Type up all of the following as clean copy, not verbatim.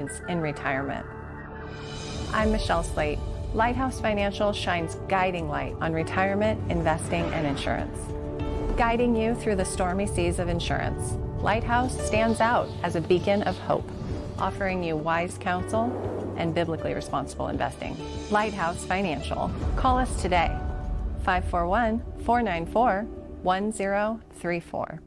in retirement. I'm Michelle Slate. Lighthouse Financial shines guiding light on retirement, investing, and insurance. Guiding you through the stormy seas of insurance, Lighthouse stands out as a beacon of hope, offering you wise counsel and biblically responsible investing. Lighthouse Financial. Call us today, 541-494-1034.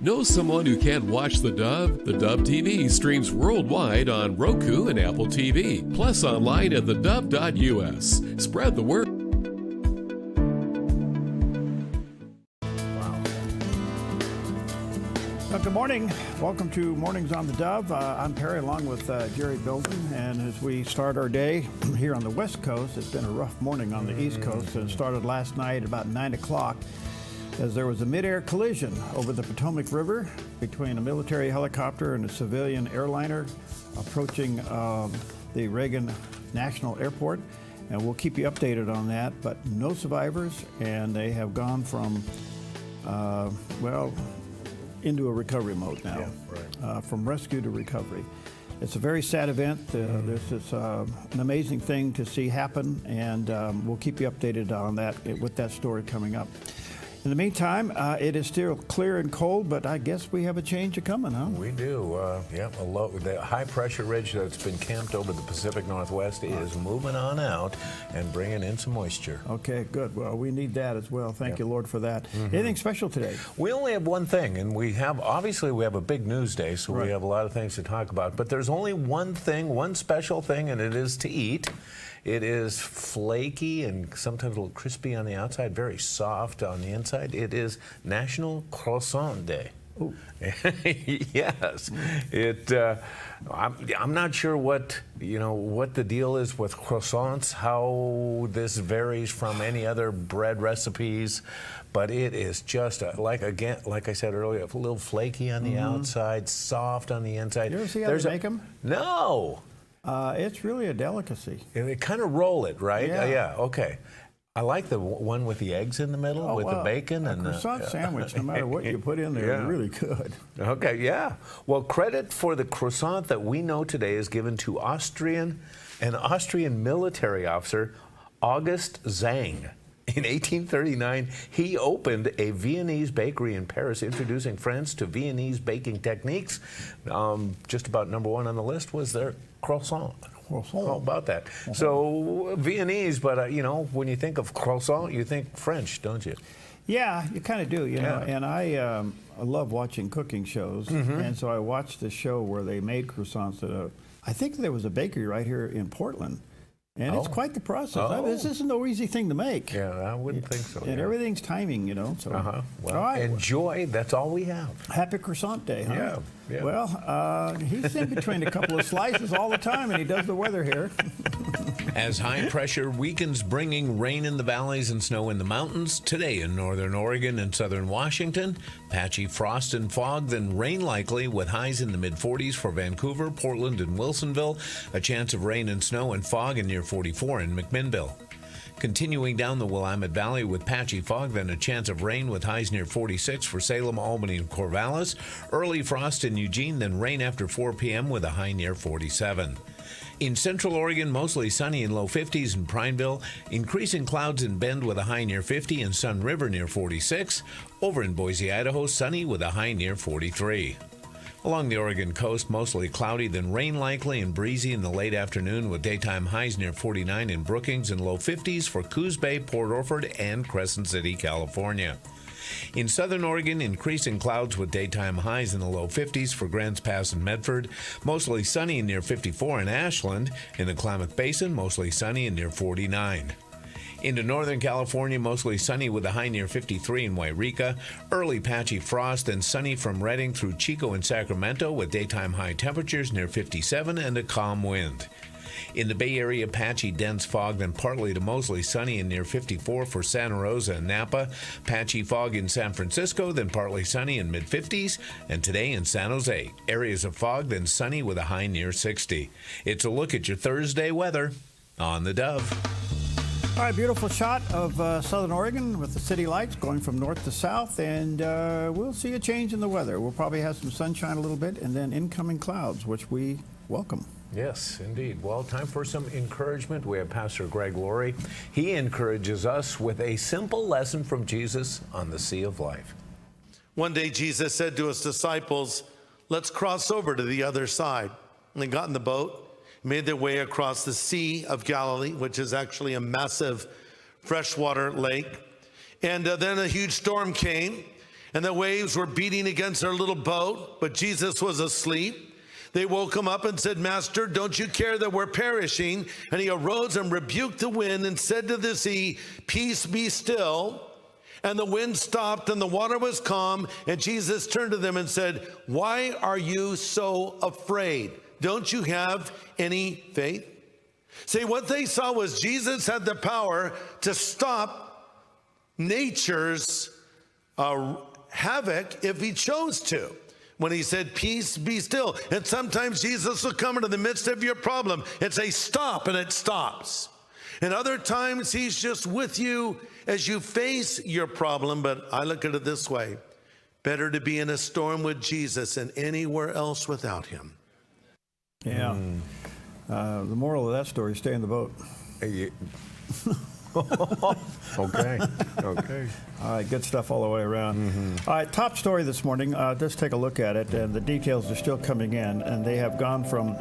Know someone who can't watch the Dove? The Dove TV streams worldwide on Roku and Apple TV, plus online at theDove.us. Spread the word. Wow. Well, good morning. Welcome to Mornings on the Dove. I'm Perry along with Jerry Bilton, and as we start our day here on the West Coast, it's been a rough morning on the East Coast. It started last night about 9 o'clock. As there was a mid-air collision over the Potomac River between a military helicopter and a civilian airliner approaching the Reagan National Airport. And we'll keep you updated on that, but no survivors, and they have gone from, into a recovery mode now. Yeah, right. From rescue to recovery. It's a very sad event. This is an amazing thing to see happen, and we'll keep you updated on that with that story coming up. In the meantime, it is still clear and cold, but I guess we have a change coming, huh? We do. The high pressure ridge that's been camped over the Pacific Northwest is moving on out and bringing in some moisture. Okay, good. Well, we need that as well. Thank you, Lord, for that. Anything special today? We only have one thing, and we have a big news day, so we have a lot of things to talk about. But there's only one thing, one special thing, and it is to eat. It is flaky and sometimes a little crispy on the outside, very soft on the inside. It is National Croissant Day. Yes. I'm not sure what the deal is with croissants, how this varies from any other bread recipes, but it is just like I said earlier, a little flaky on the outside, soft on the inside. You ever see how they make them? No. It's really a delicacy. And they kind of roll it, right? Yeah. Okay. I like the one with the eggs in the middle with the bacon. A croissant sandwich, no matter what you put in there, is really good. Okay, yeah. Well, credit for the croissant that we know today is given to an Austrian military officer, August Zang. In 1839, he opened a Viennese bakery in Paris, introducing friends to Viennese baking techniques. Just about number one on the list was their croissant. How about that? So Viennese, but when you think of croissant, you think French, don't you? Yeah, you kind of do, you know. And I love watching cooking shows, and so I watched the show where they made croissants at I think there was a bakery right here in Portland. And it's quite the process. This isn't no easy thing to make. Yeah, I wouldn't think so. And everything's timing, So. Well, all right. Enjoy. That's all we have. Happy Croissant Day, huh? Yeah. Well, he's in between a couple of slices all the time, and he does the weather here. As high pressure weakens, bringing rain in the valleys and snow in the mountains. Today in northern Oregon and southern Washington, patchy frost and fog, then rain likely with highs in the mid-40s for Vancouver, Portland, and Wilsonville. A chance of rain and snow and fog in near 44 in McMinnville. Continuing down the Willamette Valley with patchy fog, then a chance of rain with highs near 46 for Salem, Albany, and Corvallis. Early frost in Eugene, then rain after 4 p.m. with a high near 47. In central Oregon, mostly sunny in low 50s in Prineville. Increasing clouds in Bend with a high near 50 and Sun River near 46. Over in Boise, Idaho, sunny with a high near 43. Along the Oregon coast, mostly cloudy, then rain likely and breezy in the late afternoon with daytime highs near 49 in Brookings and low 50s for Coos Bay, Port Orford, and Crescent City, California. In southern Oregon, increasing clouds with daytime highs in the low 50s for Grants Pass and Medford. Mostly sunny and near 54 in Ashland. In the Klamath Basin, mostly sunny and near 49. Into northern California, mostly sunny with a high near 53 in Wairika. Early patchy frost, then sunny from Redding through Chico and Sacramento with daytime high temperatures near 57 and a calm wind. In the Bay Area, patchy dense fog, then partly to mostly sunny and near 54 for Santa Rosa and Napa. Patchy fog in San Francisco, then partly sunny and mid-50s. And today in San Jose, areas of fog, then sunny with a high near 60. It's a look at your Thursday weather on the Dove. All right, beautiful shot of southern Oregon with the city lights going from north to south, and we'll see a change in the weather. We'll probably have some sunshine a little bit, and then incoming clouds, which we welcome. Yes, indeed. Well, time for some encouragement. We have Pastor Greg Laurie. He encourages us with a simple lesson from Jesus on the Sea of Life. One day Jesus said to his disciples, "Let's cross over to the other side." And they got in the boat, made their way across the Sea of Galilee, which is actually a massive freshwater lake. And then a huge storm came, and the waves were beating against their little boat, but Jesus was asleep. They woke him up and said, "Master, don't you care that we're perishing?" And he arose and rebuked the wind and said to the sea, "Peace, be still." And the wind stopped and the water was calm. And Jesus turned to them and said, "Why are you so afraid? Don't you have any faith?" See, what they saw was Jesus had the power to stop nature's havoc if he chose to. When he said, "Peace, be still." And sometimes Jesus will come into the midst of your problem and say, "Stop," and it stops. And other times he's just with you as you face your problem. But I look at it this way: better to be in a storm with Jesus than anywhere else without him. Yeah. The moral of that story, stay in the boat. Okay. All right, good stuff all the way around. All right, top story this morning. Let's take a look at it, and the details are still coming in, and they have gone from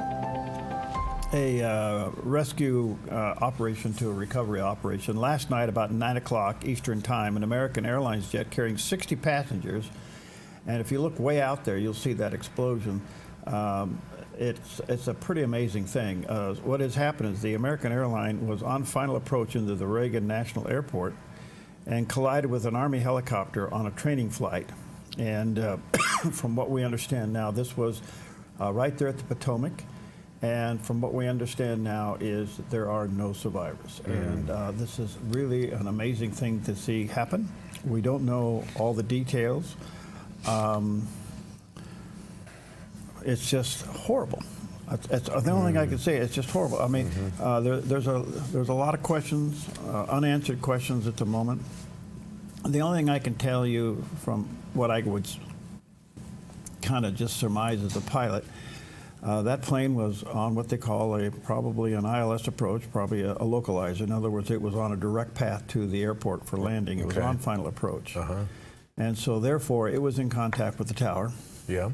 a rescue operation to a recovery operation. Last night, about 9 o'clock Eastern Time, an American Airlines jet carrying 60 passengers, and if you look way out there, you'll see that explosion. It's a pretty amazing thing. What has happened is the American airline was on final approach into the Reagan National Airport and collided with an Army helicopter on a training flight. And from what we understand now, this was right there at the Potomac. And from what we understand now is that there are no survivors. And this is really an amazing thing to see happen. We don't know all the details. It's just horrible. That's the only thing I can say. It's just horrible. I mean, there's a lot of questions, unanswered questions at the moment. The only thing I can tell you from what I would kind of just surmise as a pilot, that plane was on what they call probably an ILS approach, probably a localizer. In other words, it was on a direct path to the airport for landing. It was on final approach. And so therefore, it was in contact with the tower. Yeah.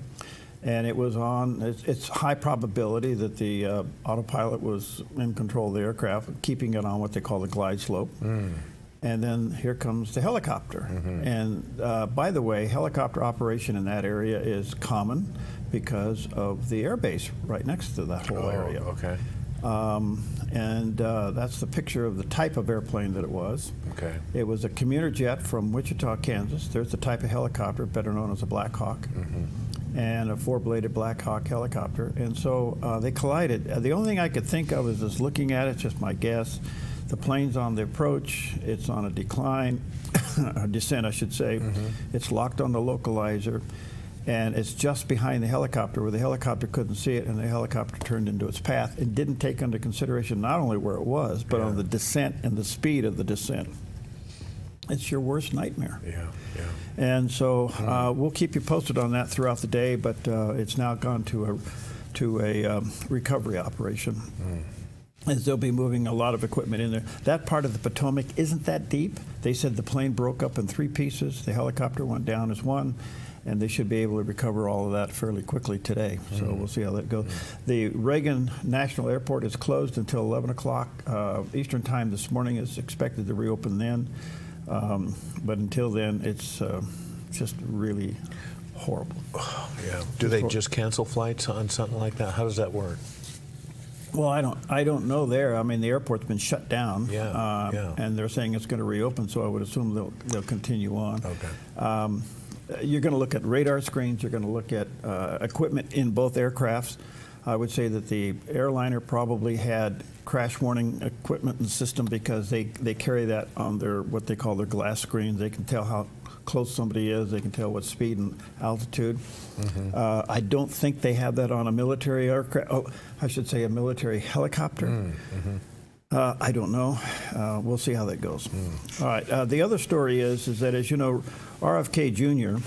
And it was on, it's high probability that the autopilot was in control of the aircraft, keeping it on what they call the glide slope. And then here comes the helicopter. And by the way, helicopter operation in that area is common because of the airbase right next to that whole area. Okay. And that's the picture of the type of airplane that it was. Okay. It was a commuter jet from Wichita, Kansas. There's the type of helicopter, better known as a Black Hawk. And a four-bladed Black Hawk helicopter. And so they collided. The only thing I could think of is just looking at it, just my guess. The plane's on the approach. It's on a decline, a descent, I should say. It's locked on the localizer. And it's just behind the helicopter where the helicopter couldn't see it, and the helicopter turned into its path and didn't take into consideration not only where it was, but on the descent and the speed of the descent. It's your worst nightmare. Yeah. And so we'll keep you posted on that throughout the day, but it's now gone to a recovery operation. As they'll be moving a lot of equipment in there. That part of the Potomac isn't that deep. They said the plane broke up in 3 pieces. The helicopter went down as one, and they should be able to recover all of that fairly quickly today. So we'll see how that goes. The Reagan National Airport is closed until 11 o'clock Eastern Time this morning. It's expected to reopen then. But until then, it's just really horrible. Yeah. Do they just cancel flights on something like that? How does that work? Well, I don't know there. I mean, the airport's been shut down. And they're saying it's going to reopen, so I would assume they'll continue on. Okay. You're going to look at radar screens. You're going to look at equipment in both aircrafts. I would say that the airliner probably had crash warning equipment and system because they carry that on their, what they call their glass screens. They can tell how close somebody is. They can tell what speed and altitude. I don't think they have that on a military aircraft. Oh, I should say a military helicopter. I don't know. We'll see how that goes. All right. The other story is that, as you know, RFK Jr.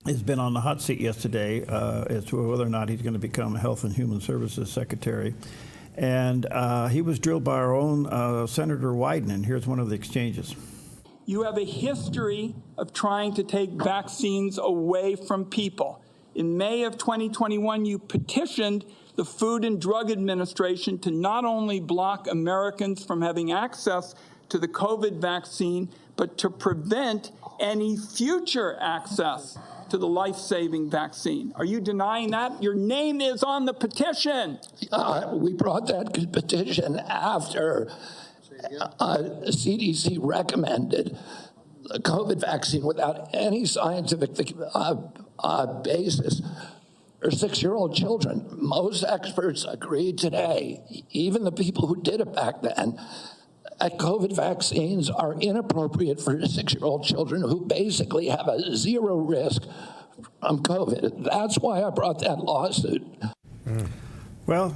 has been on the hot seat yesterday as to whether or not he's going to become Health and Human Services Secretary. And he was drilled by our own Senator Wyden, and here's one of the exchanges. You have a history of trying to take vaccines away from people. In May of 2021, you petitioned the Food and Drug Administration to not only block Americans from having access to the COVID vaccine, but to prevent any future access to the life-saving vaccine. Are you denying that? Your name is on the petition. We brought that petition after CDC recommended the COVID vaccine without any scientific basis for 6-year-old children. Most experts agree today, even the people who did it back then, that COVID vaccines are inappropriate for 6-year-old children who basically have a zero risk from COVID. That's why I brought that lawsuit. Well,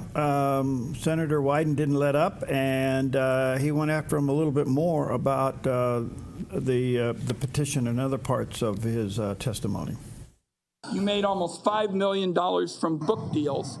Senator Wyden didn't let up, and he went after him a little bit more about the petition and other parts of his testimony. You made almost $5 million from book deals,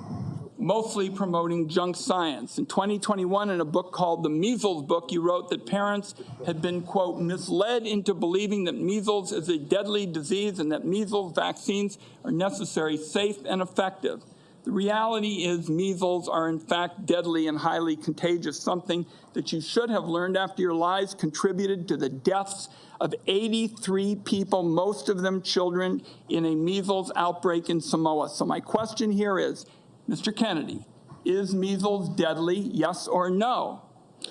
mostly promoting junk science. In 2021, in a book called The Measles Book, you wrote that parents had been, quote, misled into believing that measles is a deadly disease and that measles vaccines are necessary, safe, and effective. The reality is measles are in fact deadly and highly contagious, something that you should have learned after your lies contributed to the deaths of 83 people, most of them children, in a measles outbreak in Samoa. So my question here is, Mr. Kennedy, is measles deadly, yes or no?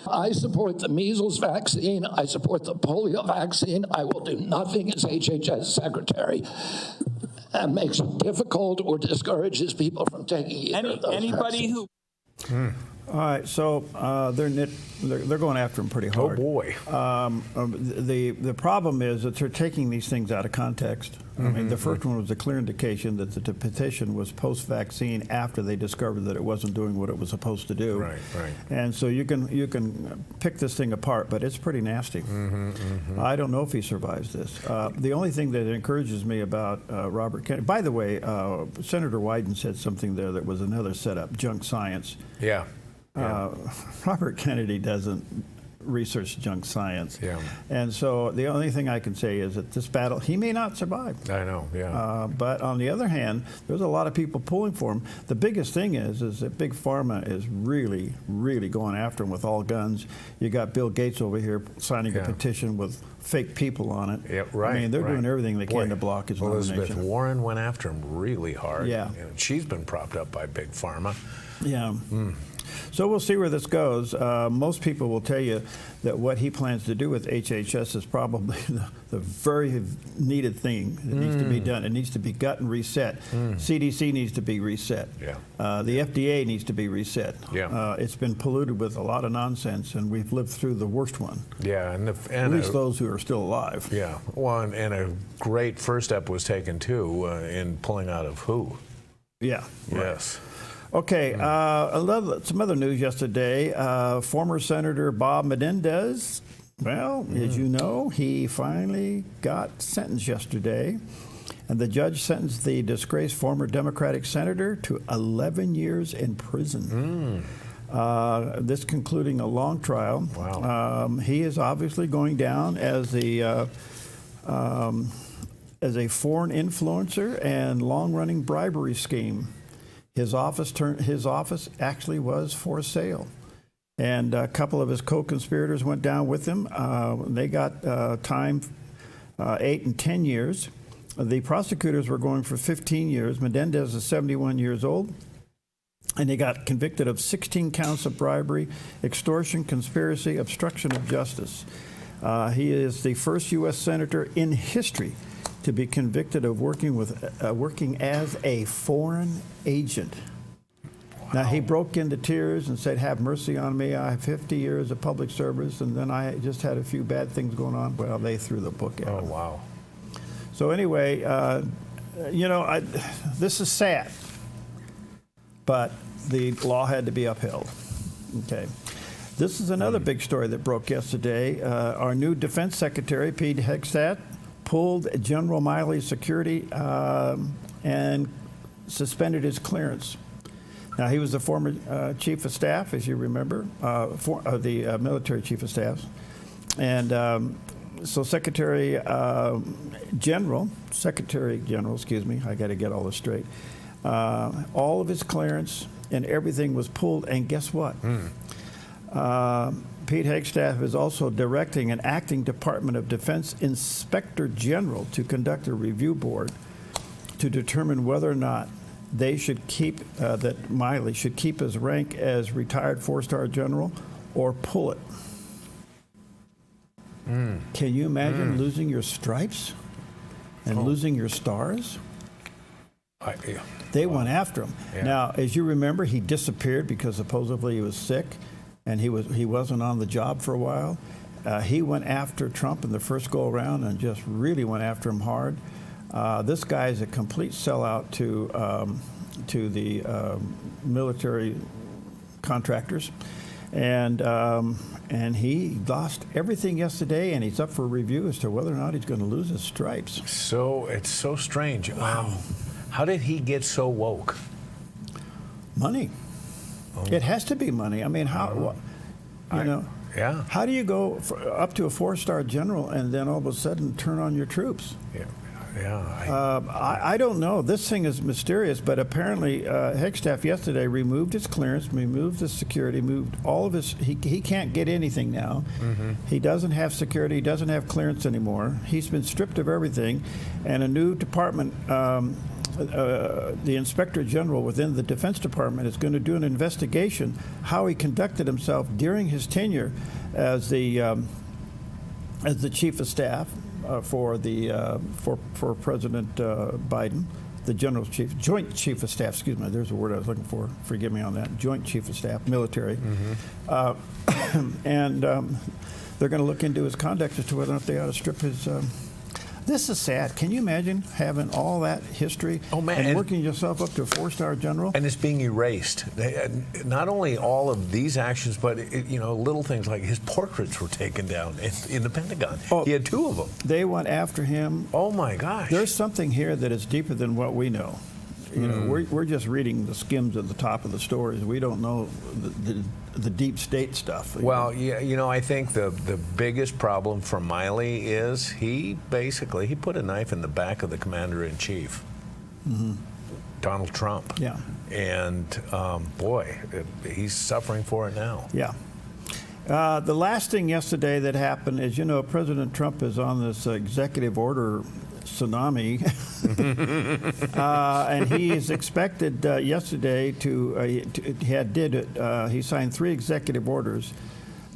I support the measles vaccine. I support the polio vaccine. I will do nothing as HHS secretary that makes it difficult or discourages people from taking either of those anybody vaccines. who. All right, so they're going after him pretty hard. Oh boy! The problem is that they're taking these things out of context. I mean, the first one was a clear indication that the petition was post-vaccine after they discovered that it wasn't doing what it was supposed to do. Right. And so you can pick this thing apart, but it's pretty nasty. I don't know if he survives this. The only thing that encourages me about Robert Kennedy, by the way, Senator Wyden said something there that was another setup, junk science. Yeah. Robert Kennedy doesn't research junk science. Yeah. And so the only thing I can say is that this battle, he may not survive. I know, yeah. But on the other hand, there's a lot of people pulling for him. The biggest thing is that Big Pharma is really, really going after him with all guns. You got Bill Gates over here signing a petition with fake people on it. Yeah, right. I mean, they're doing everything they can to block his Elizabeth nomination. Warren went after him really hard. Yeah. You know, she's been propped up by Big Pharma. Yeah. So we'll see where this goes. Most people will tell you that what he plans to do with HHS is probably the very needed thing that needs to be done. It needs to be gut and reset. CDC needs to be reset. Yeah. The FDA needs to be reset. Yeah. It's been polluted with a lot of nonsense, and we've lived through the worst one. Yeah, and At least those who are still alive. Yeah, well, and a great first step was taken too in pulling out of WHO. Yeah. Yes. Okay, some other news yesterday. Former Senator Bob Menendez, well, as you know, he finally got sentenced yesterday. And the judge sentenced the disgraced former Democratic senator to 11 years in prison. This concluding a long trial. Wow. He is obviously going down as a foreign influencer and long-running bribery scheme. His office actually was for sale, and a couple of his co-conspirators went down with him. They got time, 8 and 10 years. The prosecutors were going for 15 years. Menendez is 71 years old, and he got convicted of 16 counts of bribery, extortion, conspiracy, obstruction of justice. He is the first U.S. senator in history to be convicted of working as a foreign agent. Now, he broke into tears and said, "Have mercy on me. I have 50 years of public service, and then I just had a few bad things going on." Well, they threw the book at him. Oh, wow. So anyway, this is sad, but the law had to be upheld. Okay. This is another big story that broke yesterday. Our new Defense Secretary, Pete Hegseth, pulled General Miley's security and suspended his clearance. Now, he was the former chief of staff, as you remember, the military chief of staff. And so Secretary General, excuse me, I got to get all this straight. All of his clearance and everything was pulled, and guess what? Pete Hegseth is also directing an acting Department of Defense Inspector General to conduct a review board to determine whether or not they should keep, that Miley should keep his rank as retired 4-star general or pull it. Can you imagine losing your stripes and losing your stars? They went after him. Yeah. Now, as you remember, he disappeared because supposedly he was sick, and he wasn't on the job for a while. He went after Trump in the first go around and just really went after him hard. This guy is a complete sellout to the military contractors, and he lost everything yesterday, and he's up for review as to whether or not he's going to lose his stripes. So it's so strange. How did he get so woke? Money. It has to be money. I mean, how? Yeah. How do you go up to a 4-star general and then all of a sudden turn on your troops? I don't know. This thing is mysterious, but apparently Hegseth yesterday removed his clearance, removed his security, moved all of his. He can't get anything now. He doesn't have security. He doesn't have clearance anymore. He's been stripped of everything, and a new department. The Inspector General within the Defense Department is going to do an investigation how he conducted himself during his tenure as the Chief of Staff for President Biden, the Joint Chief of Staff. Excuse me, there's a word I was looking for. Forgive me on that. Joint Chief of Staff, military, and they're going to look into his conduct as to whether or not they ought to strip his. This is sad. Can you imagine having all that history and working yourself up to a 4-star general? And it's being erased. Not only all of these actions, but little things like his portraits were taken down in the Pentagon. He had 2 of them. They went after him. Oh my gosh! There's something here that is deeper than what we know. We're just reading the skims at the top of the stories. We don't know the deep state stuff. Well, I think the biggest problem for Miley is he put a knife in the back of the commander-in-chief, Donald Trump. Yeah. And he's suffering for it now. Yeah. The last thing yesterday that happened is, President Trump is on this executive order tsunami, and he is expected yesterday he signed 3 executive orders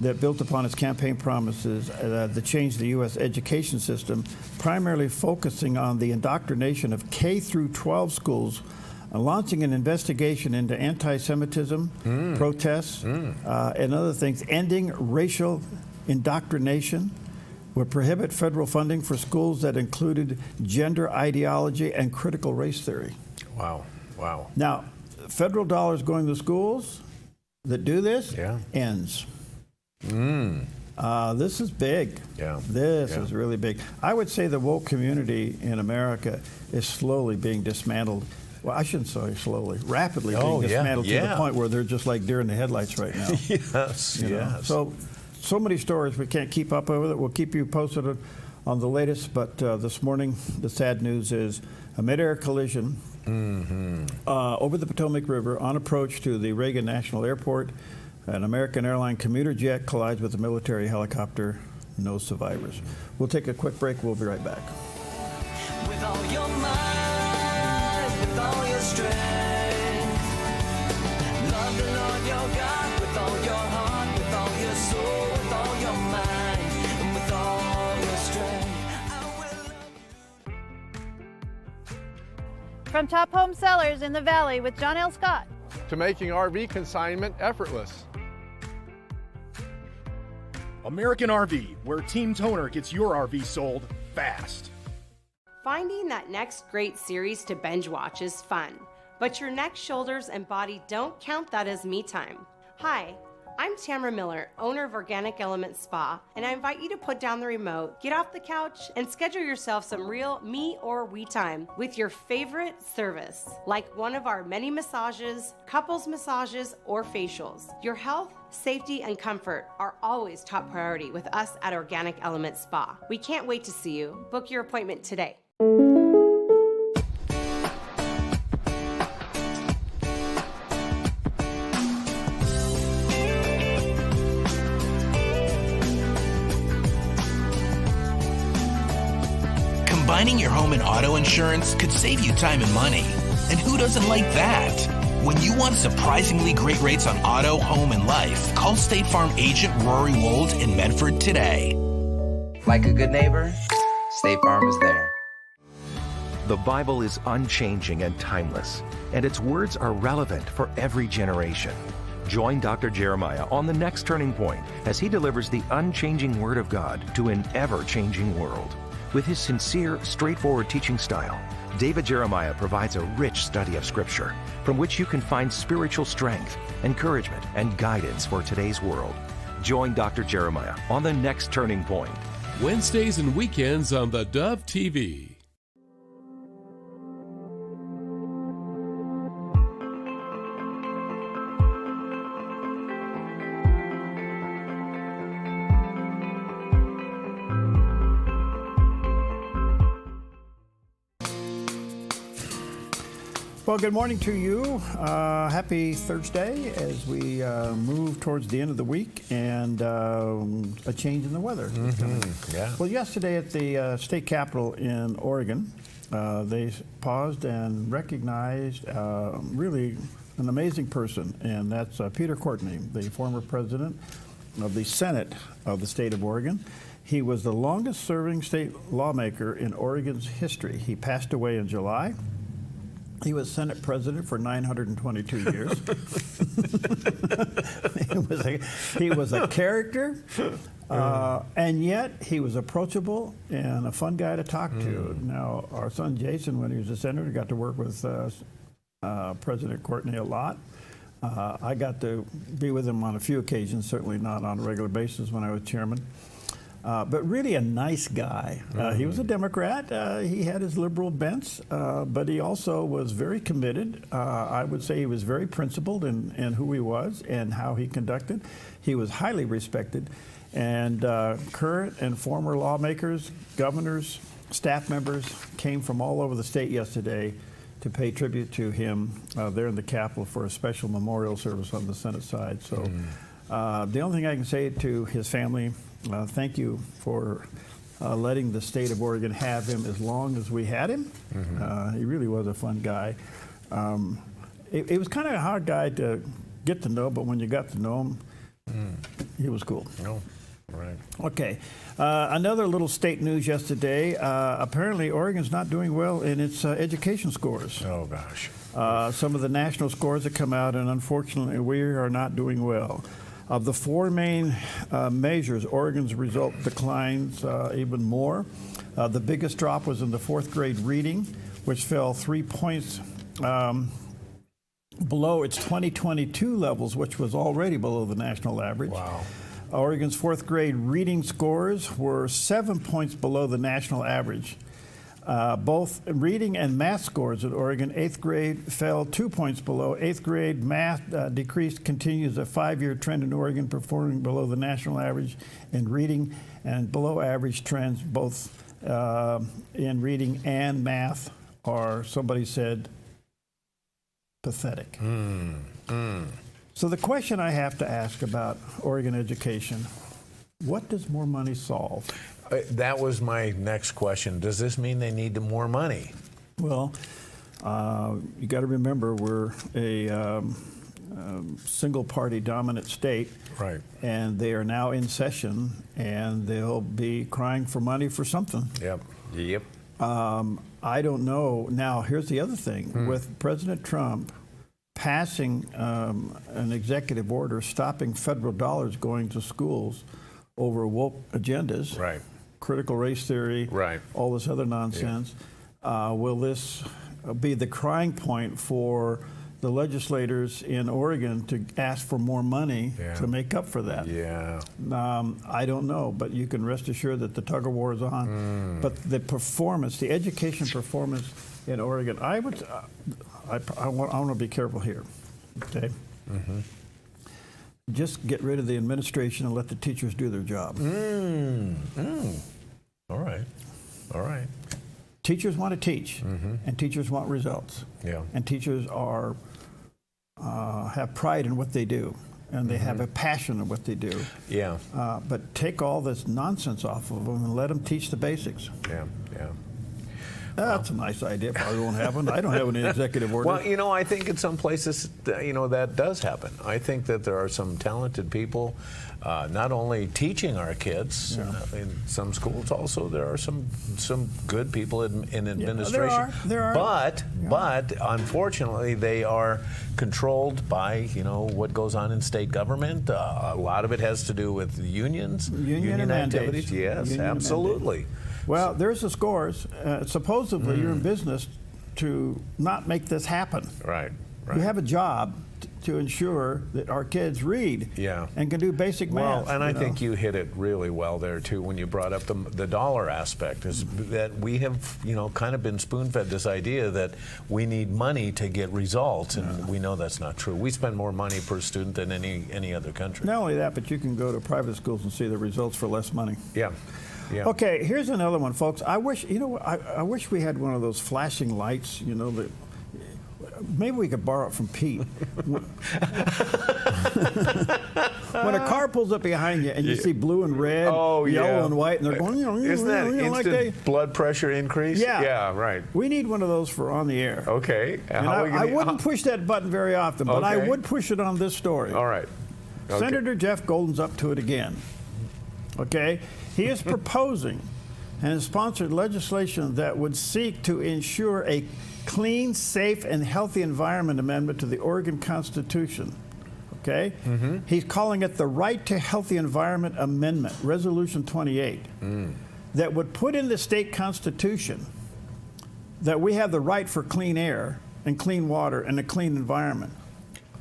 that built upon his campaign promises that changed the U.S. education system, primarily focusing on the indoctrination of K through 12 schools, launching an investigation into anti-Semitism, protests, and other things, ending racial indoctrination, would prohibit federal funding for schools that included gender ideology and critical race theory. Wow. Now, federal dollars going to schools that do this ends. This is big. Yeah. This is really big. I would say the woke community in America is slowly being dismantled. Well, I shouldn't say slowly, rapidly being dismantled to the point where they're just like deer in the headlights right now. Yes. So many stories we can't keep up with it. We'll keep you posted on the latest, but this morning the sad news is a mid-air collision over the Potomac River on approach to the Reagan National Airport. An American airline commuter jet collides with a military helicopter. No survivors. We'll take a quick break. We'll be right back. With all your might, with all your strength, love the Lord your God with all your heart, with all your soul, with all your mind, and with all your strength. I will love you. From Top Home Sellers in the Valley with John L. Scott. to making RV consignment effortless. American RV, where Team Toner gets your RV sold fast. Finding that next great series to binge watch is fun, but your neck, shoulders, and body don't count that as me time. Hi, I'm Tamara Miller, owner of Organic Element Spa, and I invite you to put down the remote, get off the couch, and schedule yourself some real me or we time with your favorite service, like one of our many massages, couples massages, or facials. Your health, safety, and comfort are always top priority with us at Organic Element Spa. We can't wait to see you. Book your appointment today. Combining your home and auto insurance could save you time and money. And who doesn't like that? When you want surprisingly great rates on auto, home, and life, call State Farm agent Rory Wold in Medford today. Like a good neighbor, State Farm is there. The Bible is unchanging and timeless, and its words are relevant for every generation. Join Dr. Jeremiah on the next Turning Point as he delivers the unchanging Word of God to an ever-changing world. With his sincere, straightforward teaching style, David Jeremiah provides a rich study of Scripture from which you can find spiritual strength, encouragement, and guidance for today's world. Join Dr. Jeremiah on the next Turning Point. Wednesdays and weekends on the Dove TV. Well, good morning to you. Happy Thursday as we move towards the end of the week and a change in the weather. Yeah. Well, yesterday at the state capitol in Oregon, they paused and recognized really an amazing person, and that's Peter Courtney, the former president of the Senate of the state of Oregon. He was the longest serving state lawmaker in Oregon's history. He passed away in July. He was Senate president for 922 years. he was a character, and yet he was approachable and a fun guy to talk to. Now, our son Jason, when he was a senator, got to work with President Courtney a lot. I got to be with him on a few occasions, certainly not on a regular basis when I was chairman. But really a nice guy. He was a Democrat. He had his liberal bents, but he also was very committed. I would say he was very principled in who he was and how he conducted. He was highly respected. And current and former lawmakers, governors, staff members came from all over the state yesterday to pay tribute to him there in the Capitol for a special memorial service on the Senate side. So the only thing I can say to his family, thank you for letting the state of Oregon have him as long as we had him. He really was a fun guy. It was kind of a hard guy to get to know, but when you got to know him, he was cool. Oh, right. Okay. Another little state news yesterday. Apparently, Oregon's not doing well in its education scores. Oh, gosh. Some of the national scores have come out, and unfortunately, we are not doing well. Of the four main measures, Oregon's result declines even more. The biggest drop was in the fourth grade reading, which fell 3 points below its 2022 levels, which was already below the national average. Wow. Oregon's fourth grade reading scores were 7 points below the national average. Both reading and math scores at Oregon, 8th grade fell 2 points below. 8th grade math decreased, continues a 5-year trend in Oregon, performing below the national average in reading, and below average trends both in reading and math are, somebody said, pathetic. So the question I have to ask about Oregon education, what does more money solve? That was my next question. Does this mean they need more money? Well, you got to remember we're a single-party dominant state, right? And they are now in session, and they'll be crying for money for something. Yep. I don't know. Now, here's the other thing: with President Trump passing an executive order stopping federal dollars going to schools over woke agendas, right? Critical race theory, right? All this other nonsense. Yeah. Will this be the crying point for the legislators in Oregon to ask for more money to make up for that? Yeah. I don't know, but you can rest assured that the tug of war is on. But the performance, the education performance in Oregon, I want to be careful here, okay? Just get rid of the administration and let the teachers do their job. All right. All right. Teachers want to teach, and teachers want results. Yeah. And teachers are have pride in what they do, and they have a passion in what they do. Yeah. But take all this nonsense off of them and let them teach the basics. Yeah. Yeah. That's a nice idea. Probably won't happen. I don't have any executive orders. Well, you know, I think in some places, you know, that does happen. I think that there are some talented people, not only teaching our kids in some schools. Also, there are some good people in administration. There are. But unfortunately, they are controlled by what goes on in state government. A lot of it has to do with unions, union activities. Yes, union absolutely. Mandates. Well, there's the scores. Supposedly, you're in business to not make this happen. Right. You have a job to ensure that our kids read and can do basic math. Well, and I think you hit it really well there, too, when you brought up the dollar aspect, is that we have, kind of been spoon-fed this idea that we need money to get results, and we know that's not true. We spend more money per student than any other country. Not only that, but you can go to private schools and see the results for less money. Yeah. Yeah. Okay, here's another one, folks. I wish, I wish we had one of those flashing lights, that maybe we could borrow it from Pete. When a car pulls up behind you and you see blue and red, yellow and white, and they're going, isn't that instant like blood pressure increase? Yeah, right. We need one of those for on the air. Okay. And I wouldn't push that button very often, but I would push it on this story. All right. Okay. Senator Jeff Golden's up to it again. Okay? He is proposing and has sponsored legislation that would seek to ensure a clean, safe, and healthy environment amendment to the Oregon Constitution. Okay? He's calling it the Right to Healthy Environment Amendment, Resolution 28, that would put in the state constitution that we have the right for clean air and clean water and a clean environment.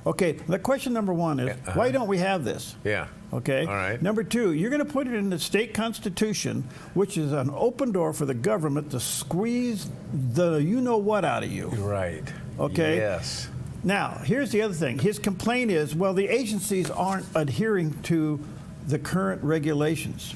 Okay, the question number one is, why don't we have this? Yeah. Okay. All right. Number two, you're going to put it in the state constitution, which is an open door for the government to squeeze the you-know-what out of you. Right. Okay. Yes. Now, here's the other thing. His complaint is, well, the agencies aren't adhering to the current regulations.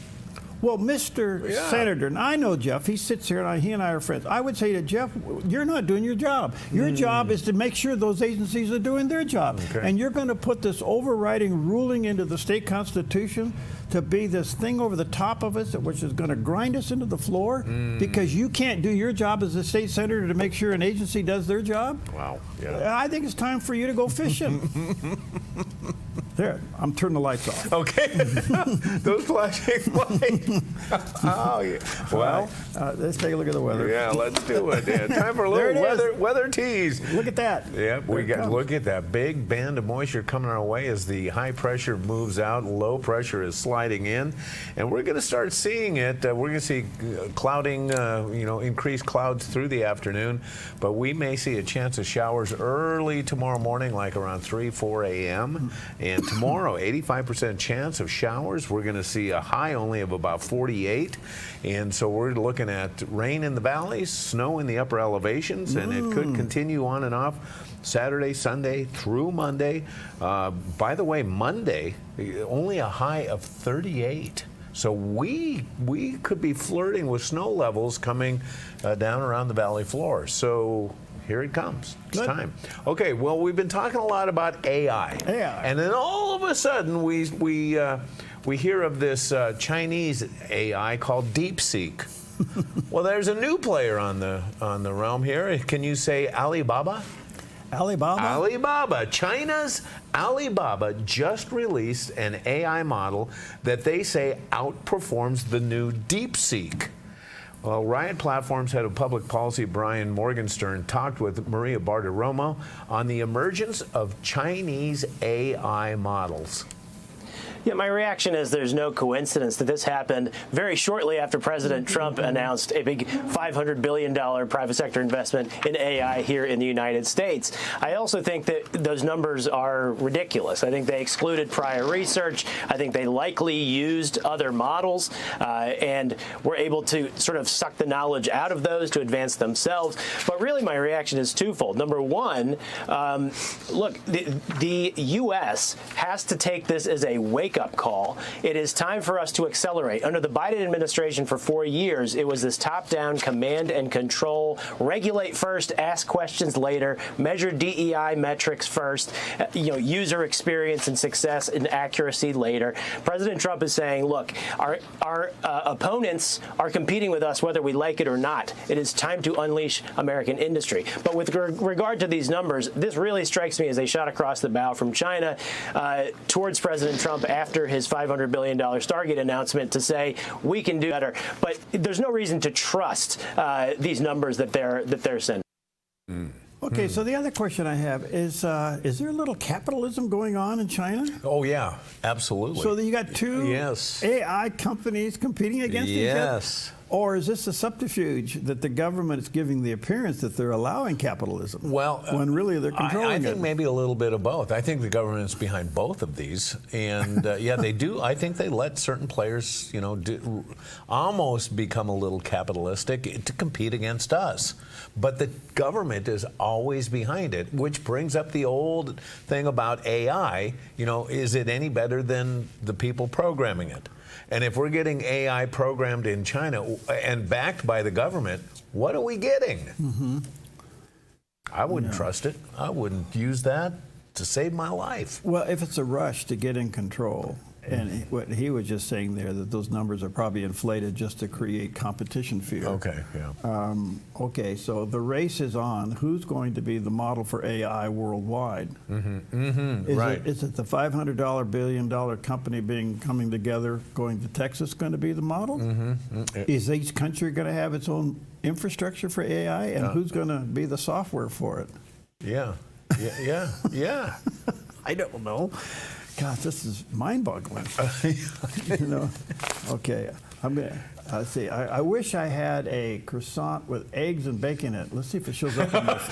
Well, Mr. Senator, and I know Jeff, he sits here and he and I are friends. I would say to Jeff, you're not doing your job. Your job is to make sure those agencies are doing their job. Okay. And you're going to put this overriding ruling into the state constitution to be this thing over the top of us, which is going to grind us into the floor because you can't do your job as a state senator to make sure an agency does their job? Wow. Yeah. I think it's time for you to go fishing. There, I'm turning the lights off. Okay. Those flashing lights. Oh, yeah. Well, let's take a look at the weather. Yeah, let's do it. Yeah, time for a little weather tease. Look at that. Yeah, look at that big band of moisture coming our way as the high pressure moves out, low pressure is sliding in, and we're going to start seeing it. We're going to see clouding, increased clouds through the afternoon, but we may see a chance of showers early tomorrow morning, like around 4 a.m. And tomorrow, 85% chance of showers. We're going to see a high only of about 48. And so we're looking at rain in the valleys, snow in the upper elevations, and it could continue on and off Saturday, Sunday, through Monday. By the way, Monday, only a high of 38. So we could be flirting with snow levels coming down around the valley floor. So here it comes. It's time. Okay, well, we've been talking a lot about AI. And then all of a sudden, we hear of this Chinese AI called DeepSeek. Well, there's a new player on the realm here. Can you say Alibaba? Alibaba? Alibaba. China's Alibaba just released an AI model that they say outperforms the new DeepSeek. Well, Riot Platform's head of public policy, Brian Morgenstern, talked with Maria Bartiromo on the emergence of Chinese AI models. Yeah, my reaction is there's no coincidence that this happened very shortly after President Trump announced a big $500 billion private sector investment in AI here in the United States. I also think that those numbers are ridiculous. I think they excluded prior research. I think they likely used other models and were able to sort of suck the knowledge out of those to advance themselves. But really my reaction is twofold. Number one, look, the U.S. has to take this as a wake-up call. It is time for us to accelerate. Under the Biden administration for 4 years, it was this top-down command and control, regulate first, ask questions later, measure DEI metrics first, user experience and success and accuracy later. President Trump is saying, look, our opponents are competing with us whether we like it or not. It is time to unleash American industry. But with regard to these numbers, this really strikes me as a shot across the bow from China towards President Trump after his $500 billion Stargate announcement to say we can do better. But there's no reason to trust these numbers that they're sending. Okay, so the other question I have is there a little capitalism going on in China? Oh, yeah, absolutely. So you got two AI companies competing against each other? Yes. Or is this a subterfuge that the government is giving the appearance that they're allowing capitalism? Well, when really they're controlling I think it? maybe a little bit of both. I think the government's behind both of these, and yeah, they do. I think they let certain players, almost become a little capitalistic to compete against us. But the government is always behind it, which brings up the old thing about AI. Is it any better than the people programming it? And if we're getting AI programmed in China and backed by the government, what are we getting? Mm-hmm. I wouldn't trust it. I wouldn't use that to save my life. Well, if it's a rush to get in control, and what he was just saying there, that those numbers are probably inflated just to create competition fear. Okay, yeah. Okay, so the race is on. Who's going to be the model for AI worldwide? Right. Is it the $500 billion company coming together, going to Texas, going to be the model? Is each country going to have its own infrastructure for AI, and who's going to be the software for it? Yeah. I don't know. God, this is mind-boggling. Okay, let's see. I wish I had a croissant with eggs and bacon in it. Let's see if it shows up on this.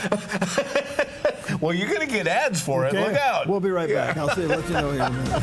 Well, you're going to get ads for it. Look out. We'll be right back. I'll see. Let you know here in a minute.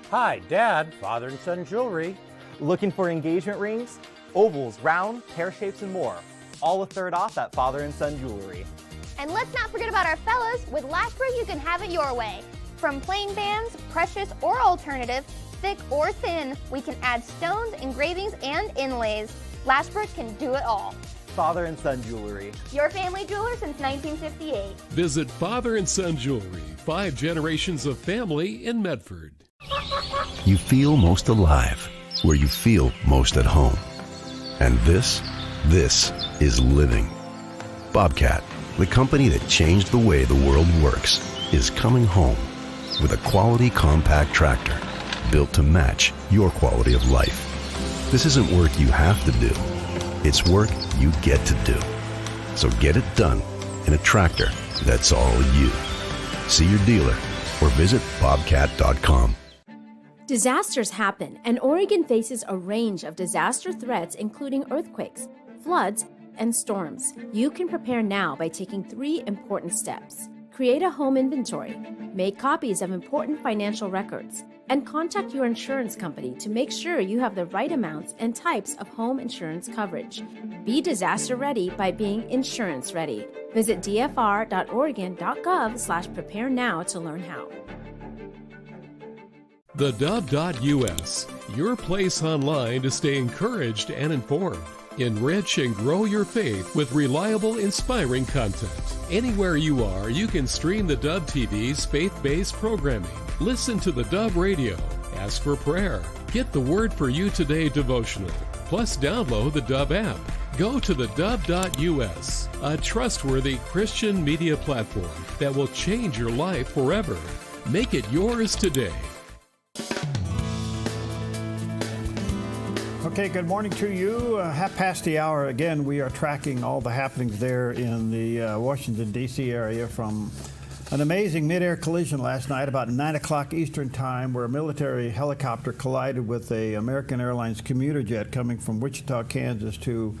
Hi, Dad, father and son jewelry. Looking for engagement rings? Ovals, round, pear shapes, and more. All a third off at Father and Son Jewelry. And let's not forget about our fellas. With Lashbrook, you can have it your way. From plain bands, precious or alternative, thick or thin, we can add stones, engravings, and inlays. Lashbrook can do it all. Father and Son Jewelry. Your family jeweler since 1958. Visit Father and Son Jewelry, 5 generations of family in Medford. You feel most alive where you feel most at home. And this is living. Bobcat, the company that changed the way the world works, is coming home with a quality compact tractor built to match your quality of life. This isn't work you have to do. It's work you get to do. So get it done in a tractor that's all you. See your dealer or visit bobcat.com. Disasters happen, and Oregon faces a range of disaster threats, including earthquakes, floods, and storms. You can prepare now by taking 3 important steps. Create a home inventory, make copies of important financial records, and contact your insurance company to make sure you have the right amounts and types of home insurance coverage. Be disaster ready by being insurance ready. Visit dfr.oregon.gov/prepare now to learn how. theDove.us, your place online to stay encouraged and informed. Enrich and grow your faith with reliable, inspiring content. Anywhere you are, you can stream the Dove TV's faith-based programming, listen to the Dove Radio, ask for prayer, get the Word for You Today devotional, plus download the Dove app. Go to theDove.us, a trustworthy Christian media platform that will change your life forever. Make it yours today. Okay, good morning to you. Half past the hour. Again, we are tracking all the happenings there in the Washington, D.C. area from an amazing mid-air collision last night about 9 o'clock Eastern Time where a military helicopter collided with a American Airlines commuter jet coming from Wichita, Kansas to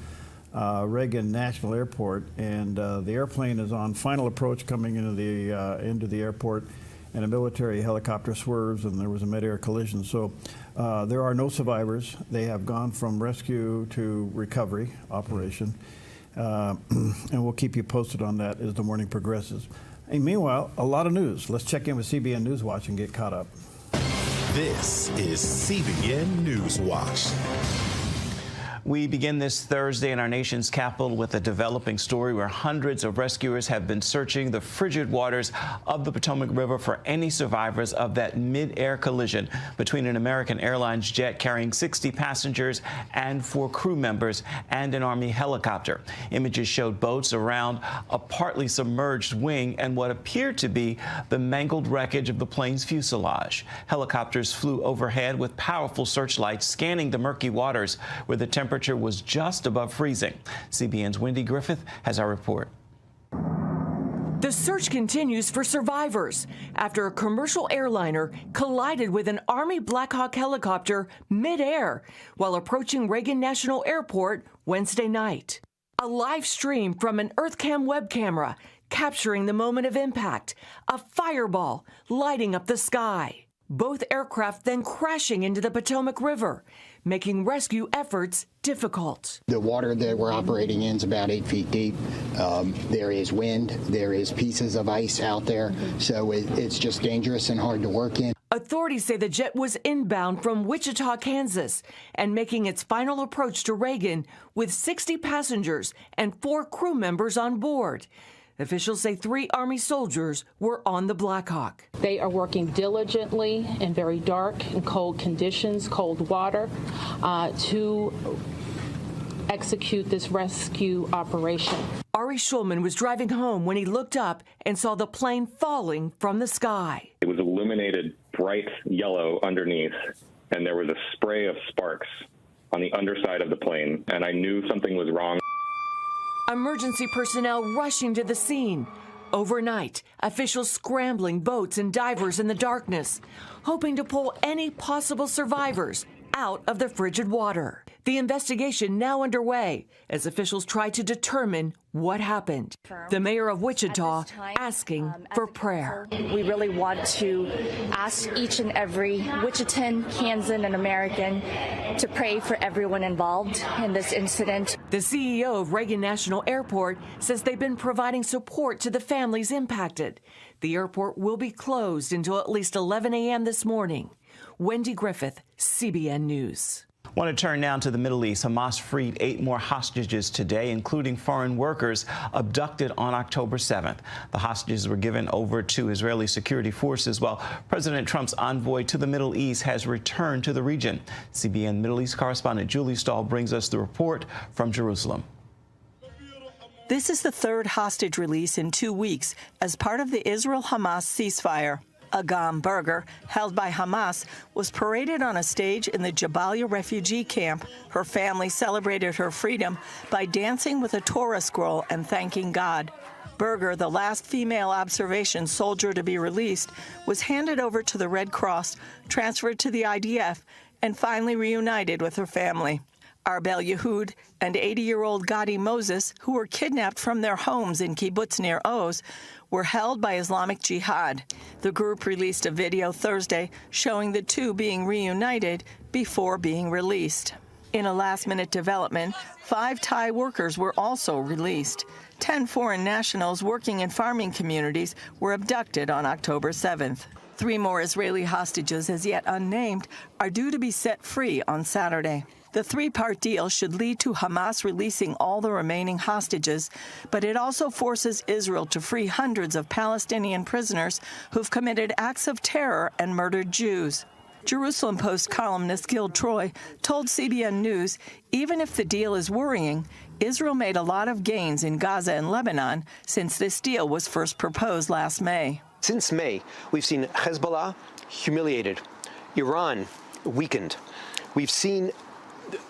Reagan National Airport. And the airplane is on final approach coming into the airport, and a military helicopter swerves and there was a mid-air collision. So there are no survivors. They have gone from rescue to recovery operation. And we'll keep you posted on that as the morning progresses. And meanwhile, a lot of news. Let's check in with CBN News Watch and get caught up. This is CBN News Watch. We begin this Thursday in our nation's capital with a developing story where hundreds of rescuers have been searching the frigid waters of the Potomac River for any survivors of that mid-air collision between an American Airlines jet carrying 60 passengers and 4 crew members and an Army helicopter. Images showed boats around a partly submerged wing and what appeared to be the mangled wreckage of the plane's fuselage. Helicopters flew overhead with powerful searchlights scanning the murky waters where the temperature was just above freezing. CBN's Wendy Griffith has our report. The search continues for survivors after a commercial airliner collided with an Army Black Hawk helicopter mid-air while approaching Reagan National Airport Wednesday night. A live stream from an EarthCam web camera capturing the moment of impact, a fireball lighting up the sky. Both aircraft then crashing into the Potomac River, making rescue efforts difficult. The water that we're operating in is about 8 feet deep. There is wind, there is pieces of ice out there, so it's just dangerous and hard to work in. Authorities say the jet was inbound from Wichita, Kansas, and making its final approach to Reagan with 60 passengers and 4 crew members on board. Officials say 3 Army soldiers were on the Black Hawk. They are working diligently in very dark and cold conditions, cold water, to execute this rescue operation. Ari Schulman was driving home when he looked up and saw the plane falling from the sky. It was illuminated bright yellow underneath, and there was a spray of sparks on the underside of the plane, and I knew something was wrong. Emergency personnel rushing to the scene. Overnight, officials scrambling boats and divers in the darkness, hoping to pull any possible survivors out of the frigid water. The investigation now underway as officials try to determine what happened. The mayor of Wichita asking for prayer. We really want to ask each and every Wichitan, Kansan, and American to pray for everyone involved in this incident. The CEO of Reagan National Airport says they've been providing support to the families impacted. The airport will be closed until at least 11 a.m. this morning. Wendy Griffith, CBN News. I want to turn now to the Middle East. Hamas freed 8 more hostages today, including foreign workers abducted on October 7th. The hostages were given over to Israeli security forces, while President Trump's envoy to the Middle East has returned to the region. CBN Middle East correspondent Julie Stahl brings us the report from Jerusalem. This is the 3rd hostage release in 2 weeks as part of the Israel-Hamas ceasefire. Agam Berger, held by Hamas, was paraded on a stage in the Jabalia refugee camp. Her family celebrated her freedom by dancing with a Torah scroll and thanking God. Berger, the last female observation soldier to be released, was handed over to the Red Cross, transferred to the IDF, and finally reunited with her family. Arbel Yehud and 80-year-old Gadi Moses, who were kidnapped from their homes in kibbutz Nir Oz, were held by Islamic Jihad. The group released a video Thursday showing the two being reunited before being released. In a last-minute development, 5 Thai workers were also released. 10 foreign nationals working in farming communities were abducted on October 7th. 3 more Israeli hostages, as yet unnamed, are due to be set free on Saturday. The 3-part deal should lead to Hamas releasing all the remaining hostages, but it also forces Israel to free hundreds of Palestinian prisoners who've committed acts of terror and murdered Jews. Jerusalem Post columnist Gil Troy told CBN News, even if the deal is worrying, Israel made a lot of gains in Gaza and Lebanon since this deal was first proposed last May. Since May, we've seen Hezbollah humiliated, Iran weakened. We've seen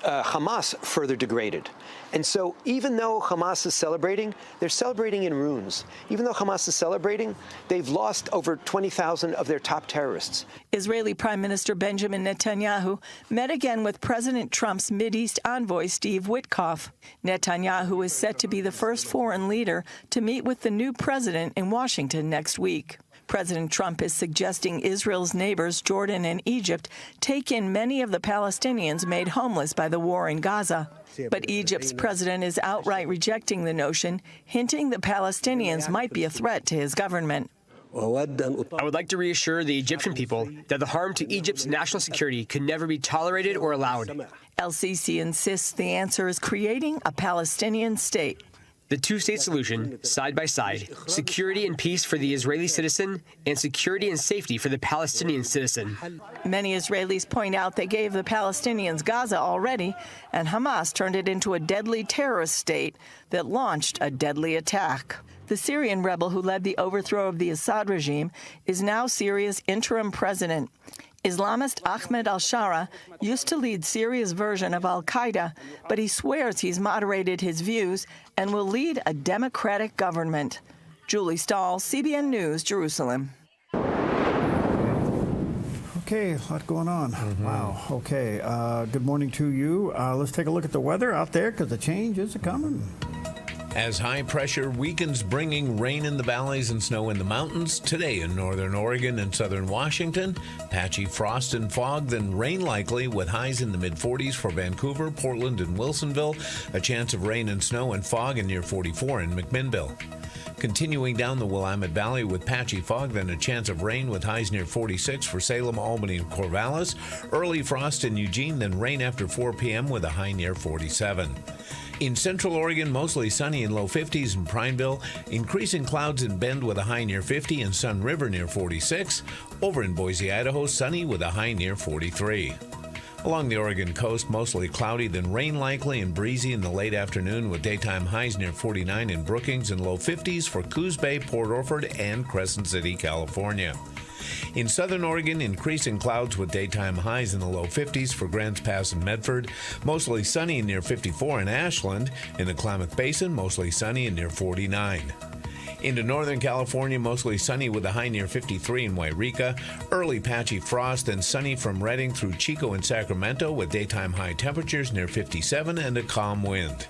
Hamas further degraded. And so even though Hamas is celebrating, they're celebrating in ruins. Even though Hamas is celebrating, they've lost over 20,000 of their top terrorists. Israeli Prime Minister Benjamin Netanyahu met again with President Trump's Mideast envoy Steve Witkoff. Netanyahu is set to be the first foreign leader to meet with the new president in Washington next week. President Trump is suggesting Israel's neighbors, Jordan and Egypt, take in many of the Palestinians made homeless by the war in Gaza. But Egypt's president is outright rejecting the notion, hinting that Palestinians might be a threat to his government. I would like to reassure the Egyptian people that the harm to Egypt's national security could never be tolerated or allowed. El-Sisi insists the answer is creating a Palestinian state. The two-state solution, side by side, security and peace for the Israeli citizen and security and safety for the Palestinian citizen. Many Israelis point out they gave the Palestinians Gaza already, and Hamas turned it into a deadly terrorist state that launched a deadly attack. The Syrian rebel who led the overthrow of the Assad regime is now Syria's interim president. Islamist Ahmed al-Shara used to lead Syria's version of al-Qaeda, but he swears he's moderated his views and will lead a democratic government. Julie Stahl, CBN News, Jerusalem. Okay, a lot going on. Wow. Okay. Good morning to you. Let's take a look at the weather out there because the change is coming. As high pressure weakens, bringing rain in the valleys and snow in the mountains. Today in northern Oregon and southern Washington, patchy frost and fog, then rain likely with highs in the mid-40s for Vancouver, Portland, and Wilsonville. A chance of rain and snow and fog in near 44 in McMinnville. Continuing down the Willamette Valley with patchy fog, then a chance of rain with highs near 46 for Salem, Albany, and Corvallis. Early frost in Eugene, then rain after 4 p.m. with a high near 47. In central Oregon, mostly sunny in low 50s in Prineville. Increasing clouds in Bend with a high near 50 and Sun River near 46. Over in Boise, Idaho, sunny with a high near 43. Along the Oregon coast, mostly cloudy, then rain likely and breezy in the late afternoon with daytime highs near 49 in Brookings and low 50s for Coos Bay, Port Orford, and Crescent City, California. In southern Oregon, increasing clouds with daytime highs in the low 50s for Grants Pass and Medford. Mostly sunny and near 54 in Ashland. In the Klamath Basin, mostly sunny and near 49. Into northern California, mostly sunny with a high near 53 in Wairika. Early patchy frost and sunny from Redding through Chico and Sacramento with daytime high temperatures near 57 and a calm wind.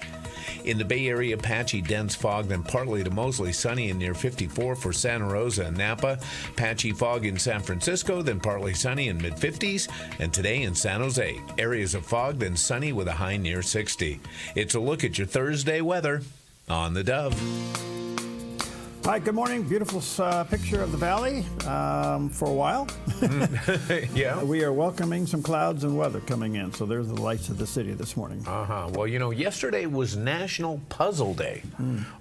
In the Bay Area, patchy dense fog, then partly to mostly sunny and near 54 for Santa Rosa and Napa. Patchy fog in San Francisco, then partly sunny in mid-50s. And today in San Jose, areas of fog, then sunny with a high near 60. It's a look at your Thursday weather on the Dove. Hi, good morning. Beautiful picture of the valley for a while. Yeah. We are welcoming some clouds and weather coming in. So there's the lights of the city this morning. Well, you know, yesterday was National Puzzle Day.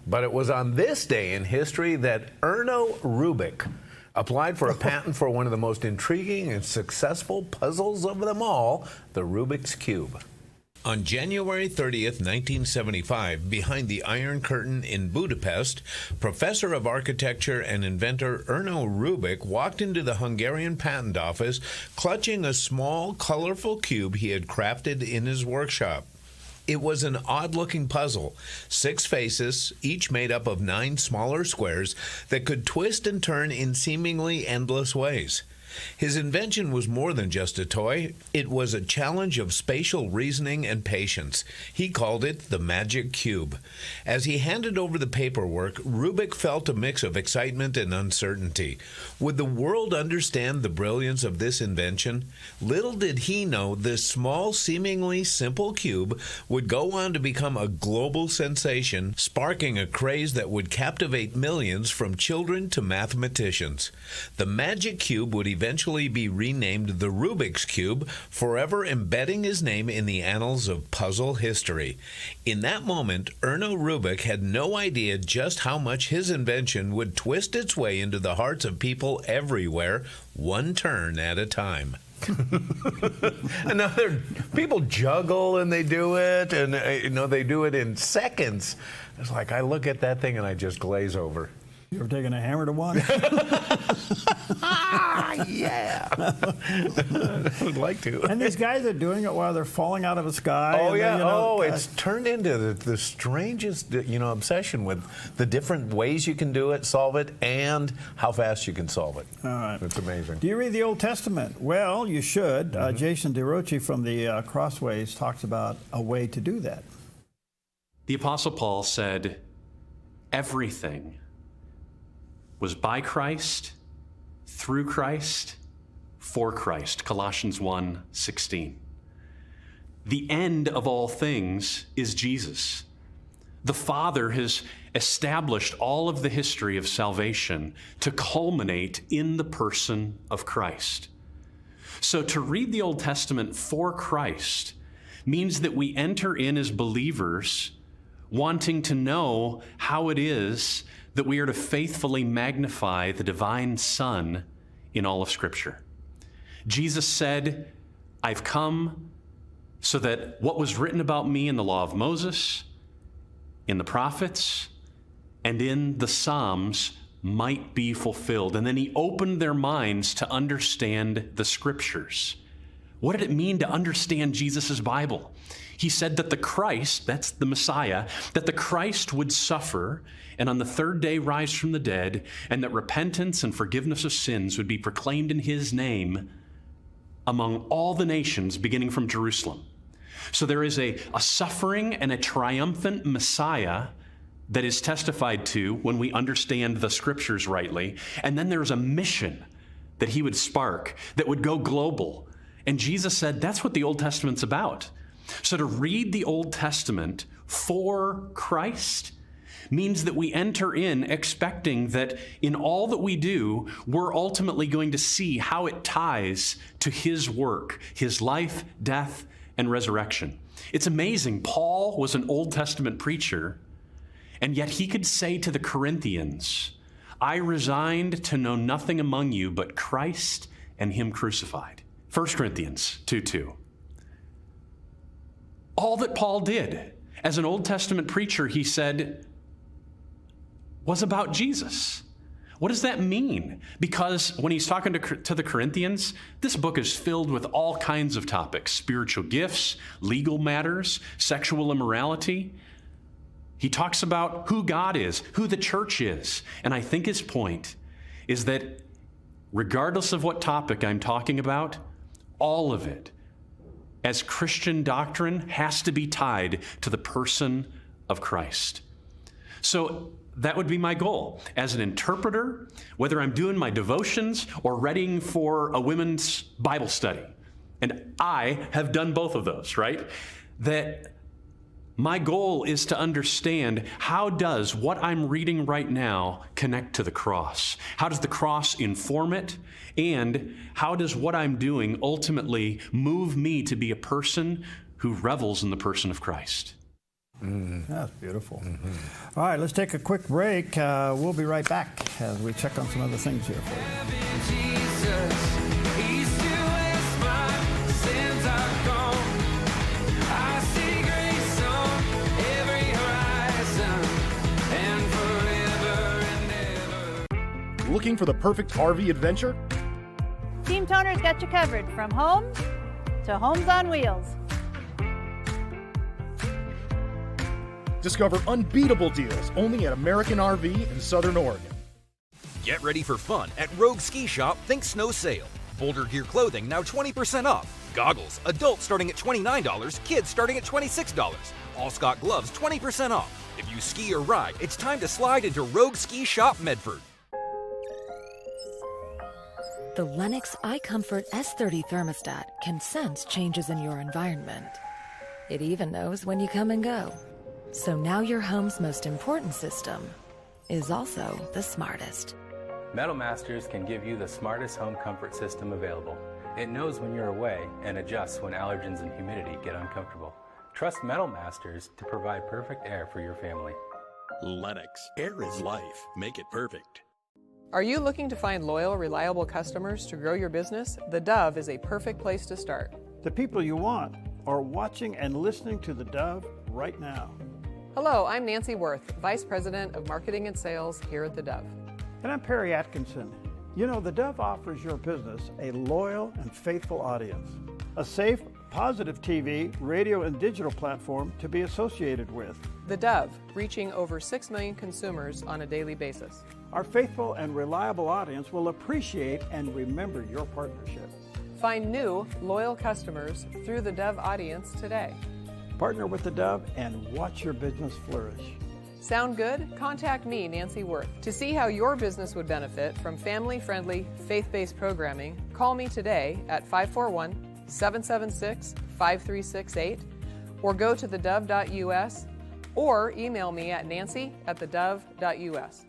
But it was on this day in history that Erno Rubik applied for a patent for one of the most intriguing and successful puzzles of them all, the Rubik's Cube. On January 30th, 1975, behind the Iron Curtain in Budapest, professor of architecture and inventor Erno Rubik walked into the Hungarian patent office clutching a small, colorful cube he had crafted in his workshop. It was an odd-looking puzzle, 6 faces, each made up of 9 smaller squares that could twist and turn in seemingly endless ways. His invention was more than just a toy. It was a challenge of spatial reasoning and patience. He called it the Magic Cube. As he handed over the paperwork, Rubik felt a mix of excitement and uncertainty. Would the world understand the brilliance of this invention? Little did he know this small, seemingly simple cube would go on to become a global sensation, sparking a craze that would captivate millions from children to mathematicians. The Magic Cube would eventually be renamed the Rubik's Cube, forever embedding his name in the annals of puzzle history. In that moment, Erno Rubik had no idea just how much his invention would twist its way into the hearts of people everywhere, one turn at a time. And now people juggle and they do it, and they do it in seconds. It's like I look at that thing and I just glaze over. You ever taken a hammer to one? Yeah. I would like to. And these guys are doing it while they're falling out of the sky. Oh, yeah. They, It's turned into the strangest, obsession with the different ways you can do it, solve it, and how fast you can solve it. All right. It's amazing. Do you read the Old Testament? Well, you should. Jason DeRochi from the Crossways talks about a way to do that. The Apostle Paul said, everything was by Christ, through Christ, for Christ. Colossians 1:16. The end of all things is Jesus. The Father has established all of the history of salvation to culminate in the person of Christ. So to read the Old Testament for Christ means that we enter in as believers wanting to know how it is that we are to faithfully magnify the divine Son in all of Scripture. Jesus said, I've come so that what was written about me in the law of Moses, in the prophets, and in the Psalms might be fulfilled. And then he opened their minds to understand the Scriptures. What did it mean to understand Jesus' Bible? He said that the Christ, that's the Messiah, that the Christ would suffer and on the third day rise from the dead, and that repentance and forgiveness of sins would be proclaimed in his name among all the nations, beginning from Jerusalem. So there is a suffering and a triumphant Messiah that is testified to when we understand the Scriptures rightly. And then there's a mission that he would spark that would go global. And Jesus said that's what the Old Testament's about. So to read the Old Testament for Christ means that we enter in expecting that in all that we do, we're ultimately going to see how it ties to his work, his life, death, and resurrection. It's amazing. Paul was an Old Testament preacher, and yet he could say to the Corinthians, I resigned to know nothing among you but Christ and him crucified. 1 Corinthians 2:2. All that Paul did as an Old Testament preacher, he said, was about Jesus. What does that mean? Because when he's talking to the Corinthians, this book is filled with all kinds of topics: spiritual gifts, legal matters, sexual immorality. He talks about who God is, who the church is. And I think his point is that regardless of what topic I'm talking about, all of it, as Christian doctrine, has to be tied to the person of Christ. So that would be my goal as an interpreter, whether I'm doing my devotions or reading for a women's Bible study. And I have done both of those, right? That my goal is to understand, how does what I'm reading right now connect to the cross? How does the cross inform it? And how does what I'm doing ultimately move me to be a person who revels in the person of Christ? That's beautiful. All right, let's take a quick break. We'll be right back as we check on some other things here for you. Looking for the perfect RV adventure? Team Toner's got you covered, from home to Homes on Wheels. Discover unbeatable deals only at American RV in Southern Oregon. Get ready for fun at Rogue Ski Shop Think Snow Sale. Boulder Gear clothing now 20% off. Goggles, adults starting at $29, kids starting at $26. All Scott gloves 20% off. If you ski or ride, it's time to slide into Rogue Ski Shop Medford. The Lennox iComfort S30 thermostat can sense changes in your environment. It even knows when you come and go. So now your home's most important system is also the smartest. Metal Masters can give you the smartest home comfort system available. It knows when you're away and adjusts when allergens and humidity get uncomfortable. Trust Metal Masters to provide perfect air for your family. Lennox. Air is life. Make it perfect. Are you looking to find loyal, reliable customers to grow your business? The Dove is a perfect place to start. The people you want are watching and listening to the Dove right now. Hello, I'm Nancy Worth, Vice President of Marketing and Sales here at the Dove. And I'm Perry Atkinson. You know, the Dove offers your business a loyal and faithful audience, a safe, positive TV, radio, and digital platform to be associated with. The Dove, reaching over 6 million consumers on a daily basis. Our faithful and reliable audience will appreciate and remember your partnership. Find new, loyal customers through the Dove audience today. Partner with the Dove and watch your business flourish. Sound good? Contact me, Nancy Worth. To see how your business would benefit from family-friendly, faith-based programming, call me today at 541-776-5368 or go to thedove.us or email me at nancy@thedove.us.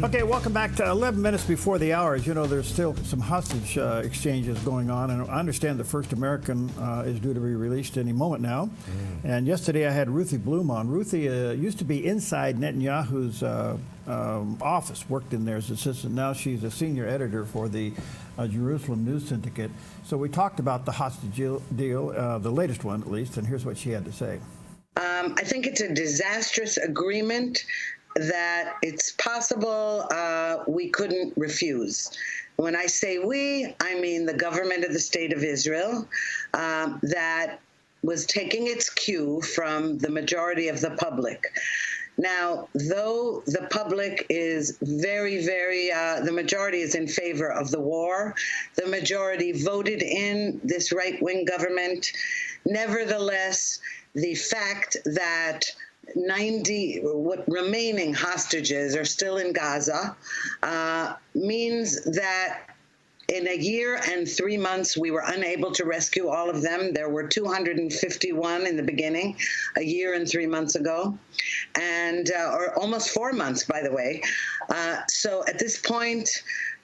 Okay, welcome back to 11 minutes before the hour. As you know, there's still some hostage exchanges going on, and I understand the first American is due to be released any moment now. And yesterday I had Ruthie Bloom on. Ruthie used to be inside Netanyahu's office, worked in there as assistant. Now she's a senior editor for the Jerusalem News Syndicate. So we talked about the hostage deal, the latest one at least, and here's what she had to say. I think it's a disastrous agreement that it's possible we couldn't refuse. When I say we, I mean the government of the State of Israel that was taking its cue from the majority of the public. Now, though the public is the majority is in favor of the war, the majority voted in this right-wing government. Nevertheless, the fact that 90 remaining hostages are still in Gaza means that in a year and 3 months, we were unable to rescue all of them. There were 251 in the beginning, a year and 3 months ago, and or almost 4 months, by the way. So at this point,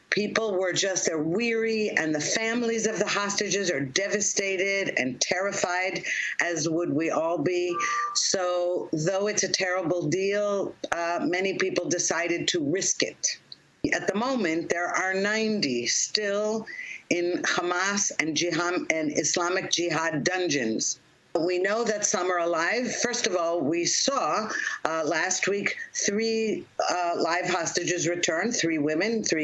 people were they're weary, and the families of the hostages are devastated and terrified, as would we all be. So though it's a terrible deal, many people decided to risk it. At the moment, there are 90 still in Hamas and Islamic Jihad dungeons. We know that some are alive. First of all, we saw last week 3 live hostages return, 3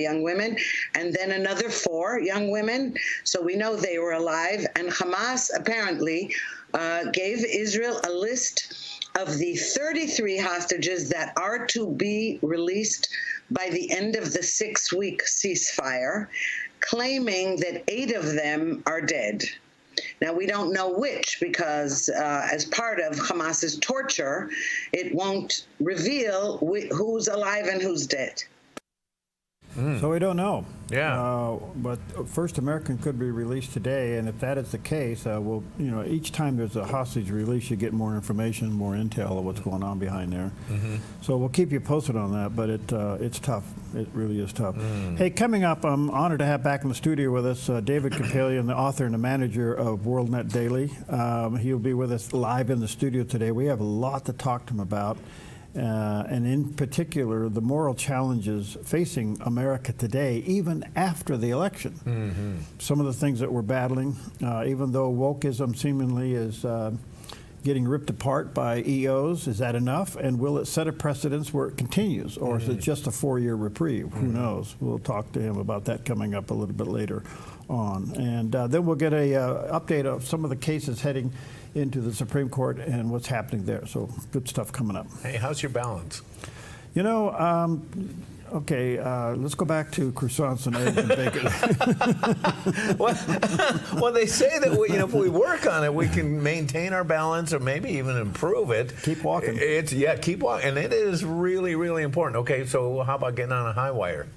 young women, and then another 4 young women. So we know they were alive. And Hamas apparently gave Israel a list of the 33 hostages that are to be released by the end of the 6-week ceasefire, claiming that 8 of them are dead. Now, we don't know which, because as part of Hamas's torture, it won't reveal who's alive and who's dead. So we don't know. Yeah. But first American could be released today, and if that is the case, each time there's a hostage release, you get more information, more intel of what's going on behind there. So we'll keep you posted on that, but it's tough. It really is tough. Hey, coming up, I'm honored to have back in the studio with us David Kapelian, the author and the manager of WorldNet Daily. He'll be with us live in the studio today. We have a lot to talk to him about. And in particular, the moral challenges facing America today, even after the election. Some of the things that we're battling, even though wokeism seemingly is getting ripped apart by EOs, is that enough? And will it set a precedence where it continues? Or is it just a 4-year reprieve? Who knows? We'll talk to him about that coming up a little bit later on. And then we'll get a update of some of the cases heading into the Supreme Court and what's happening there. So good stuff coming up. Hey, how's your balance? You know, okay, let's go back to croissants and eggs and bacon. Well, they say that if we work on it, we can maintain our balance or maybe even improve it. Keep walking. Keep walking. And it is really, really important. Okay, so how about getting on a high wire?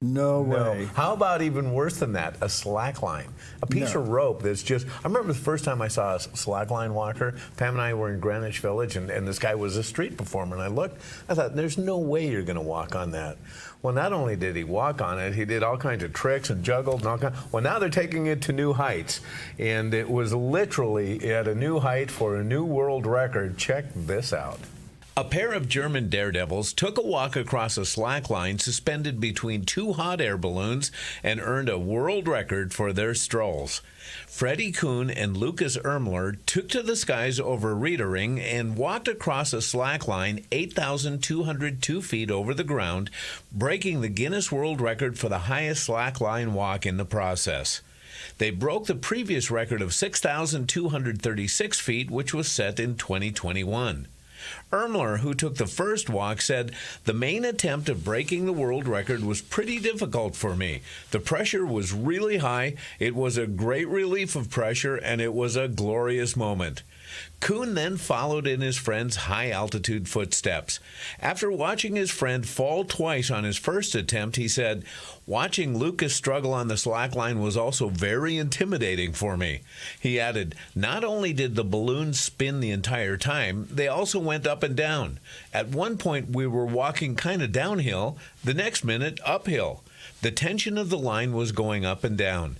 No way. How about even worse than that, a slack line? A piece of rope that's just, I remember the first time I saw a slack line walker, Pam and I were in Greenwich Village, and this guy was a street performer, and I looked, I thought, there's no way you're going to walk on that. Well, not only did he walk on it, he did all kinds of tricks and juggled and all kinds. Well, now they're taking it to new heights, and it was literally at a new height for a new world record. Check this out. A pair of German daredevils took a walk across a slack line suspended between two hot air balloons and earned a world record for their strolls. Freddie Kuhn and Lucas Ermler took to the skies over Riedering and walked across a slack line 8,202 feet over the ground, breaking the Guinness World Record for the highest slack line walk in the process. They broke the previous record of 6,236 feet, which was set in 2021. Ermler, who took the first walk, said, "The main attempt of breaking the world record was pretty difficult for me. The pressure was really high, it was a great relief of pressure, and it was a glorious moment." Kuhn then followed in his friend's high-altitude footsteps. After watching his friend fall twice on his first attempt, he said, "Watching Lucas struggle on the slackline was also very intimidating for me." He added, "Not only did the balloons spin the entire time, they also went up and down. At one point, we were walking kind of downhill, the next minute uphill. The tension of the line was going up and down."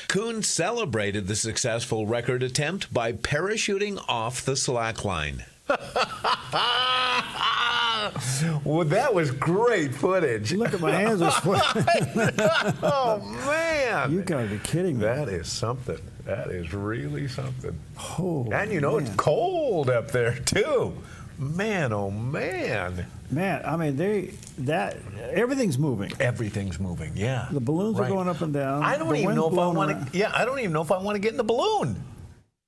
Kuhn celebrated the successful record attempt by parachuting off the slackline. Well, that was great footage. Look at my hands are sweating. Oh, man. You gotta be kidding me. That is something. That is really something. Oh, and you know, man. It's cold up there, too. Man, oh, man. Man, I mean, everything's moving. Everything's moving, yeah. The balloons are going up and down. I don't even know if I want to. Yeah, I don't even know if I want to get in the balloon.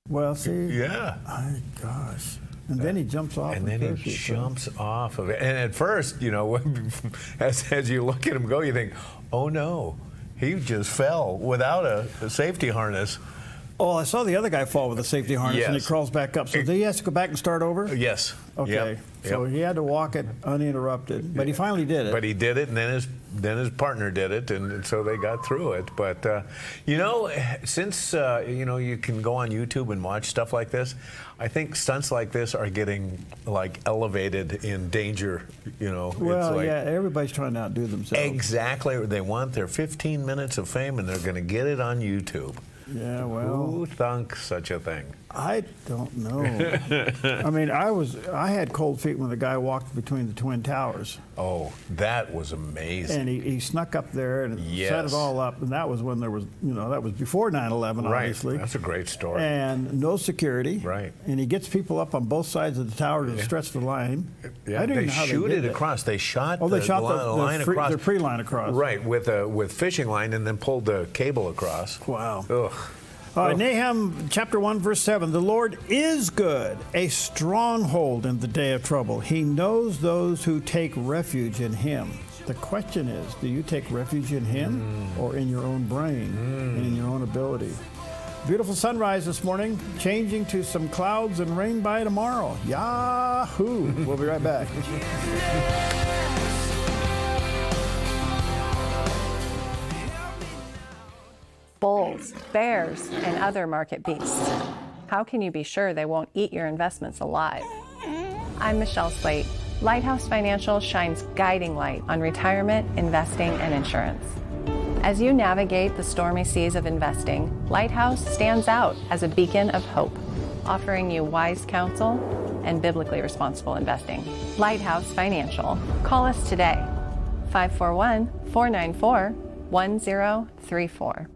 Well, see. Yeah. My gosh. And then he jumps off. And then he jumps off of it. And at first, you know, as you look at him go, you think, oh no, he just fell without a safety harness. Oh, I saw the other guy fall with a safety harness, and he crawls back up. So he has to go back and start over? Yes. Okay. Yep. So he had to walk it uninterrupted, but he finally did it. But he did it, and then his partner did it, and so they got through it. But you know, since you know, you can go on YouTube and watch stuff like this, I think stunts like this are getting like elevated in danger. You know. Well, it's like, yeah, everybody's trying to outdo themselves. Exactly. They want their 15 minutes of fame, and they're going to get it on YouTube. Yeah, well. Who thunk such a thing? I don't know. I mean, I had cold feet when the guy walked between the Twin Towers. Oh, that was amazing. And he snuck up there and set it all up. And that was when there was, you know, that was before 9/11, obviously. Right, that's a great story. And no security. Right. And he gets people up on both sides of the tower to stretch the line. Yeah, I don't they know how shoot they did it across. They shot the line across. The pre-line across. Right, with fishing line, and then pulled the cable across. Wow. Ugh. Nahum chapter 1, verse 7, the Lord is good, a stronghold in the day of trouble. He knows those who take refuge in him. The question is, do you take refuge in him or in your own brain and in your own ability? Beautiful sunrise this morning, changing to some clouds and rain by tomorrow. Yahoo! We'll be right back. Bulls, bears, and other market beasts. How can you be sure they won't eat your investments alive? I'm Michelle Slate. Lighthouse Financial shines guiding light on retirement, investing, and insurance. As you navigate the stormy seas of investing, Lighthouse stands out as a beacon of hope, offering you wise counsel and biblically responsible investing. Lighthouse Financial. Call us today, 541-494-1034.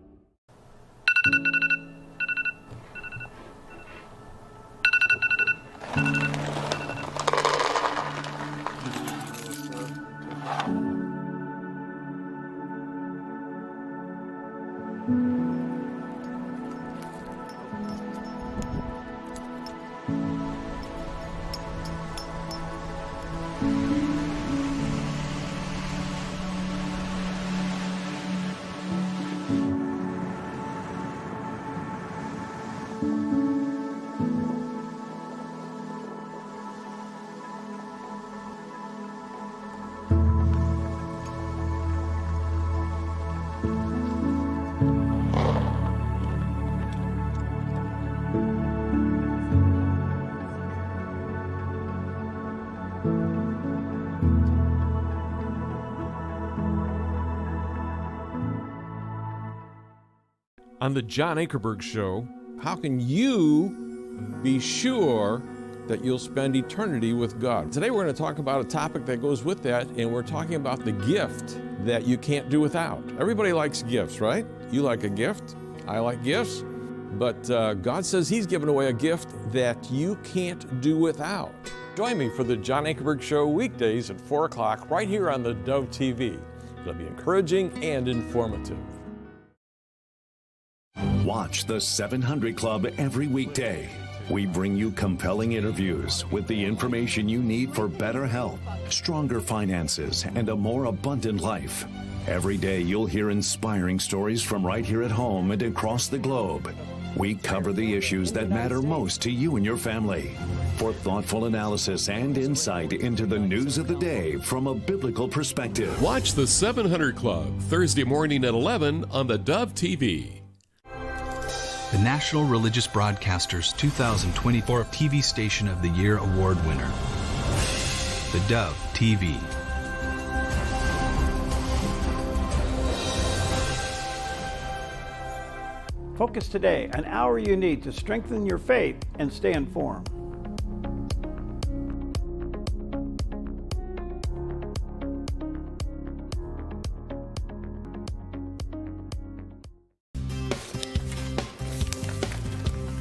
On the John Akerberg Show, how can you be sure that you'll spend eternity with God. Today we're going to talk about a topic that goes with that, and we're talking about the gift that you can't do without. Everybody likes gifts, right? You like a gift. I like gifts. But God says He's given away a gift that you can't do without. Join me for the John Ankerberg Show weekdays at 4 o'clock right here on the Dove TV. It'll be encouraging and informative. Watch the 700 Club every weekday. We bring you compelling interviews with the information you need for better health, stronger finances, and a more abundant life. Every day you'll hear inspiring stories from right here at home and across the globe. We cover the issues that matter most to you and your family for thoughtful analysis and insight into the news of the day from a biblical perspective. Watch the 700 Club Thursday morning at 11 on the Dove TV. The National Religious Broadcasters 2024 TV Station of the Year Award winner, the Dove TV. Focus Today, an hour you need to strengthen your faith and stay informed.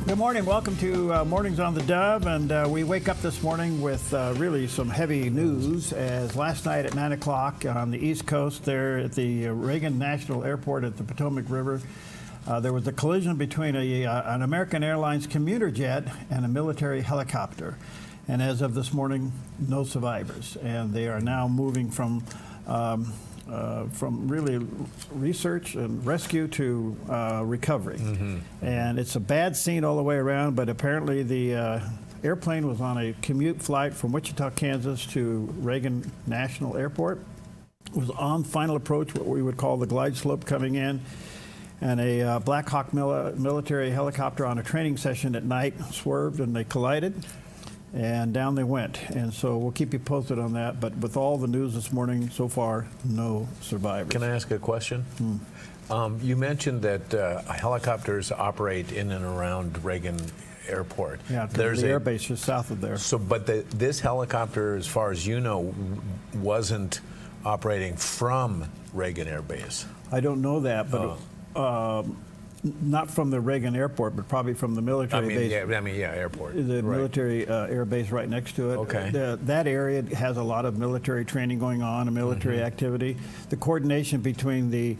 Good morning. Welcome to Mornings on the Dove, and we wake up this morning with really some heavy news, as last night at 9 o'clock on the East Coast there at the Reagan National Airport at the Potomac River, there was a collision between an American Airlines commuter jet and a military helicopter. And as of this morning, no survivors. And they are now moving from really research and rescue to recovery. Mm-hmm. And it's a bad scene all the way around, but apparently the airplane was on a commute flight from Wichita, Kansas to Reagan National Airport. It was on final approach, what we would call the glide slope coming in. And a Black Hawk military helicopter on a training session at night swerved and they collided. And down they went. And so we'll keep you posted on that. But with all the news this morning so far, no survivors. Can I ask a question? You mentioned that helicopters operate in and around Reagan Airport. Yeah, there's the air base just south of there. So, but this helicopter, as far as you know, wasn't operating from Reagan Air Base. I don't know that, but not from the Reagan Airport, but probably from the military base. Airport. The military air base right next to it. Okay. That area has a lot of military training going on and military activity. The coordination between the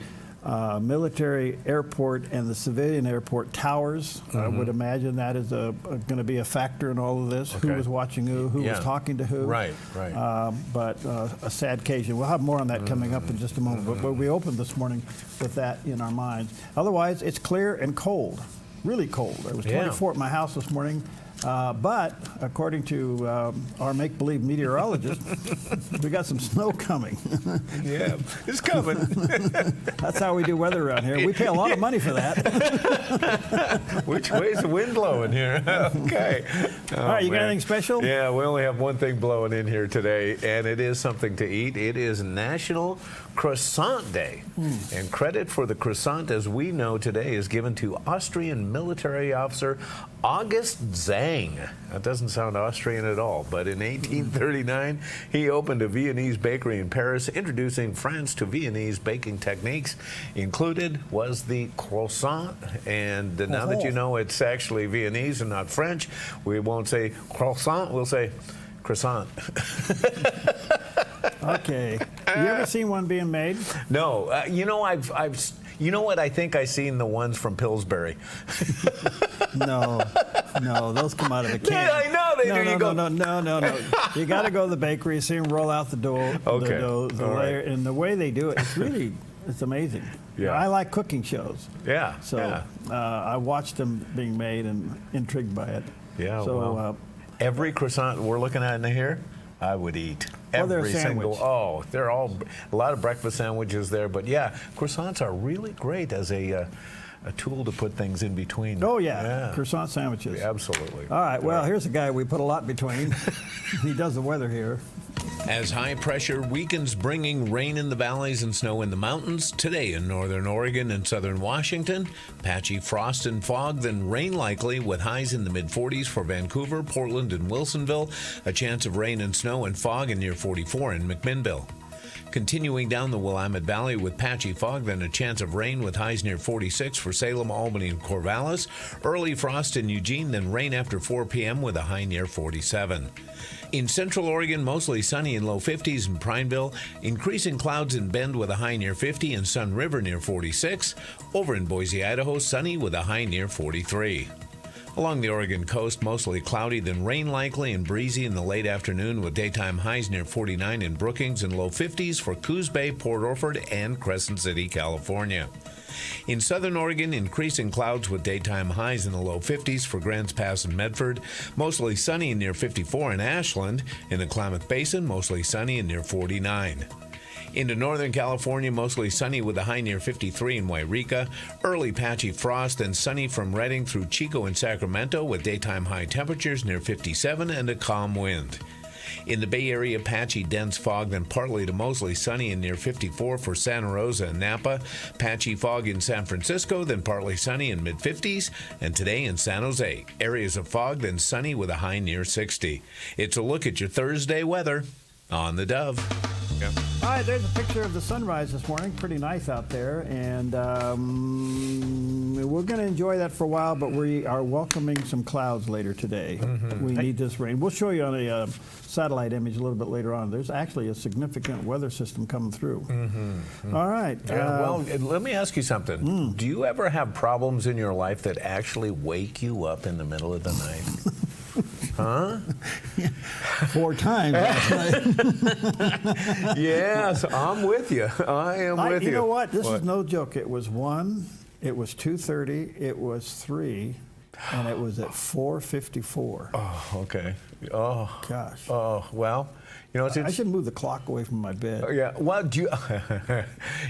military airport and the civilian airport towers, I would imagine that is going to be a factor in all of this. Okay. Who was watching who was talking to who. Right. But a sad occasion. We'll have more on that coming up in just a moment. But we opened this morning with that in our minds. Otherwise, it's clear and cold, really cold. It was 24 at my house this morning. But according to our make-believe meteorologist, we got some snow coming. Yeah, it's coming. That's how we do weather around here. We pay a lot of money for that. Which way's the wind blowing here? Okay. All right, you got anything special? Yeah, we only have one thing blowing in here today, and it is something to eat. It is National Croissant Day. And credit for the croissant, as we know today, is given to Austrian military officer August Zang. That doesn't sound Austrian at all, but in 1839, he opened a Viennese bakery in Paris, introducing France to Viennese baking techniques. Included was the croissant, and now that you know it's actually Viennese and not French, we won't say croissant, we'll say croissant. Okay. You ever seen one being made? No. You know what? I think I've seen the ones from Pillsbury. No, those come out of a can. Yeah, I know they do. No. You got to go to the bakery, see them roll out the dough. Okay. The layer, and the way they do it, it's amazing. Yeah. I like cooking shows. Yeah. So I watched them being made and intrigued by it. Yeah. So well, every croissant we're looking at in here, I would eat. Every single. They're all a lot of breakfast sandwiches there, but yeah, croissants are really great as a tool to put things in between. Oh yeah. Croissant sandwiches. Absolutely. All right. Well, here's a guy we put a lot between. He does the weather here. As high pressure weakens, bringing rain in the valleys and snow in the mountains. Today in northern Oregon and southern Washington, patchy frost and fog, then rain likely with highs in the mid-40s for Vancouver, Portland, and Wilsonville. A chance of rain and snow and fog in near 44 in McMinnville. Continuing down the Willamette Valley with patchy fog, then a chance of rain with highs near 46 for Salem, Albany, and Corvallis. Early frost in Eugene, then rain after 4 p.m. with a high near 47. In central Oregon, mostly sunny in low 50s in Prineville. Increasing clouds in Bend with a high near 50 and Sun River near 46. Over in Boise, Idaho, sunny with a high near 43. Along the Oregon coast, mostly cloudy, then rain likely and breezy in the late afternoon with daytime highs near 49 in Brookings and low 50s for Coos Bay, Port Orford, and Crescent City, California. In southern Oregon, increasing clouds with daytime highs in the low 50s for Grants Pass and Medford. Mostly sunny and near 54 in Ashland. In the Klamath Basin, mostly sunny and near 49. Into northern California, mostly sunny with a high near 53 in Wairika. Early patchy frost, then sunny from Redding through Chico and Sacramento with daytime high temperatures near 57 and a calm wind. In the Bay Area, patchy dense fog, then partly to mostly sunny and near 54 for Santa Rosa and Napa. Patchy fog in San Francisco, then partly sunny in mid-50s. And today in San Jose, areas of fog, then sunny with a high near 60. It's a look at your Thursday weather on the Dove. Yep. All right, there's a picture of the sunrise this morning. Pretty nice out there, and we're going to enjoy that for a while, but we are welcoming some clouds later today. We need this rain. We'll show you on a satellite image a little bit later on. There's actually a significant weather system coming through. All right. Yeah, well, let me ask you something. Do you ever have problems in your life that actually wake you up in the middle of the night? Huh? 4 times last night. Yes, I'm with you. I am with you. You know what? This is no joke. It was 1, it was 2:30, it was 3, and it was at 4:54. Oh, okay. Oh. Gosh. Oh, well. You know, I should move the clock away from my bed. Yeah. Well, do you,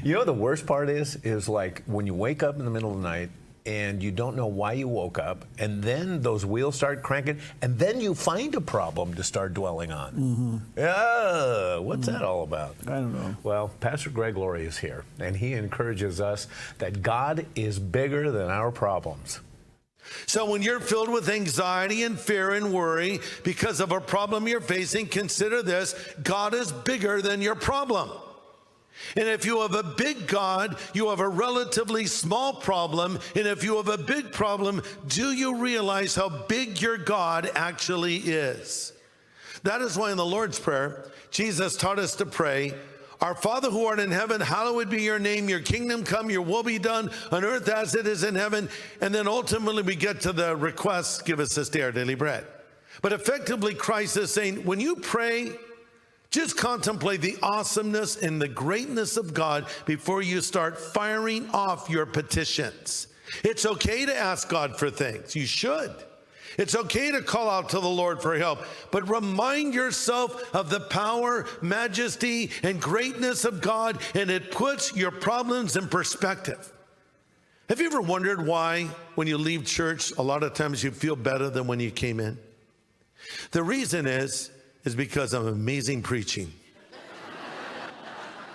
you know, the worst part is like when you wake up in the middle of the night and you don't know why you woke up, and then those wheels start cranking, and then you find a problem to start dwelling on. What's that all about? I don't know. Well, Pastor Greg Laurie is here, and he encourages us that God is bigger than our problems. So when you're filled with anxiety and fear and worry because of a problem you're facing, consider this: God is bigger than your problem. And if you have a big God, you have a relatively small problem. And if you have a big problem, do you realize how big your God actually is? That is why in the Lord's Prayer, Jesus taught us to pray, "Our Father who art in heaven, hallowed be your name. Your kingdom come, your will be done on earth as it is in heaven." And then ultimately we get to the request, "Give us this day our daily bread." But effectively Christ is saying, when you pray, just contemplate the awesomeness and the greatness of God before you start firing off your petitions. It's okay to ask God for things. You should. It's okay to call out to the Lord for help, but remind yourself of the power, majesty, and greatness of God, and it puts your problems in perspective. Have you ever wondered why, when you leave church, a lot of times you feel better than when you came in? The reason is because of amazing preaching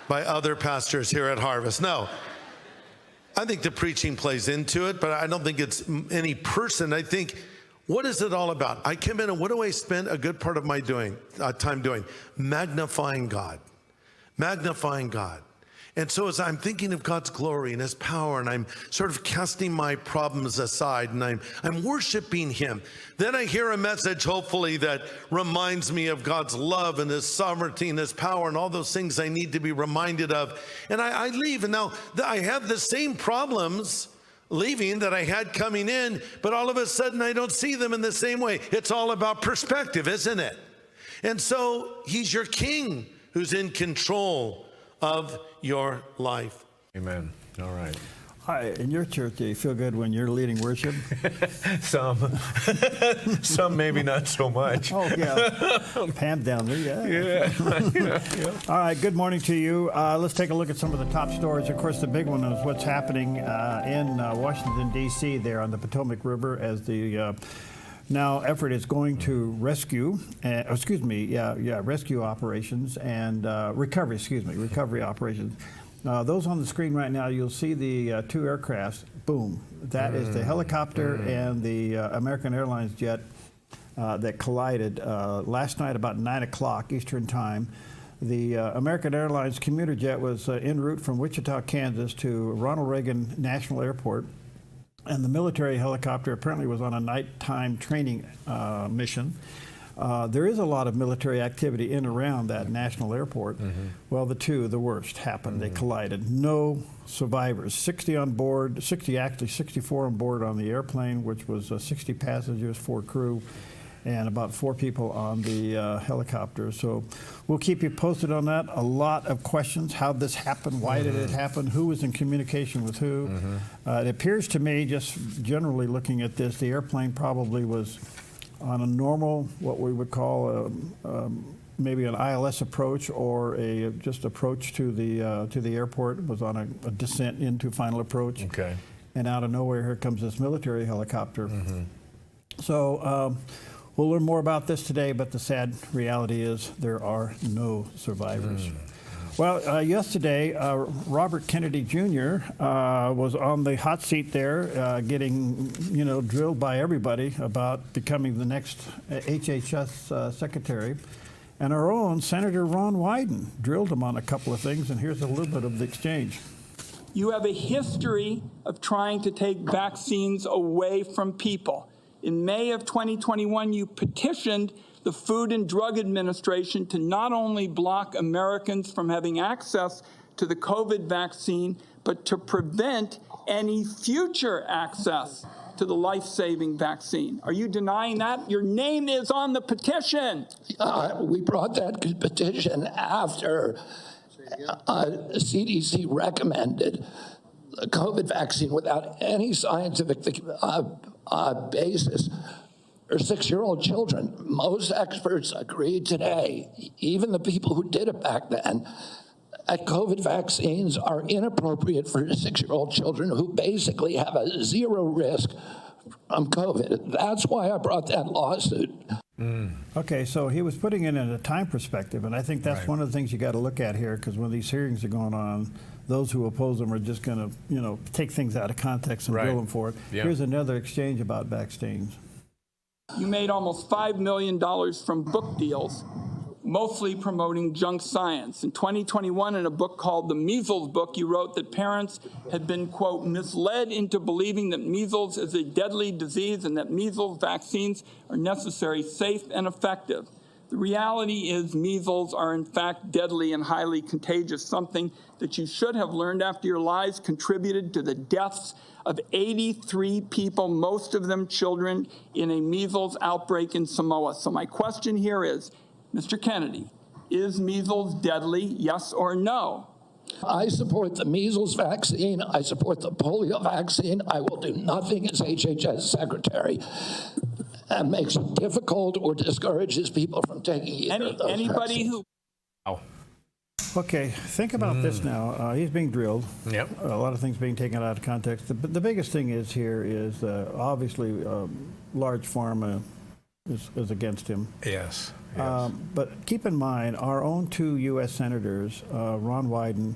by other pastors here at Harvest. No, I think the preaching plays into it, but I don't think it's any person. I think, what is it all about? I come in and what do I spend a good part of my time doing? Magnifying God. Magnifying God. And so as I'm thinking of God's glory and his power, and I'm sort of casting my problems aside, and I'm worshiping him, then I hear a message, hopefully, that reminds me of God's love and his sovereignty and his power and all those things I need to be reminded of. And I leave, and now I have the same problems leaving that I had coming in, but all of a sudden I don't see them in the same way. It's all about perspective, isn't it? And so he's your king who's in control of your life. Amen. All right. Hi, in your church, do you feel good when you're leading worship? Some maybe not so much. Oh, yeah. Pam down there, Yeah. All right, good morning to you. Let's take a look at some of the top stories. Of course, the big one is what's happening in Washington, D.C. there on the Potomac River as the Now, effort is going to rescue, rescue operations and recovery operations. Those on the screen right now, you'll see the two aircrafts. Boom. That is the helicopter and the American Airlines jet that collided last night about 9 o'clock Eastern Time. The American Airlines commuter jet was en route from Wichita, Kansas to Ronald Reagan National Airport. And the military helicopter apparently was on a nighttime training mission. There is a lot of military activity in and around that national airport. Well, the worst happened. They collided. No survivors. 60 on board, 64 on board on the airplane, which was 60 passengers, 4 crew, and about 4 people on the helicopter. So we'll keep you posted on that. A lot of questions. How this happened? Why did it happen? Who was in communication with who? It appears to me, just generally looking at this, the airplane probably was on a normal, what we would call maybe an ILS approach or a just approach to the airport. It was on a descent into final approach. Okay. And out of nowhere, here comes this military helicopter. So we'll learn more about this today, but the sad reality is there are no survivors. Well, yesterday, Robert Kennedy Jr. Was on the hot seat there, getting, drilled by everybody about becoming the next HHS secretary. And our own Senator Ron Wyden drilled him on a couple of things, and here's a little bit of the exchange. You have a history of trying to take vaccines away from people. In May of 2021, you petitioned the Food and Drug Administration to not only block Americans from having access to the COVID vaccine, but to prevent any future access to the life-saving vaccine. Are you denying that? Your name is on the petition. We brought that petition after CDC recommended the COVID vaccine without any scientific basis for 6-year-old children. Most experts agree today, even the people who did it back then, that COVID vaccines are inappropriate for 6-year-old children who basically have a 0 risk from COVID. That's why I brought that lawsuit. Okay, so he was putting it in a time perspective, and I think that's one of the things you got to look at here, because when these hearings are going on, those who oppose them are just going to, take things out of context and drill them for it. Yeah. Here's another exchange about vaccines. You made almost $5 million from book deals, mostly promoting junk science. In 2021, in a book called The Measles Book, you wrote that parents had been, quote, misled into believing that measles is a deadly disease and that measles vaccines are necessary, safe, and effective. The reality is measles are in fact deadly and highly contagious, something that you should have learned after your lies contributed to the deaths of 83 people, most of them children, in a measles outbreak in Samoa. So my question here is, Mr. Kennedy, is measles deadly, yes or no? I support the measles vaccine. I support the polio vaccine. I will do nothing as HHS secretary that makes it difficult or discourages people from taking either of those anybody vaccines. who Okay, think about this now. He's being drilled. Yep. A lot of things being taken out of context. The biggest thing is obviously large pharma is against him. Yes. But keep in mind, our own 2 U.S. senators, Ron Wyden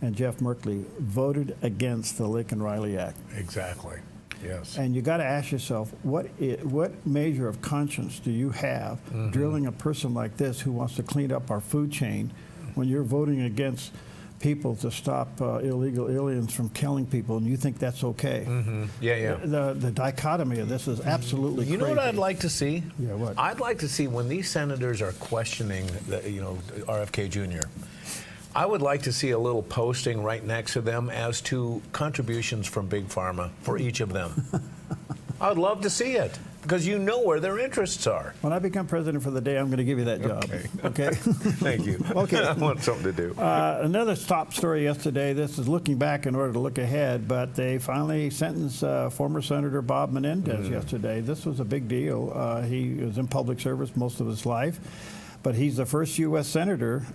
and Jeff Merkley, voted against the Lincoln Riley Act. Exactly. Yes. And you got to ask yourself, what measure of conscience do you have drilling a person like this who wants to clean up our food chain when you're voting against people to stop illegal aliens from killing people, and you think that's okay? Yeah. The dichotomy of this is absolutely You know crazy. what I'd like to see? Yeah, what? I'd like to see when these senators are questioning, RFK Jr., I would like to see a little posting right next to them as to contributions from Big Pharma for each of them. I would love to see it, because you know where their interests are. When I become president for the day, I'm going to give you that job. Okay? Thank you. Okay. I want something to do. Another top story yesterday. This is looking back in order to look ahead, but they finally sentenced former Senator Bob Menendez yesterday. This was a big deal. He was in public service most of his life, but he's the first U.S. senator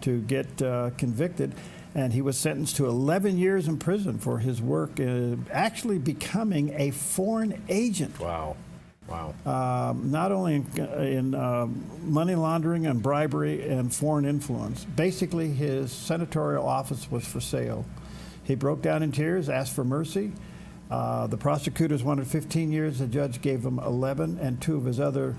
to get convicted. And he was sentenced to 11 years in prison for his work actually becoming a foreign agent. Wow. Wow. Not only in money laundering and bribery and foreign influence. Basically, his senatorial office was for sale. He broke down in tears, asked for mercy. The prosecutors wanted 15 years. The judge gave him 11, and 2 of his other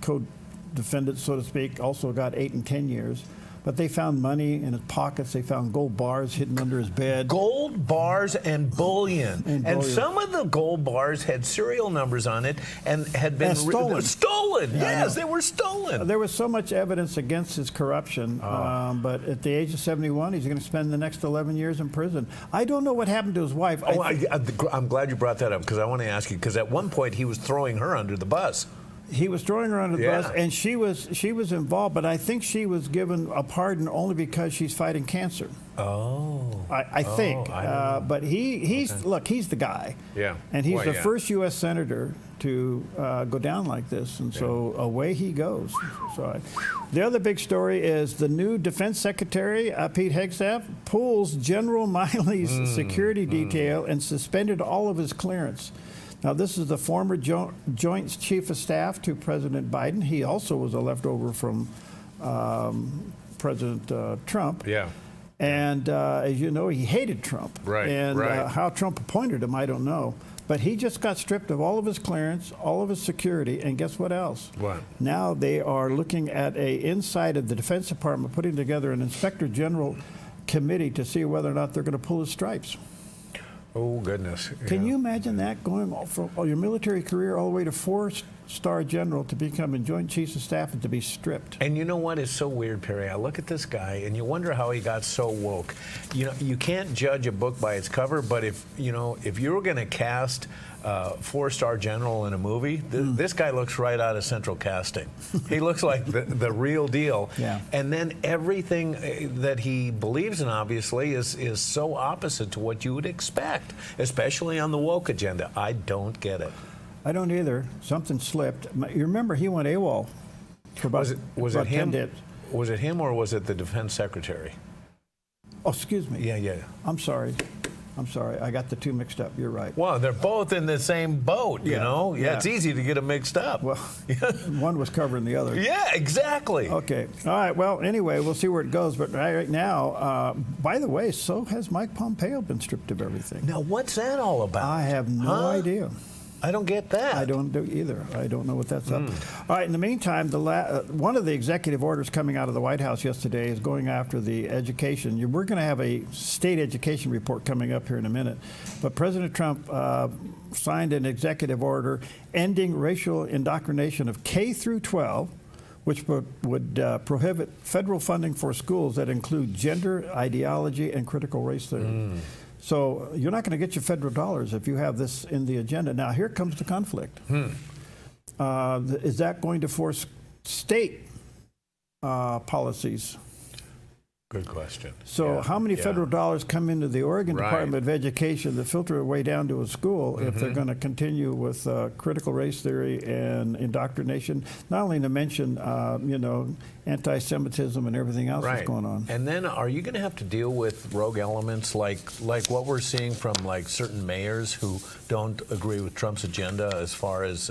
co-defendants, so to speak, also got 8 and 10 years. But they found money in his pockets. They found gold bars hidden under his bed. Gold bars and bullion. And some of the gold bars had serial numbers on it and had been stolen. Stolen! Yeah, Yes, they were stolen. There was so much evidence against his corruption, but at the age of 71, he's going to spend the next 11 years in prison. I don't know what happened to his wife. I'm glad you brought that up, because I want to ask you, because at one point he was throwing her under the bus. He was throwing her under the Yeah. bus, and she was involved, but I think she was given a pardon only because she's fighting cancer. Oh. I think. I don't know. But look, he's the guy. Yeah. And he's Boy, the yeah. first U.S. senator to go down like this, and so away he goes. The other big story is the new Defense Secretary, Pete Hegseth, pulls General Miley's security detail and suspended all of his clearance. Now, this is the former Joint Chief of Staff to President Biden. He also was a leftover from President Trump. Yeah. And as you know, he hated Trump. Right, And right. How Trump appointed him, I don't know. But he just got stripped of all of his clearance, all of his security, and guess what else? What? Now they are looking at inside of the Defense Department, putting together an Inspector General committee to see whether or not they're going to pull his stripes. Oh, goodness. Can you imagine that, going from your military career all the way to 4-star general to become a Joint Chiefs of Staff and to be stripped? And you know what is so weird, Perry? I look at this guy and you wonder how he got so woke. You know, you can't judge a book by its cover, but if you were going to cast 4-star general in a movie, this guy looks right out of Central Casting. He looks like the real deal. Yeah. And then everything that he believes in, obviously, is so opposite to what you would expect, especially on the woke agenda. I don't get it. I don't either. Something slipped. You remember he went AWOL for about, was about it 10 him? days. Was it him or was it the defense secretary? Oh, excuse me. Yeah. I'm sorry. I got the two mixed up. You're right. Well, they're both in the same boat, you know? Yeah, yeah. it's easy to get them mixed up. Well, one was covering the other. Yeah, exactly. Okay. All right. Well, anyway, we'll see where it goes. But right now, by the way, so has Mike Pompeo been stripped of everything. Now, what's that all about? I have no idea. I don't get that. I don't do either. I don't know what that's up. All right. In the meantime, one of the executive orders coming out of the White House yesterday is going after the education. We're going to have a state education report coming up here in a minute. But President Trump signed an executive order ending racial indoctrination of K through 12, which would prohibit federal funding for schools that include gender, ideology, and critical race theory. So you're not going to get your federal dollars if you have this in the agenda. Now, here comes the conflict. Is that going to force state policies? Good question. So how many federal dollars come into the Oregon Right. Department of Education that filter their way down to a school if they're going to continue with critical race theory and indoctrination, not only to mention, anti-Semitism and everything else that's going on? And then are you going to have to deal with rogue elements like what we're seeing from like certain mayors who don't agree with Trump's agenda as far as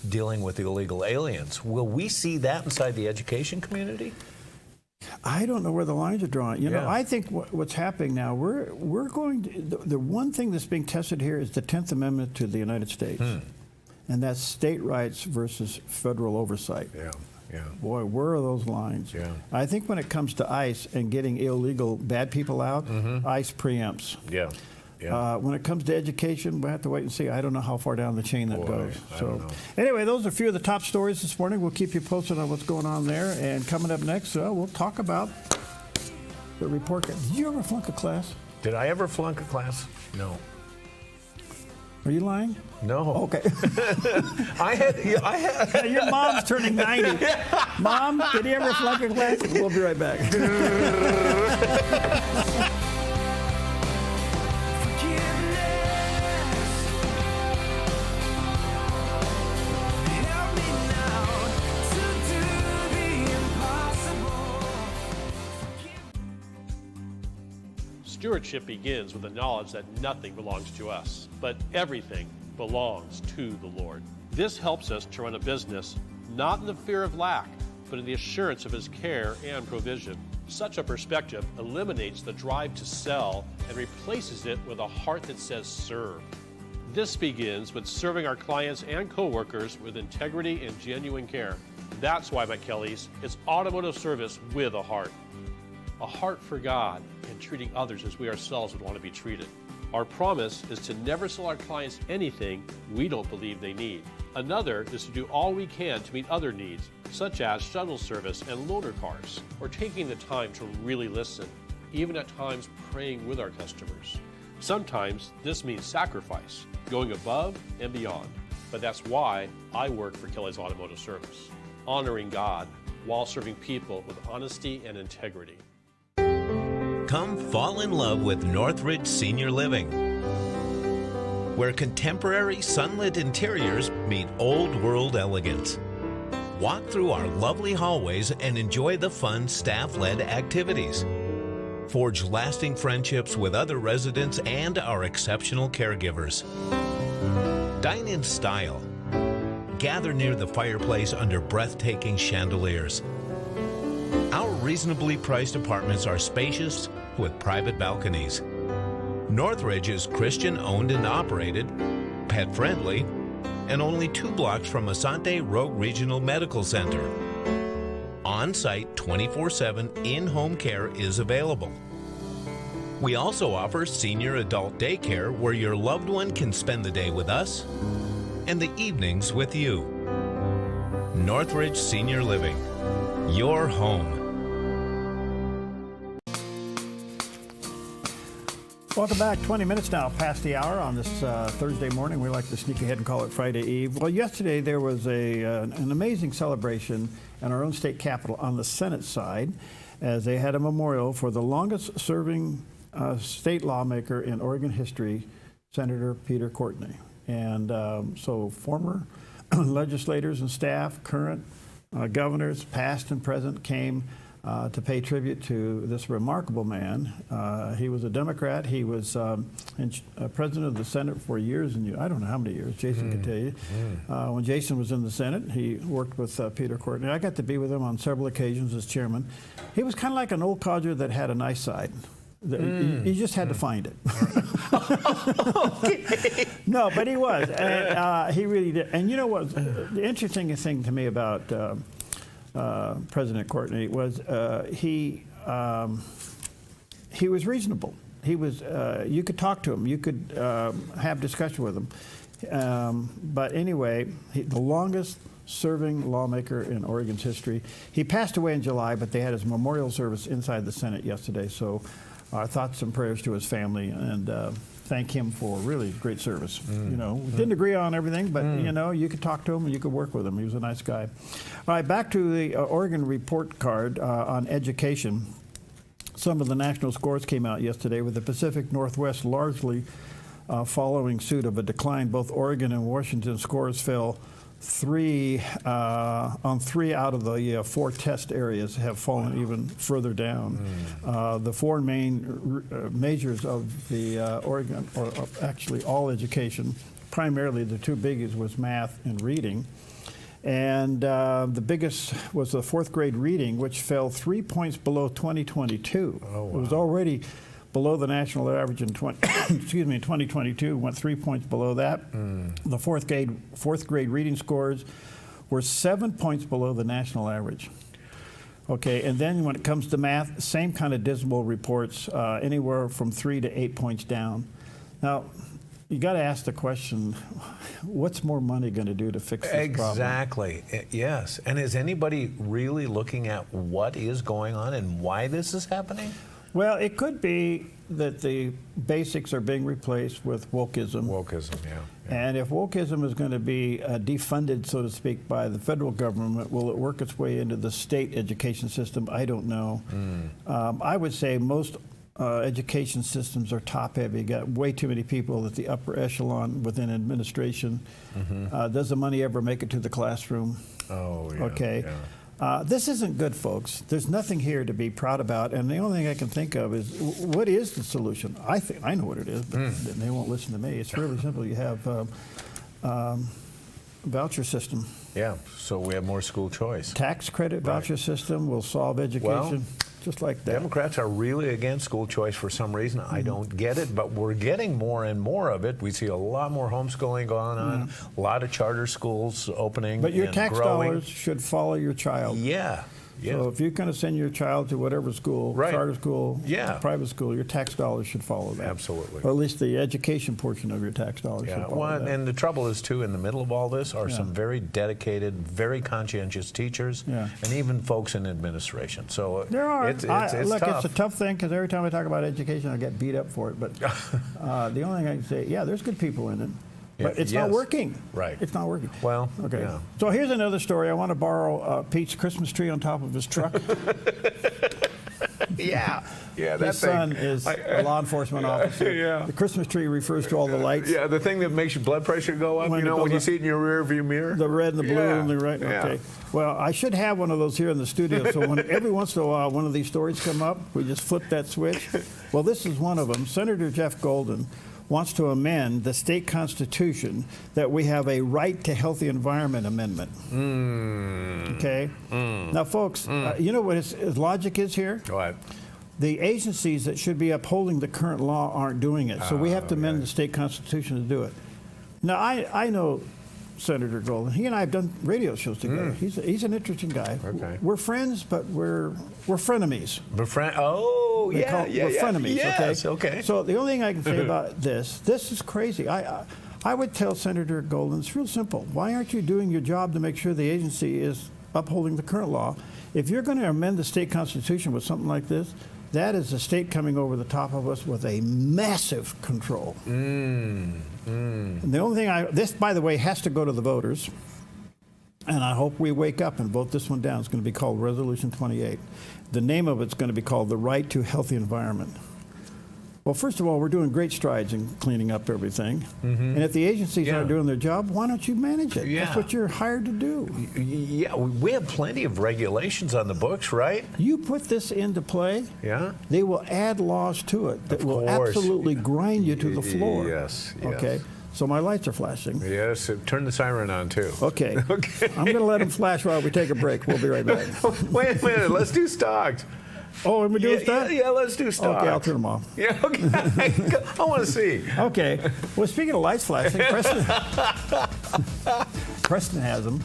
dealing with illegal aliens? Will we see that inside the education community? I don't know where the lines are drawn. I think what's happening now, we're going to, the one thing that's being tested here is the 10th Amendment to the United States. And that's state rights versus federal oversight. Yeah. Boy, where are those lines? Yeah. I think when it comes to ICE and getting illegal bad people out, ICE preempts. Yeah. When it comes to education, we'll have to wait and see. I don't know how far down the chain that goes. I don't know. Anyway, those are a few of the top stories this morning. We'll keep you posted on what's going on there. And coming up next, we'll talk about the report. Did you ever flunk a class? Did I ever flunk a class? No. Are you lying? No. Okay. I had. Your mom's turning 90. Mom, did you ever flunk a class? We'll be right back. Stewardship begins with the knowledge that nothing belongs to us, but everything belongs to the Lord. This helps us to run a business not in the fear of lack, but in the assurance of His care and provision. Such a perspective eliminates the drive to sell and replaces it with a heart that says serve. This begins with serving our clients and coworkers with integrity and genuine care. That's why McKelly's is automotive service with a heart for God and treating others as we ourselves would want to be treated. Our promise is to never sell our clients anything we don't believe they need. Another is to do all we can to meet other needs, such as shuttle service and loaner cars, or taking the time to really listen, even at times praying with our customers. Sometimes this means sacrifice, going above and beyond, but that's why I work for Kelly's Automotive Service, honoring God while serving people with honesty and integrity. Come fall in love with Northridge Senior Living, where contemporary sunlit interiors meet old world elegance. Walk through our lovely hallways and enjoy the fun staff-led activities. Forge lasting friendships with other residents and our exceptional caregivers. Dine in style. Gather near the fireplace under breathtaking chandeliers. Our reasonably priced apartments are spacious with private balconies. Northridge is Christian-owned and operated, pet-friendly, and only 2 blocks from Asante Rogue Regional Medical Center. On-site 24/7 in-home care is available. We also offer senior adult daycare where your loved one can spend the day with us and the evenings with you. Northridge Senior Living, your home. Welcome back. 20 minutes now past the hour on this Thursday morning. We like to sneak ahead and call it Friday Eve. Well, yesterday there was an amazing celebration in our own state capitol on the Senate side as they had a memorial for the longest serving state lawmaker in Oregon history, Senator Peter Courtney. And so former legislators and staff, current governors, past and present, came to pay tribute to this remarkable man. He was a Democrat. He was president of the Senate for years and I don't know how many years. Jason could tell you. When Jason was in the Senate, he worked with Peter Courtney. I got to be with him on several occasions as chairman. He was kind of like an old codger that had a nice side. You just had to find it. No, but he was. And, he really did. And you know what? The interesting thing to me about President Courtney was he was reasonable. He was you could talk to him, you could have discussion with him. But anyway, the longest serving lawmaker in Oregon's history. He passed away in July, but they had his memorial service inside the Senate yesterday. So our thoughts and prayers to his family and thank him for really great service. You know, we didn't agree on everything, but you know, you could talk to him and you could work with him. He was a nice guy. All right, back to the Oregon report card on education. Some of the national scores came out yesterday with the Pacific Northwest largely following suit of a decline. Both Oregon and Washington scores fell on 3 out of the 4 test areas have fallen even further down. The 4 main measures of the Oregon, or actually all education, primarily the 2 biggies was math and reading. And the biggest was the 4th grade reading, which fell 3 points below 2022. Oh, wow. It was already below the national average in 2022, went 3 points below that. The 4th grade reading scores were 7 points below the national average. Okay, and then when it comes to math, same kind of dismal reports, anywhere from 3 to 8 points down. Now, you got to ask the question, what's more money going to do to fix this problem? Exactly, yes. And is anybody really looking at what is going on and why this is happening? Well, it could be that the basics are being replaced with wokeism. Wokeism, yeah. And if wokeism is going to be defunded, so to speak, by the federal government, will it work its way into the state education system? I don't know. I would say most education systems are top-heavy. You got way too many people at the upper echelon within administration. Does the money ever make it to the classroom? Oh, yeah. Okay. Yeah. This isn't good, folks. There's nothing here to be proud about, and the only thing I can think of is what is the solution? I think I know what it is, but they won't listen to me. It's really simple. You have voucher system. Yeah, so we have more school choice. Tax credit voucher system will solve education, just like that. Democrats are really against school choice for some reason. I don't get it, but we're getting more and more of it. We see a lot more homeschooling going on, a lot of charter schools opening. But your and tax growing. dollars should follow your child. Yeah. So if you're going to send your child to whatever school, charter school, private school, your tax dollars should follow that. Absolutely. Or at least the education portion of your tax dollars should follow that. And the trouble is, too, in the middle of all this are some very dedicated, very conscientious teachers and even folks in administration. So there are. It's look, tough. it's a tough thing because every time I talk about education, I get beat up for it. But the only thing I can say, there's good people in it. But it's not working. Right. It's not working. Well, okay. Yeah. So here's another story. I want to borrow Pete's Christmas tree on top of his truck. Yeah, that His son is a law enforcement officer. The Christmas tree refers to all the lights. Yeah, the thing that makes your blood pressure go up, when you see it in your rear view mirror? The red and the blue and the right. Okay. Well, I should have one of those here in the studio, so when every once in a while one of these stories come up, we just flip that switch. Well, this is one of them. Senator Jeff Golden wants to amend the state constitution that we have a right to healthy environment amendment. Okay? Now, folks, you know what his logic is here? What? The agencies that should be upholding the current law aren't doing it, so we have to amend the state constitution to do it. Now, I know Senator Golden. He and I have done radio shows together. He's an interesting guy. Okay. We're friends, but we're frenemies. We're We're frenemies. Yes, okay. So the only thing I can say about this is crazy. I would tell Senator Golden, it's real simple. Why aren't you doing your job to make sure the agency is upholding the current law? If you're going to amend the state constitution with something like this, that is the state coming over the top of us with a massive control. And the only thing this, by the way, has to go to the voters. And I hope we wake up and vote this one down. It's going to be called Resolution 28. The name of it's going to be called The Right to Healthy Environment. Well, first of all, we're doing great strides in cleaning up everything. And if the agencies aren't doing their job, why don't you manage it? That's what you're hired to do. Yeah, we have plenty of regulations on the books, right? You put this into play, they will add laws to it that will absolutely grind you to the floor. Yes. Okay. So my lights are flashing. Yes, turn the siren on too. Okay. I'm going to let them flash while we take a break. We'll be right back. Wait a minute, let's do stocks. Oh, are we doing stocks? Yeah, let's do stocks. Okay, I'll turn them off. Yeah, okay. I want to see. Okay. Well, speaking of lights flashing, Preston has them.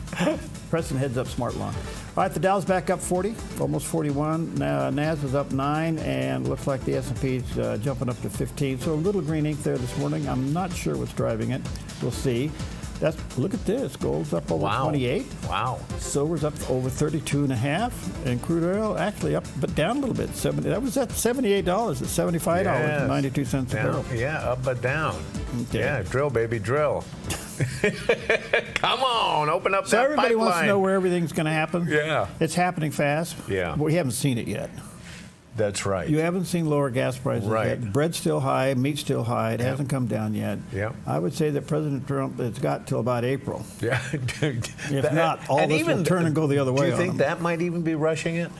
Preston heads up Smart Lawn. All right, the Dow's back up 40, almost 41. Nas is up 9, and looks like the S&P's jumping up to 15. So a little green ink there this morning. I'm not sure what's driving it. We'll see. Look at this. Gold's up over 28. Wow. Silver's up over 32.5, and crude oil actually up, but down a little bit. That was at $78. It's $75.92 a barrel. Yeah, up but down. Okay. Yeah, drill, baby, drill. Come on, open up so that everybody pipeline. wants to know where everything's going to happen. Yeah. It's happening fast. Yeah. But we haven't seen it yet. That's right. You haven't seen lower gas prices yet. Bread's still high, meat's still high. It hasn't come down yet. Yeah. I would say that President Trump has got till about April. Yeah. If not, all this will turn and go the other way. Do you think that might even be rushing it?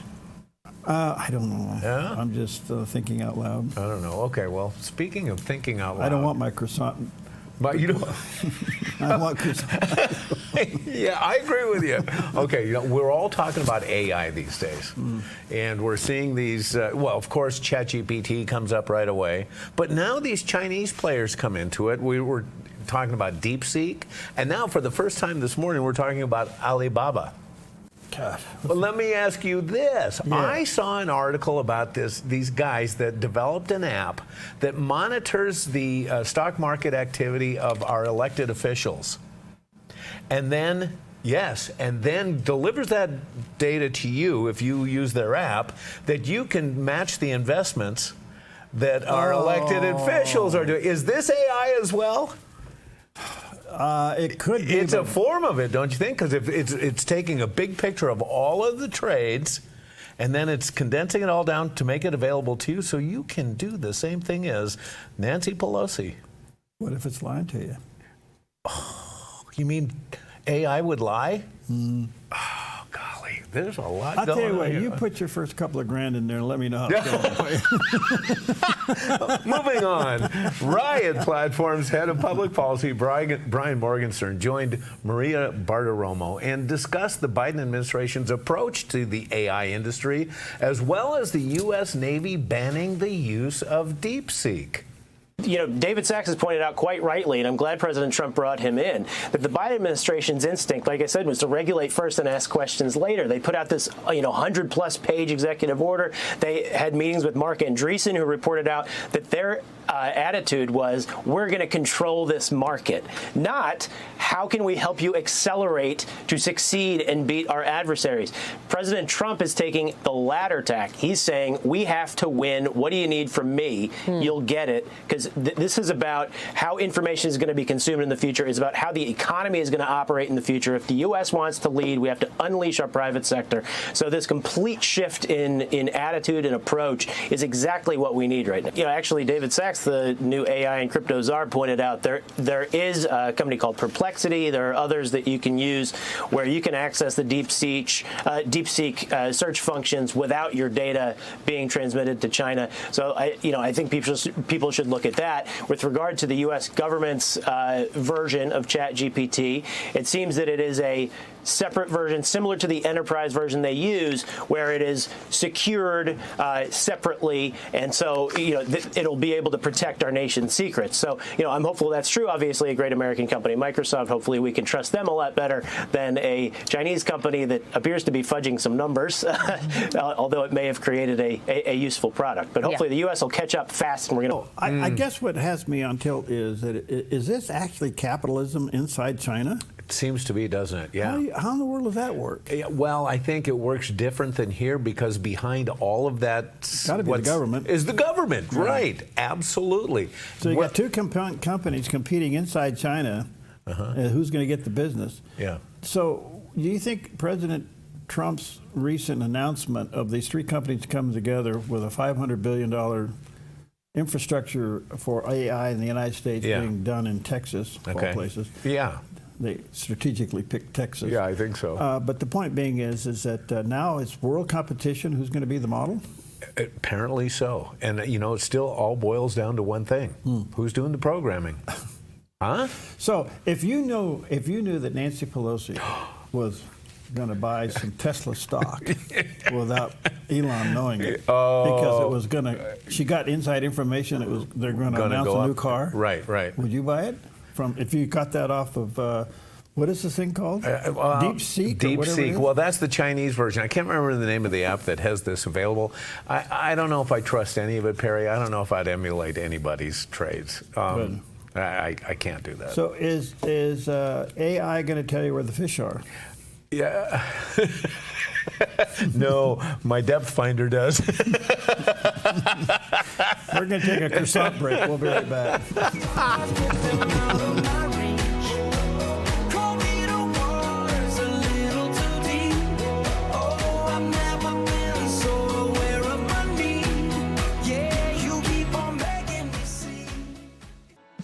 I don't know. Yeah? I'm just thinking out loud. I don't know. Okay, well, speaking of thinking out loud. I don't want my croissant. But you don't. I want croissant. Yeah, I agree with you. Okay, we're all talking about AI these days. And we're seeing these, well, of course, ChatGPT comes up right away. But now these Chinese players come into it. We were talking about DeepSeek. And now for the first time this morning, we're talking about Alibaba. God. Well, let me ask you this. Yeah. I saw an article about these guys that developed an app that monitors the stock market activity of our elected officials. And then, delivers that data to you if you use their app, that you can match the investments that our elected officials are doing. Is this AI as well? It could be. It's a form of it, don't you think? Because it's taking a big picture of all of the trades, and then it's condensing it all down to make it available to you, so you can do the same thing as Nancy Pelosi. What if it's lying to you? Oh, you mean AI would lie? Oh, golly. There's a lot I'll going tell you on what, here. you put your first couple of grand in there and let me know how it's going. Moving on, Riot Platform's head of public policy, Brian Morgenstern, joined Maria Bartiromo and discussed the Biden administration's approach to the AI industry, as well as the U.S. Navy banning the use of DeepSeek. You know, David Sachs has pointed out quite rightly, and I'm glad President Trump brought him in, that the Biden administration's instinct, like I said, was to regulate first and ask questions later. They put out this, 100-plus page executive order. They had meetings with Mark Andreessen, who reported out that their attitude was, we're going to control this market, not how can we help you accelerate to succeed and beat our adversaries. President Trump is taking the latter tack. He's saying, we have to win. What do you need from me? You'll get it. Because this is about how information is going to be consumed in the future. It's about how the economy is going to operate in the future. If the U.S. wants to lead, we have to unleash our private sector. So this complete shift in attitude and approach is exactly what we need right now. Actually, David Sachs, the new AI and crypto czar, pointed out there is a company called Perplexity. There are others that you can use where you can access the DeepSeek search functions without your data being transmitted to China. So I think people should look at that. With regard to the U.S. government's version of ChatGPT, it seems that it is a separate version, similar to the enterprise version they use, where it is secured separately, and so it'll be able to protect our nation's secrets. So I'm hopeful that's true. Obviously, a great American company, Microsoft, hopefully we can trust them a lot better than a Chinese company that appears to be fudging some numbers, although it may have created a useful product. But hopefully the U.S. will catch up fast, and we're going to. I guess what has me on tilt is that is this actually capitalism inside China? It seems to be, doesn't it? Yeah. How in the world does that work? Yeah, well, I think it works different than here because behind all of that the government. Is the government, right? Absolutely. So you got two companies competing inside China. Who's going to get the business? Yeah. So do you think President Trump's recent announcement of these three companies coming together with a $500 billion infrastructure for AI in the United States being done in Texas, of all places? Yeah. They strategically picked Texas. Yeah, I think so. But the point being is that now it's world competition. Who's going to be the model? Apparently so. And, it still all boils down to one thing. Who's doing the programming? Huh? So if you knew that Nancy Pelosi was going to buy some Tesla stock without Elon knowing it, because it was going to, she got inside information, they're going to announce a new car. Right. Would you buy it? If you got that off of, what is this thing called? DeepSeek? DeepSeek. Well, that's the Chinese version. I can't remember the name of the app that has this available. I don't know if I trust any of it, Perry. I don't know if I'd emulate anybody's trades. I can't do that. So is AI going to tell you where the fish are? Yeah. No, my depth finder does. We're going to take a croissant break. We'll be right back.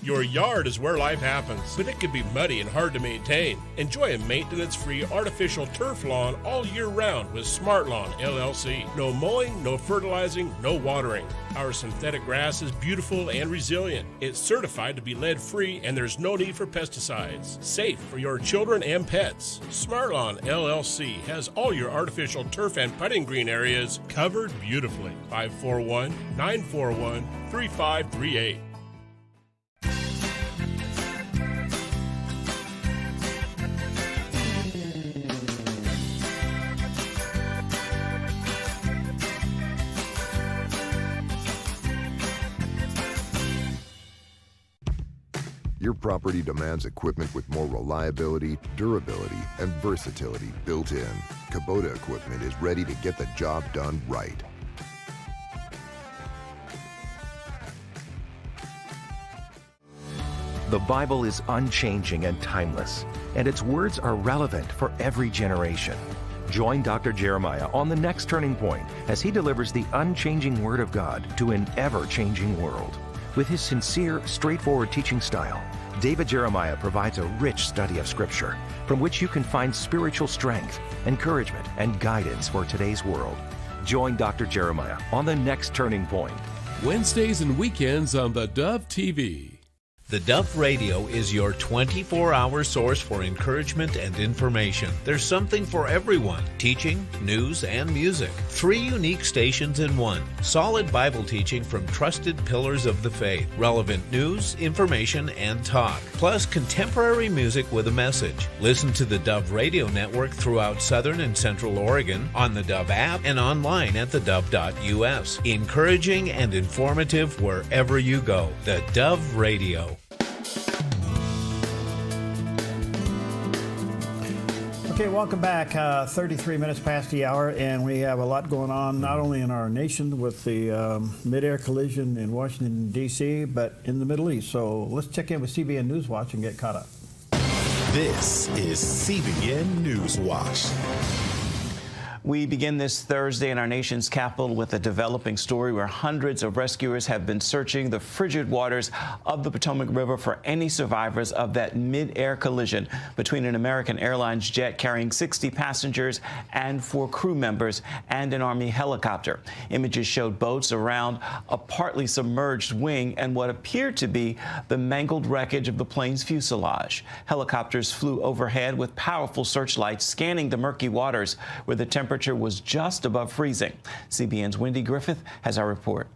Your yard is where life happens, but it can be muddy and hard to maintain. Enjoy a maintenance-free artificial turf lawn all year round with Smart Lawn LLC. No mowing, no fertilizing, no watering. Our synthetic grass is beautiful and resilient. It's certified to be lead-free, and there's no need for pesticides. Safe for your children and pets. Smart Lawn LLC has all your artificial turf and putting green areas covered beautifully. 541-941-3538. Your property demands equipment with more reliability, durability, and versatility built in. Kubota equipment is ready to get the job done right. The Bible is unchanging and timeless, and its words are relevant for every generation. Join Dr. Jeremiah on The Next Turning Point as he delivers the unchanging Word of God to an ever-changing world. With his sincere, straightforward teaching style, David Jeremiah provides a rich study of Scripture from which you can find spiritual strength, encouragement, and guidance for today's world. Join Dr. Jeremiah on The Next Turning Point. Wednesdays and weekends on the Dove TV. The Dove Radio is your 24-hour source for encouragement and information. There's something for everyone: teaching, news, and music. 3 unique stations in one. Solid Bible teaching from trusted pillars of the faith. Relevant news, information, and talk. Plus contemporary music with a message. Listen to the Dove Radio Network throughout Southern and Central Oregon, on the Dove app, and online at thedove.us. Encouraging and informative wherever you go. The Dove Radio. Okay, welcome back. 33 minutes past the hour, and we have a lot going on, not only in our nation with the mid-air collision in Washington, D.C., but in the Middle East. So let's check in with CBN News Watch and get caught up. This is CBN News Watch. We begin this Thursday in our nation's capital with a developing story where hundreds of rescuers have been searching the frigid waters of the Potomac River for any survivors of that mid-air collision between an American Airlines jet carrying 60 passengers and 4 crew members and an Army helicopter. Images showed boats around a partly submerged wing and what appeared to be the mangled wreckage of the plane's fuselage. Helicopters flew overhead with powerful searchlights scanning the murky waters where the temperature was just above freezing. CBN's Wendy Griffith has our report.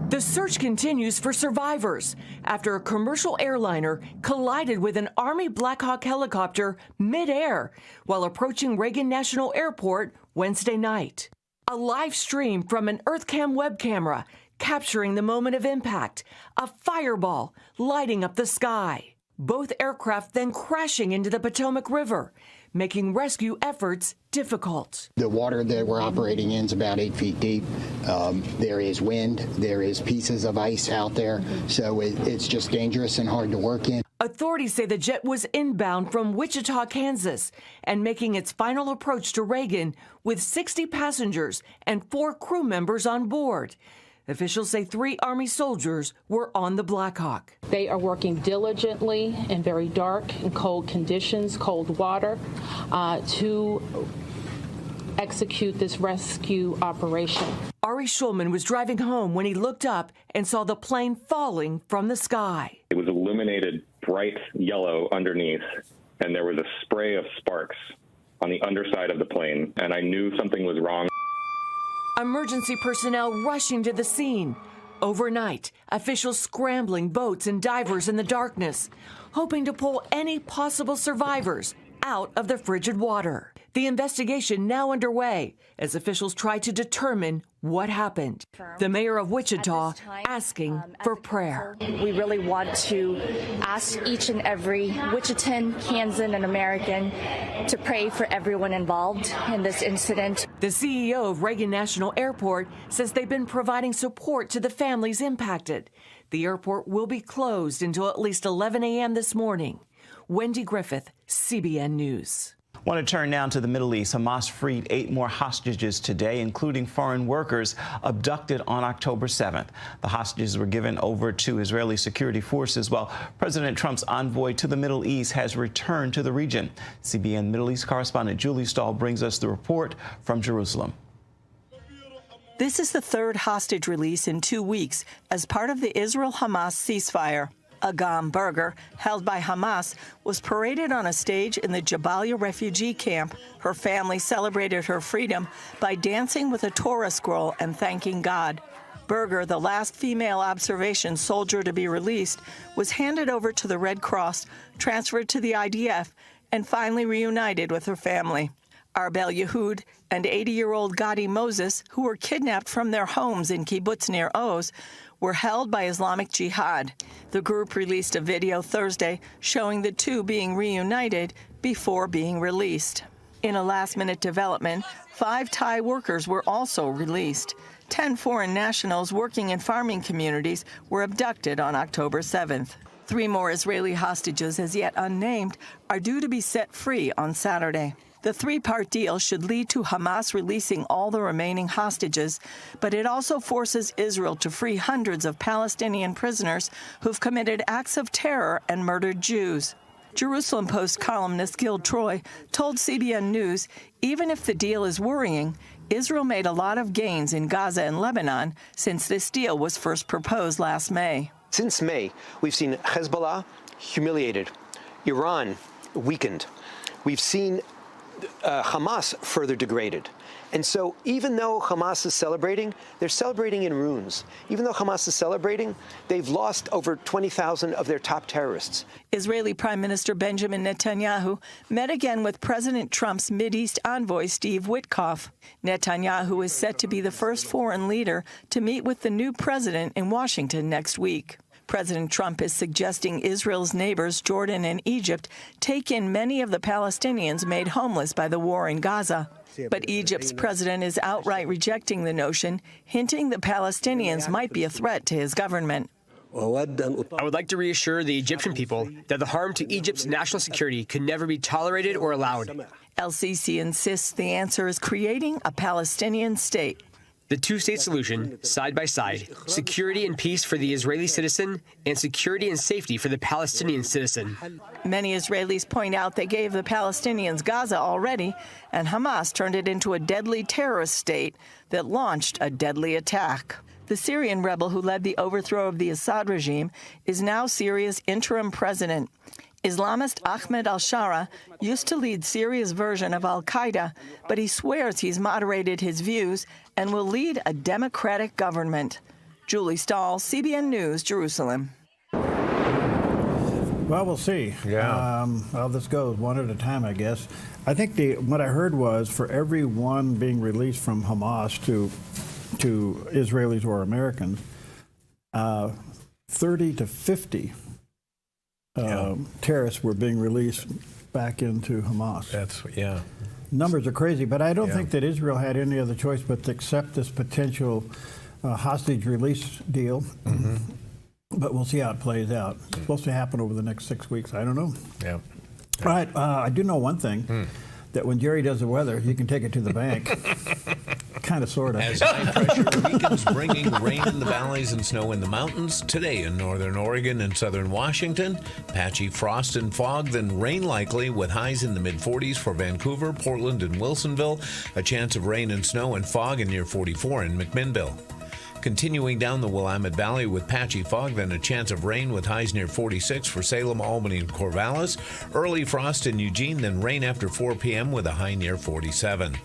The search continues for survivors after a commercial airliner collided with an Army Black Hawk helicopter mid-air while approaching Reagan National Airport Wednesday night. A live stream from an EarthCam web camera capturing the moment of impact, a fireball lighting up the sky. Both aircraft then crashing into the Potomac River, making rescue efforts difficult. The water that we're operating in is about 8 feet deep. There is wind, there is pieces of ice out there, so it's just dangerous and hard to work in. Authorities say the jet was inbound from Wichita, Kansas, and making its final approach to Reagan with 60 passengers and 4 crew members on board. Officials say 3 Army soldiers were on the Black Hawk. They are working diligently in very dark and cold conditions, cold water, to execute this rescue operation. Ari Schulman was driving home when he looked up and saw the plane falling from the sky. It was illuminated bright yellow underneath, and there was a spray of sparks on the underside of the plane, and I knew something was wrong. Emergency personnel rushing to the scene. Overnight, officials scrambling boats and divers in the darkness, hoping to pull any possible survivors out of the frigid water. The investigation now underway as officials try to determine what happened. The mayor of Wichita asking for prayer. We really want to ask each and every Wichitan, Kansan, and American to pray for everyone involved in this incident. The CEO of Reagan National Airport says they've been providing support to the families impacted. The airport will be closed until at least 11 a.m. this morning. Wendy Griffith, CBN News. I want to turn now to the Middle East. Hamas freed 8 more hostages today, including foreign workers abducted on October 7th. The hostages were given over to Israeli security forces, while President Trump's envoy to the Middle East has returned to the region. CBN Middle East correspondent Julie Stahl brings us the report from Jerusalem. This is the 3rd hostage release in 2 weeks as part of the Israel-Hamas ceasefire. Agam Berger, held by Hamas, was paraded on a stage in the Jabalia refugee camp. Her family celebrated her freedom by dancing with a Torah scroll and thanking God. Berger, the last female observation soldier to be released, was handed over to the Red Cross, transferred to the IDF, and finally reunited with her family. Arbel Yehud and 80-year-old Gadi Moses, who were kidnapped from their homes in kibbutz Nir Oz, were held by Islamic Jihad. The group released a video Thursday showing the two being reunited before being released. In a last-minute development, 5 Thai workers were also released. 10 foreign nationals working in farming communities were abducted on October 7th. 3 more Israeli hostages, as yet unnamed, are due to be set free on Saturday. The three-part deal should lead to Hamas releasing all the remaining hostages, but it also forces Israel to free hundreds of Palestinian prisoners who've committed acts of terror and murdered Jews. Jerusalem Post columnist Gil Troy told CBN News, even if the deal is worrying, Israel made a lot of gains in Gaza and Lebanon since this deal was first proposed last May. Since May, we've seen Hezbollah humiliated, Iran weakened. We've seen Hamas further degraded. And so even though Hamas is celebrating, they're celebrating in ruins. Even though Hamas is celebrating, they've lost over 20,000 of their top terrorists. Israeli Prime Minister Benjamin Netanyahu met again with President Trump's Mideast envoy Steve Witkoff. Netanyahu is set to be the first foreign leader to meet with the new president in Washington next week. President Trump is suggesting Israel's neighbors, Jordan and Egypt, take in many of the Palestinians made homeless by the war in Gaza. But Egypt's president is outright rejecting the notion, hinting that Palestinians might be a threat to his government. I would like to reassure the Egyptian people that the harm to Egypt's national security could never be tolerated or allowed. El-Sisi insists the answer is creating a Palestinian state. The two-state solution, side by side, security and peace for the Israeli citizen and security and safety for the Palestinian citizen. Many Israelis point out they gave the Palestinians Gaza already, and Hamas turned it into a deadly terrorist state that launched a deadly attack. The Syrian rebel who led the overthrow of the Assad regime is now Syria's interim president. Islamist Ahmed al-Shara used to lead Syria's version of al-Qaeda, but he swears he's moderated his views and will lead a democratic government. Julie Stahl, CBN News, Jerusalem. Well, we'll see. Yeah. Well, this goes one at a time, I guess. I think what I heard was for every one being released from Hamas to Israelis or Americans, 30 to 50 terrorists were being released back into Hamas. Numbers are crazy, but I don't think that Israel had any other choice but to accept this potential hostage release deal. Mm-hmm. But we'll see how it plays out. It's supposed to happen over the next 6 weeks. I don't know. Yeah. All right. I do know one thing, that when Jerry does the weather, you can take it to the bank. Kind of, sort of. As high pressure weakens, bringing rain in the valleys and snow in the mountains. Today in northern Oregon and southern Washington, patchy frost and fog, then rain likely with highs in the mid-40s for Vancouver, Portland, and Wilsonville. A chance of rain and snow and fog in near 44 in McMinnville. Continuing down the Willamette Valley with patchy fog, then a chance of rain with highs near 46 for Salem, Albany, and Corvallis. Early frost in Eugene, then rain after 4 p.m. with a high near 47.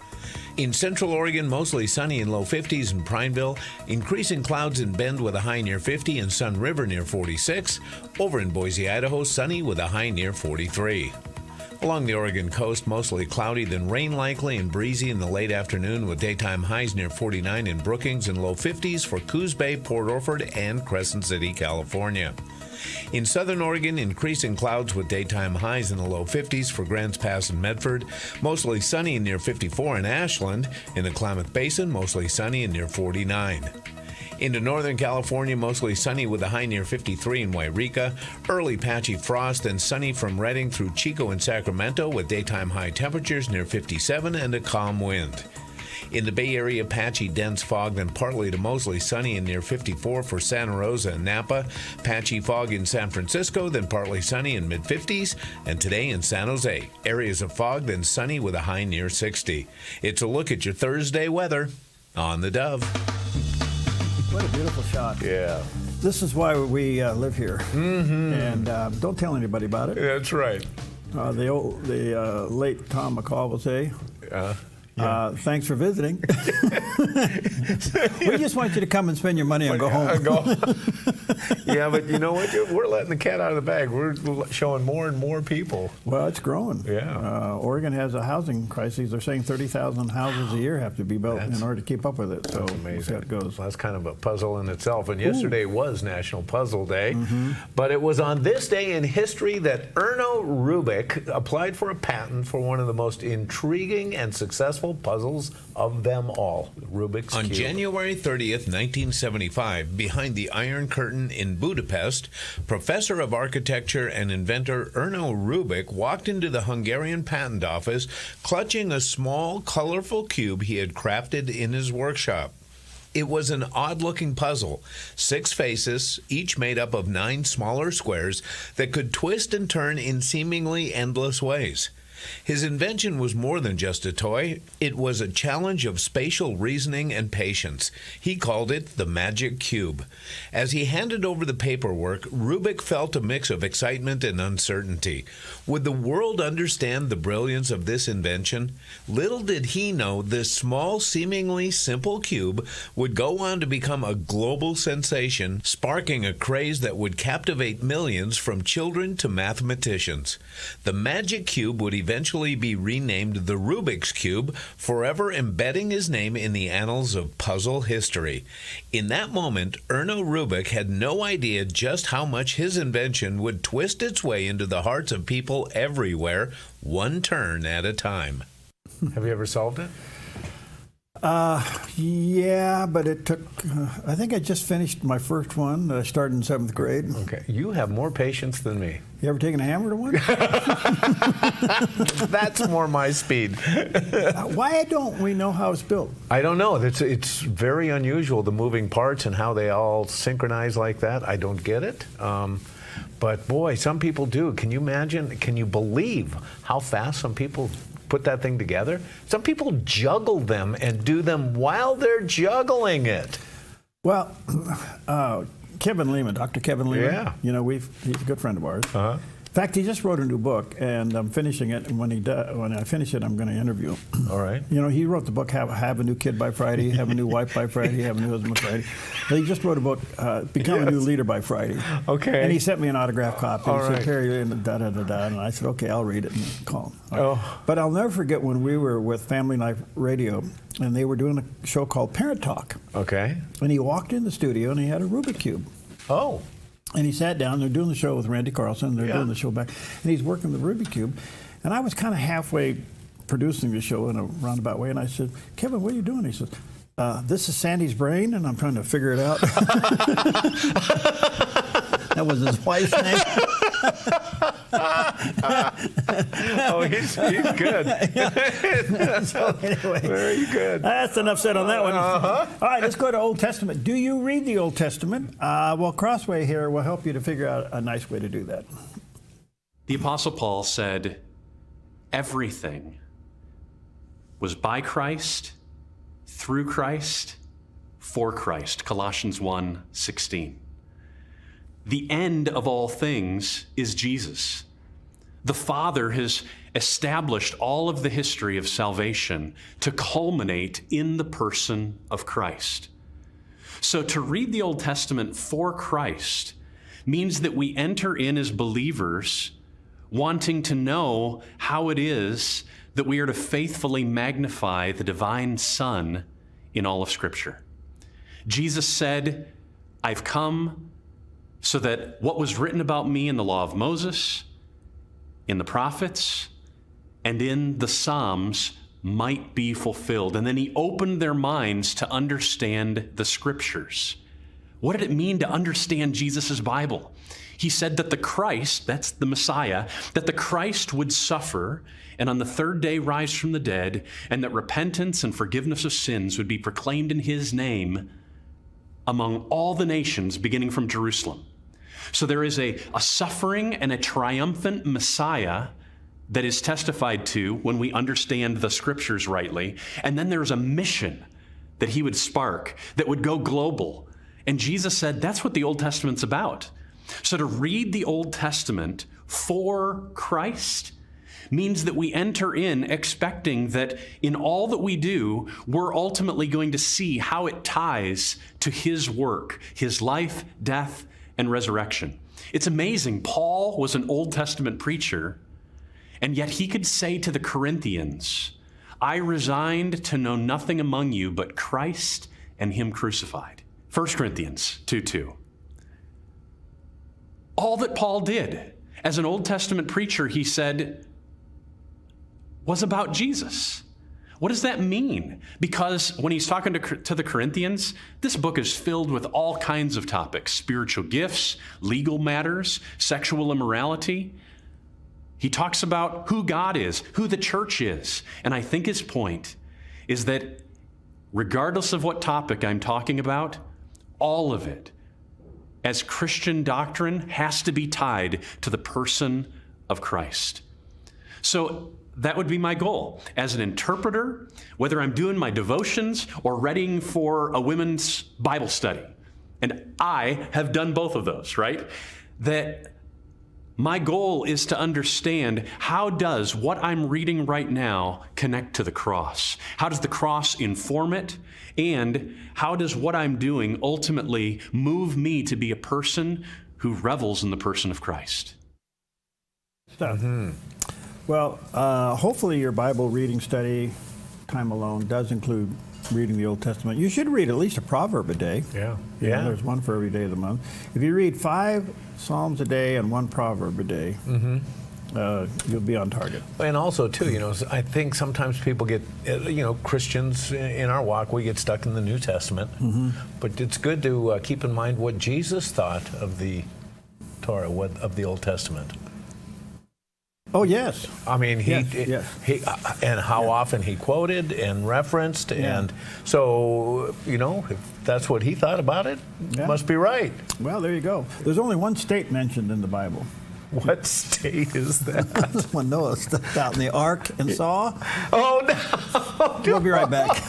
In central Oregon, mostly sunny and low 50s in Prineville. Increasing clouds in Bend with a high near 50 and Sun River near 46. Over in Boise, Idaho, sunny with a high near 43. Along the Oregon coast, mostly cloudy, then rain likely and breezy in the late afternoon with daytime highs near 49 in Brookings and low 50s for Coos Bay, Port Orford, and Crescent City, California. In southern Oregon, increasing clouds with daytime highs in the low 50s for Grants Pass and Medford. Mostly sunny and near 54 in Ashland. In the Klamath Basin, mostly sunny and near 49. Into northern California, mostly sunny with a high near 53 in Wairika. Early patchy frost and sunny from Redding through Chico and Sacramento with daytime high temperatures near 57 and a calm wind. In the Bay Area, patchy dense fog, then partly to mostly sunny and near 54 for Santa Rosa and Napa. Patchy fog in San Francisco, then partly sunny in mid-50s. And today in San Jose, areas of fog, then sunny with a high near 60. It's a look at your Thursday weather on the Dove. What a beautiful shot. Yeah. This is why we live here. Mm-hmm. And don't tell anybody about it. That's right. The late Tom McCall will say, thanks for visiting. We just want you to come and spend your money and go home. Yeah, but you know what? We're letting the cat out of the bag. We're showing more and more people. Well, it's growing. Yeah. Oregon has a housing crisis. They're saying 30,000 houses a year have to be built in order to keep up with it. So amazing. We'll see how it goes. Well, that's kind of a puzzle in itself. And yesterday was National Puzzle Day. Mm-hmm. But it was on this day in history that Erno Rubik applied for a patent for one of the most intriguing and successful successful puzzles of them all. Rubik's On Cube. January 30th, 1975, behind the Iron Curtain in Budapest, professor of architecture and inventor Erno Rubik walked into the Hungarian patent office clutching a small, colorful cube he had crafted in his workshop. It was an odd-looking puzzle, 6 faces, each made up of 9 smaller squares that could twist and turn in seemingly endless ways. His invention was more than just a toy. It was a challenge of spatial reasoning and patience. He called it the Magic Cube. As he handed over the paperwork, Rubik felt a mix of excitement and uncertainty. Would the world understand the brilliance of this invention? Little did he know this small, seemingly simple cube would go on to become a global sensation, sparking a craze that would captivate millions from children to mathematicians. The Magic Cube would eventually be renamed the Rubik's Cube, forever embedding his name in the annals of puzzle history. In that moment, Erno Rubik had no idea just how much his invention would twist its way into the hearts of people everywhere, one turn at a time. Have you ever solved it? Yeah, but it took, I think I just finished my first one that I started in 7th grade. Okay, you have more patience than me. You ever taken a hammer to one? That's more my speed. Why don't we know how it's built? I don't know. It's very unusual, the moving parts and how they all synchronize like that. I don't get it. But boy, some people do. Can you imagine, can you believe how fast some people put that thing together? Some people juggle them and do them while they're juggling it. Well, Kevin Lehman, Dr. Kevin Lehman, Yeah. you know, he's a good friend of ours. Uh-huh. In fact, he just wrote a new book, and I'm finishing it. And when I finish it, I'm going to interview him. All right. You know, he wrote the book, Have a New Kid by Friday, Have a New Wife by Friday, Have a New Husband by Friday. But he just wrote a book, Become a New Leader by Friday. Okay. And he sent me an autographed copy. All He said, right. Perry, and da-da-da-da. And I said, okay, I'll read it and call him. Oh. But I'll never forget when we were with Family Life Radio, and they were doing a show called Parent Talk. Okay. And he walked in the studio, and he had a Rubik Cube. Oh. And he sat down, they're doing the show with Randy Carlson, they're doing the show back, and he's working the Rubik Cube. And I was kind of halfway producing the show in a roundabout way, and I said, Kevin, what are you doing? He says, this is Sandy's brain, and I'm trying to figure it out. That was his wife's name. Oh, he's good. So anyway, very good. That's enough said on that one. Uh-huh. All right, let's go to Old Testament. Do you read the Old Testament? Well, Crossway here will help you to figure out a nice way to do that. The Apostle Paul said, everything was by Christ, through Christ, for Christ. Colossians 1:16. The end of all things is Jesus. The Father has established all of the history of salvation to culminate in the person of Christ. So to read the Old Testament for Christ means that we enter in as believers wanting to know how it is that we are to faithfully magnify the divine Son in all of Scripture. Jesus said, I've come so that what was written about me in the law of Moses, in the prophets, and in the Psalms might be fulfilled. And then he opened their minds to understand the Scriptures. What did it mean to understand Jesus' Bible? He said that the Christ, that's the Messiah, that the Christ would suffer and on the 3rd day rise from the dead, and that repentance and forgiveness of sins would be proclaimed in his name among all the nations, beginning from Jerusalem. So there is a suffering and a triumphant Messiah that is testified to when we understand the Scriptures rightly. And then there's a mission that he would spark that would go global. And Jesus said that's what the Old Testament's about. So to read the Old Testament for Christ means that we enter in expecting that in all that we do, we're ultimately going to see how it ties to his work, his life, death, and resurrection. It's amazing. Paul was an Old Testament preacher, and yet he could say to the Corinthians, I resigned to know nothing among you but Christ and him crucified. 1 Corinthians 2:2. All that Paul did as an Old Testament preacher, he said, was about Jesus. What does that mean? Because when he's talking to the Corinthians, this book is filled with all kinds of topics: spiritual gifts, legal matters, sexual immorality. He talks about who God is, who the church is. And I think his point is that regardless of what topic I'm talking about, all of it, as Christian doctrine, has to be tied to the person of Christ. So that would be my goal. As an interpreter, whether I'm doing my devotions or reading for a women's Bible study, and I have done both of those, right? That my goal is to understand, how does what I'm reading right now connect to the cross? How does the cross inform it? And how does what I'm doing ultimately move me to be a person who revels in the person of Christ? Well, hopefully your Bible reading study time alone does include reading the Old Testament. You should read at least a proverb a day. Yeah. You know, there's one for every day of the month. If you read 5 Psalms a day and 1 proverb a day, you'll be on target. And also, too, you know, I think sometimes people get, you know, Christians in our walk, we get stuck in the New Testament. But it's good to keep in mind what Jesus thought of the Torah, of the Old Testament. Oh, yes. I mean, he and how often he quoted and referenced. And so, you know, if that's what he thought about it, must be right. Well, there you go. There's only one state mentioned in the Bible. What state is that? When Noah stepped out in the ark and saw. Oh, no. We'll be right back.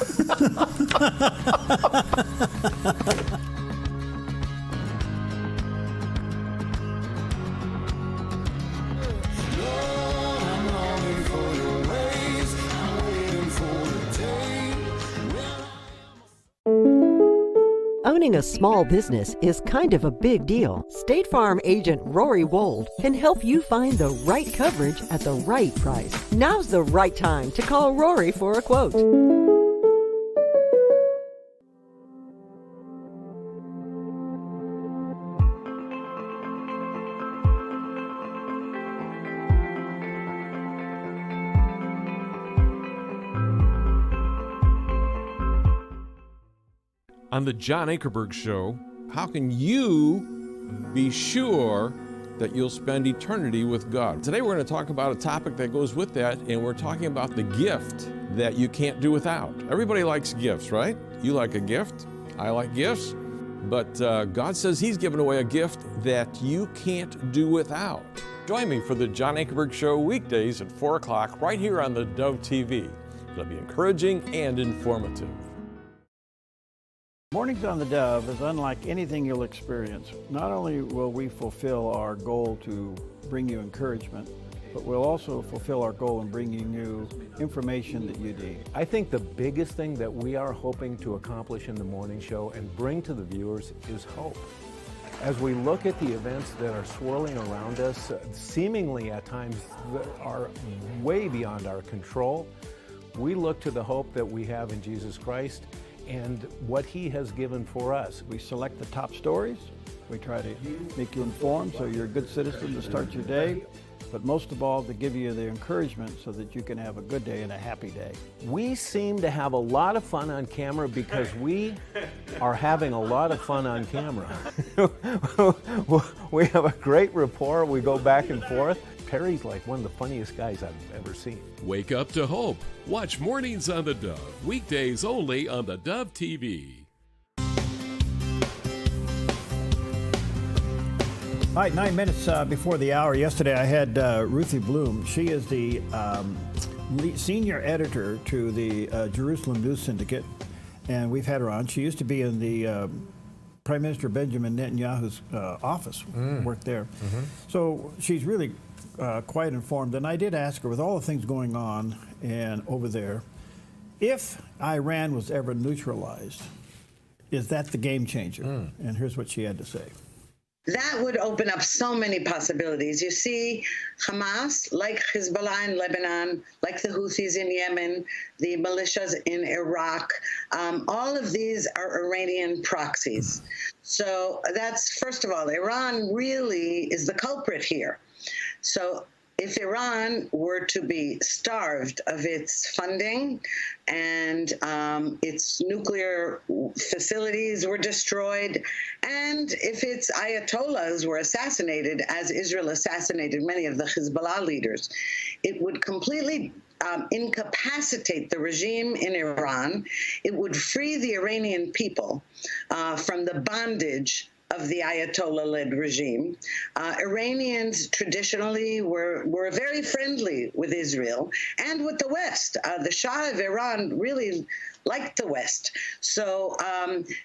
Owning a small business is kind of a big deal. State Farm agent Rory Wold can help you find the right coverage at the right price. Now's the right time to call Rory for a quote. On the John Ankerberg Show, how can you be sure that you'll spend eternity with God? Today we're going to talk about a topic that goes with that, and we're talking about the gift that you can't do without. Everybody likes gifts, right? You like a gift. I like gifts. But God says He's given away a gift that you can't do without. Join me for the John Ankerberg Show weekdays at 4 o'clock right here on the Dove TV. It'll be encouraging and informative. Mornings on the Dove is unlike anything you'll experience. Not only will we fulfill our goal to bring you encouragement, but we'll also fulfill our goal in bringing you information that you need. I think the biggest thing that we are hoping to accomplish in the morning show and bring to the viewers is hope. As we look at the events that are swirling around us, seemingly at times that are way beyond our control, we look to the hope that we have in Jesus Christ and what He has given for us. We select the top stories. We try to make you informed so you're a good citizen to start your day, but most of all to give you the encouragement so that you can have a good day and a happy day. We seem to have a lot of fun on camera because we are having a lot of fun on camera. We have a great rapport. We go back and forth. Perry's like one of the funniest guys I've ever seen. Wake up to hope. Watch Mornings on the Dove. Weekdays only on the Dove TV. All right, 9 minutes before the hour. Yesterday I had Ruthie Bloom. She is the senior editor to the Jerusalem News Syndicate, and we've had her on. She used to be in the Prime Minister Benjamin Netanyahu's office, worked there. So she's really quite informed. And I did ask her, with all the things going on and over there, if Iran was ever neutralized, is that the game changer? And here's what she had to say. That would open up so many possibilities. You see, Hamas, like Hezbollah in Lebanon, like the Houthis in Yemen, the militias in Iraq, all of these are Iranian proxies. So that's, first of all, Iran really is the culprit here. So if Iran were to be starved of its funding and its nuclear facilities were destroyed, and if its ayatollahs were assassinated, as Israel assassinated many of the Hezbollah leaders, it would completely incapacitate the regime in Iran. It would free the Iranian people from the bondage of the Ayatollah-led regime. Iranians traditionally were very friendly with Israel and with the West. The Shah of Iran really liked the West. So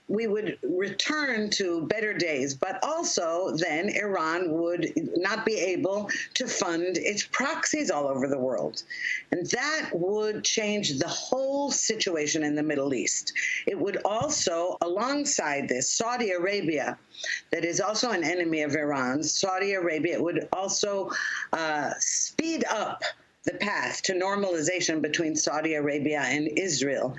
we would return to better days, but also then Iran would not be able to fund its proxies all over the world. And that would change the whole situation in the Middle East. It would also, alongside this, Saudi Arabia, that is also an enemy of Iran, Saudi Arabia would also speed up the path to normalization between Saudi Arabia and Israel,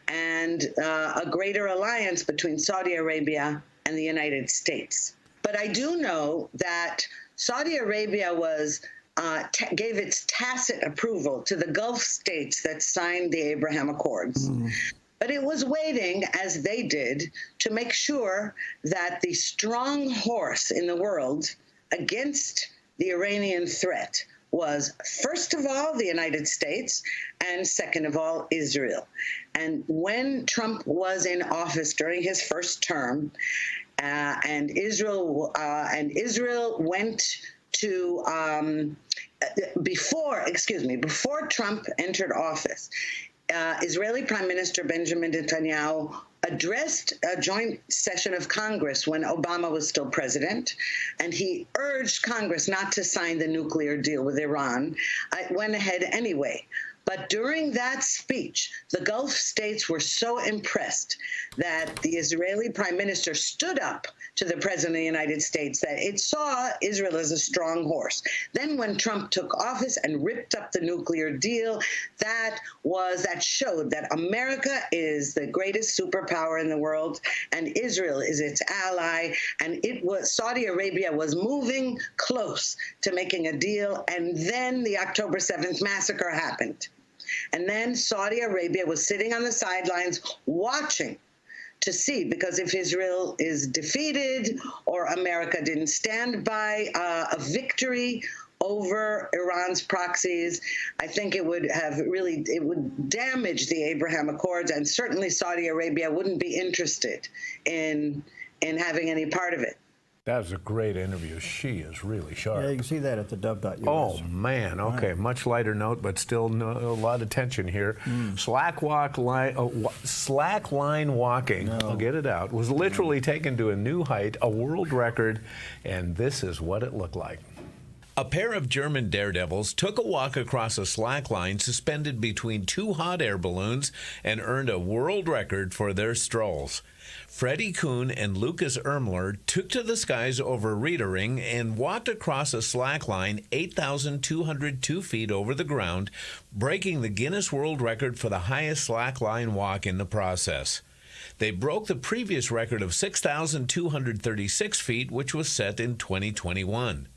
and a greater alliance between Saudi Arabia and the United States. But I do know that Saudi Arabia gave its tacit approval to the Gulf states that signed the Abraham Accords. But it was waiting, as they did, to make sure that the strong horse in the world against the Iranian threat was, first of all, the United States, and second of all, Israel. And when Trump was in office during his first term, and Israel went to, before Trump entered office, Israeli Prime Minister Benjamin Netanyahu addressed a joint session of Congress when Obama was still president, and he urged Congress not to sign the nuclear deal with Iran. It went ahead anyway. But during that speech, the Gulf states were so impressed that the Israeli prime minister stood up to the president of the United States that it saw Israel as a strong horse. Then when Trump took office and ripped up the nuclear deal, that showed that America is the greatest superpower in the world and Israel is its ally. And Saudi Arabia was moving close to making a deal. And then the October 7th massacre happened. And then Saudi Arabia was sitting on the sidelines watching to see, because if Israel is defeated or America didn't stand by a victory over Iran's proxies, I think it would damage the Abraham Accords, and certainly Saudi Arabia wouldn't be interested in having any part of it. That was a great interview. She is really sharp. Yeah, you can see that at theDove.us. Oh, man. Okay, right. Much lighter note, but still a lot of tension here. Slack line walking, I'll get it out, was literally taken to a new height, a world record, and this is what it looked like. A pair of German daredevils took a walk across a slack line suspended between two hot air balloons and earned a world record for their strolls. Freddie Kuhn and Lucas Ermler took to the skies over Riedering and walked across a slack line 8,202 feet over the ground, breaking the Guinness World Record for the highest slack line walk in the process. They broke the previous record of 6,236 feet, which was set in 2021.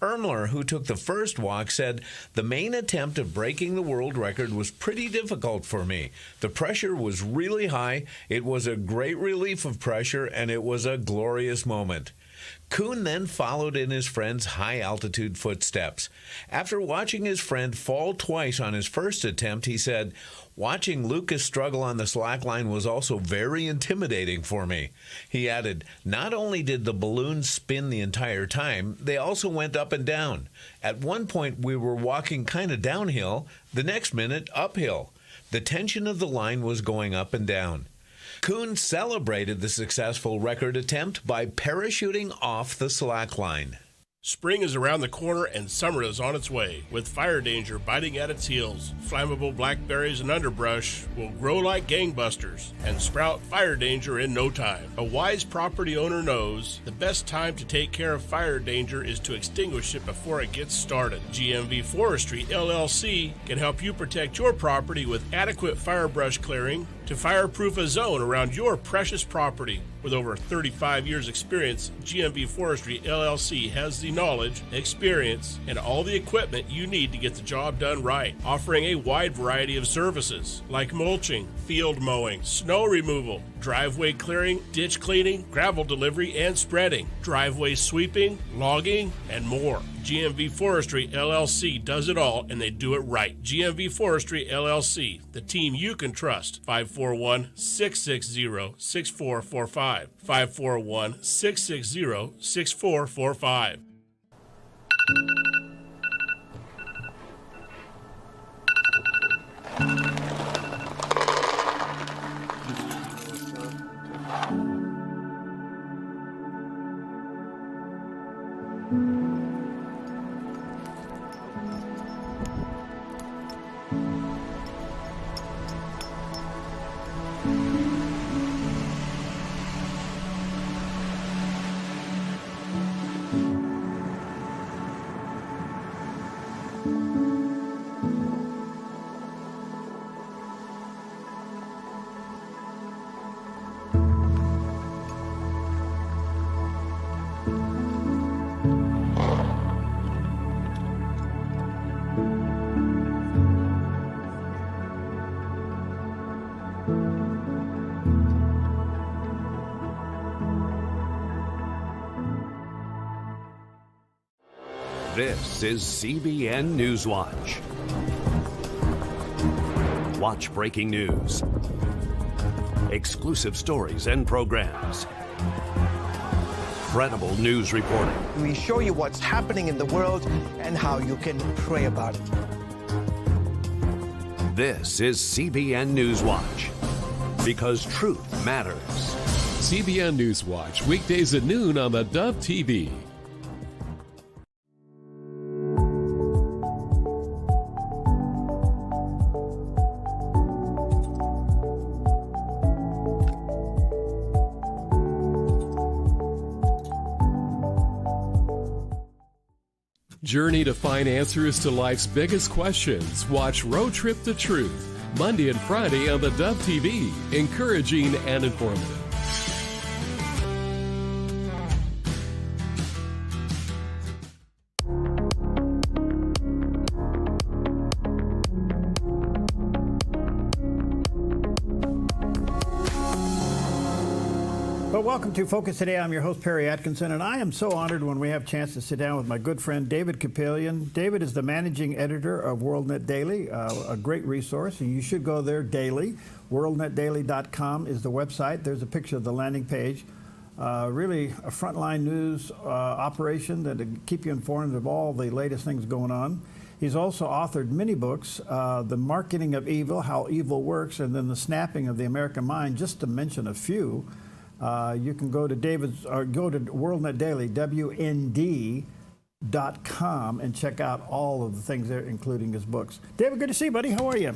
Ermler, who took the first walk, said, "The main attempt of breaking the world record was pretty difficult for me. The pressure was really high, it was a great relief of pressure, and it was a glorious moment." Kuhn then followed in his friend's high-altitude footsteps. After watching his friend fall twice on his first attempt, he said, "Watching Lucas struggle on the slack line was also very intimidating for me." He added, "Not only did the balloons spin the entire time, they also went up and down. At one point, we were walking kind of downhill, the next minute, uphill. The tension of the line was going up and down." Kuhn celebrated the successful record attempt by parachuting off the slack line. Spring is around the corner and summer is on its way. With fire danger biting at its heels, flammable blackberries and underbrush will grow like gangbusters and sprout fire danger in no time. A wise property owner knows the best time to take care of fire danger is to extinguish it before it gets started. GMV Forestry, LLC can help you protect your property with adequate fire brush clearing, to fireproof a zone around your precious property. With over 35 years' experience, GMV Forestry LLC has the knowledge, experience, and all the equipment you need to get the job done right, offering a wide variety of services like mulching, field mowing, snow removal, driveway clearing, ditch cleaning, gravel delivery and spreading, driveway sweeping, logging, and more. GMV Forestry LLC does it all, and they do it right. GMV Forestry LLC, the team you can trust. 541-660-6445. 541-660-6445. This is CBN Newswatch. Watch breaking news, exclusive stories and programs, credible news reporting. We show you what's happening in the world and how you can pray about it. This is CBN Newswatch, because truth matters. CBN Newswatch, weekdays at noon on the Dove TV. Journey to find answers to life's biggest questions. Watch Road Trip to Truth, Monday and Friday on the Dove TV. Encouraging and informative. Well, welcome to Focus Today. I'm your host, Perry Atkinson, and I am so honored when we have a chance to sit down with my good friend, David Kapelian. David is the managing editor of WorldNet Daily, a great resource, and you should go there daily. WorldNetDaily.com is the website. There's a picture of the landing page. Really a frontline news operation that to keep you informed of all the latest things going on. He's also authored many books, The Marketing of Evil, How Evil Works, and then The Snapping of the American Mind, just to mention a few. You can go to go to WorldNet Daily, WND.com, and check out all of the things there, including his books. David, good to see you, buddy. How are you?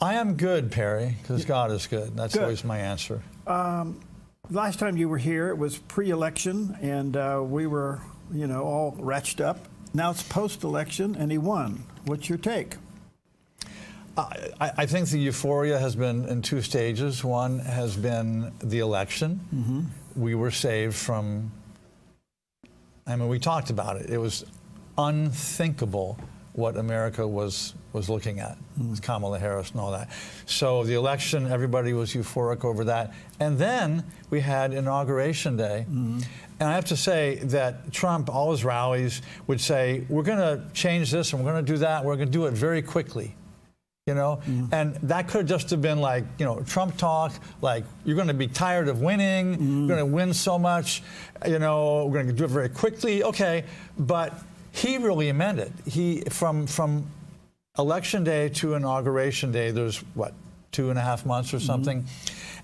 I am good, Perry, because God is good. That's always my answer. Last time you were here, it was pre-election, and we were, all ratched up. Now it's post-election, and he won. What's your take? I think the euphoria has been in two stages. One has been the election. Mm-hmm. We were saved from, we talked about it. It was unthinkable what America was looking at, with Kamala Harris and all that. So the election, everybody was euphoric over that. And then we had Inauguration Day. Mm-hmm. And I have to say that Trump, all his rallies, would say, we're going to change this and we're going to do that. We're going to do it very quickly. And that could just have been like, Trump talk, like, you're going to be tired of winning, you're going to win so much, we're going to do it very quickly. Okay, but he really meant it. From Election Day to Inauguration Day, there's, 2.5 months or something?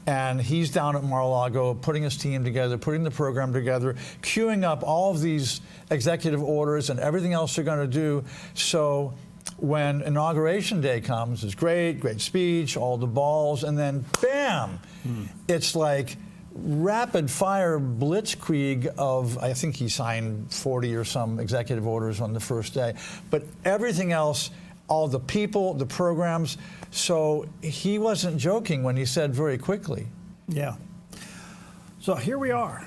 And he's down at Mar-a-Lago putting his team together, putting the program together, queuing up all of these executive orders and everything else they're going to do. So when Inauguration Day comes, it's great speech, all the balls, and then bam, it's like rapid fire blitzkrieg of, I think he signed 40 or some executive orders on the first day, but everything else all the people, the programs. So he wasn't joking when he said very quickly. Yeah. So here we are.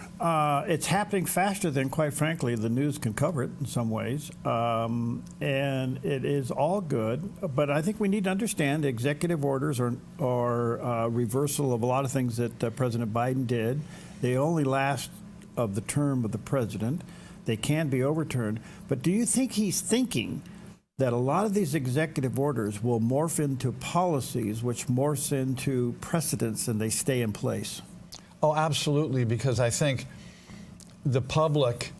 It's happening faster than, quite frankly, the news can cover it in some ways. And it is all good. But I think we need to understand executive orders or reversal of a lot of things that President Biden did. They only last of the term of the president. They can be overturned. But do you think he's thinking that a lot of these executive orders will morph into policies, which morphs into precedents, and they stay in place? Oh, absolutely, because I think the public,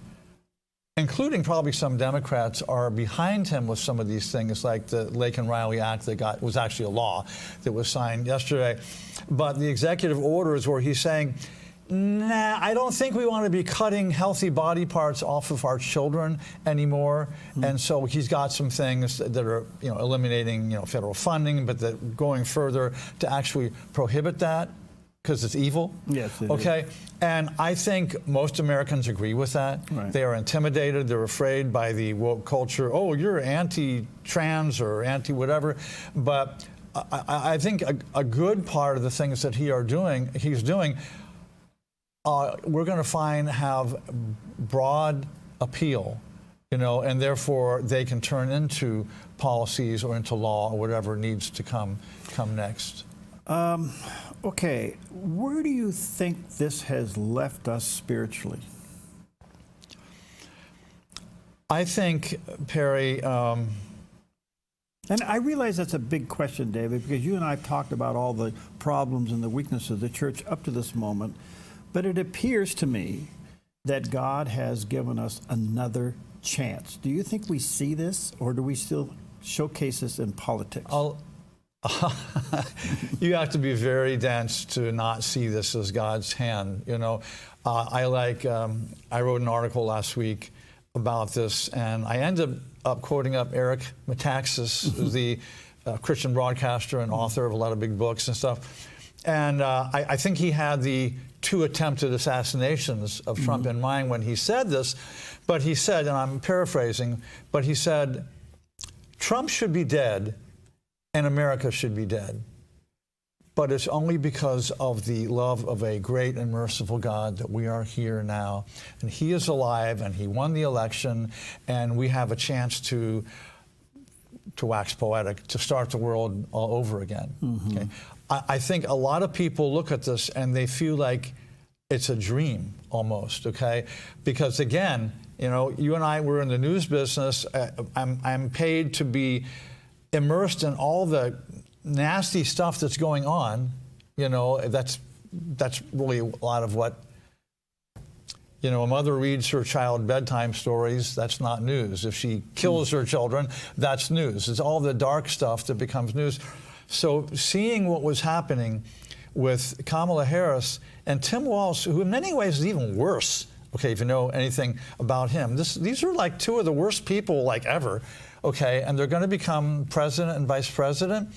including probably some Democrats, are behind him with some of these things, like the Lake and Riley Act that was actually a law that was signed yesterday. But the executive orders where he's saying, nah, I don't think we want to be cutting healthy body parts off of our children anymore. And so he's got some things that are, eliminating, federal funding, but that going further to actually prohibit that because it's evil. Yes, it okay. is. And I think most Americans agree with that. Right. They are intimidated. They're afraid by the woke culture. Oh, you're anti-trans or anti-whatever. But I think a good part of the things that he's doing, we're going to have broad appeal, and therefore they can turn into policies or into law or whatever needs to come next. Okay, where do you think this has left us spiritually? I think, Perry, and I realize that's a big question, David, because you and I have talked about all the problems and the weaknesses of the church up to this moment, but it appears to me that God has given us another chance. Do you think we see this, or do we still showcase this in politics? You have to be very dense to not see this as God's hand. I wrote an article last week about this, and I ended up quoting up Eric Metaxas, who's the Christian broadcaster and author of a lot of big books and stuff. And I think he had the 2 attempted assassinations of Trump in mind when he said this. But he said, and I'm paraphrasing, but he said, Trump should be dead and America should be dead. But it's only because of the love of a great and merciful God that we are here now. And he is alive, and he won the election, and we have a chance to wax poetic, to start the world all over again. Okay? I think a lot of people look at this and they feel like it's a dream almost, okay? Because again, you and I were in the news business. I'm paid to be immersed in all the nasty stuff that's going on. That's really a lot of what, a mother reads her child bedtime stories, that's not news. If she kills her children, that's news. It's all the dark stuff that becomes news. So seeing what was happening with Kamala Harris and Tim Walz, who in many ways is even worse, okay, if you know anything about him, these are like 2 of the worst people ever. Okay, and they're going to become president and vice president.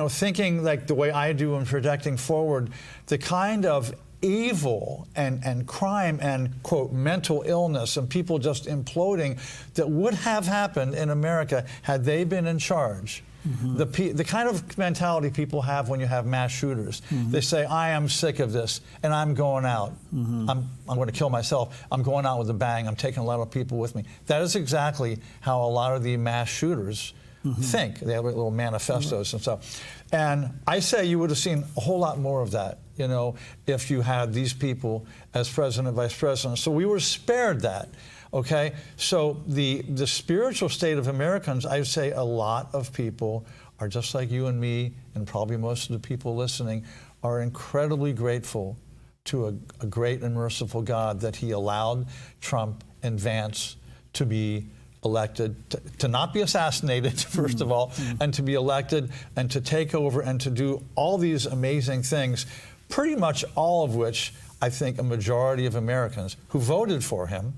Thinking like the way I do in projecting forward, the kind of evil and crime and, quote, mental illness and people just imploding that would have happened in America had they been in charge. The kind of mentality people have when you have mass shooters. They say, I am sick of this, and I'm going out. I'm going to kill myself. I'm going out with a bang. I'm taking a lot of people with me. That is exactly how a lot of the mass shooters think. They have little manifestos and stuff. And I say you would have seen a whole lot more of that, if you had these people as president, vice president. So we were spared that. Okay, so the spiritual state of Americans, I would say a lot of people are just like you and me, and probably most of the people listening, are incredibly grateful to a great and merciful God that he allowed Trump and Vance to be elected, to not be assassinated, first of all, and to be elected and to take over and to do all these amazing things, pretty much all of which I think a majority of Americans who voted for him,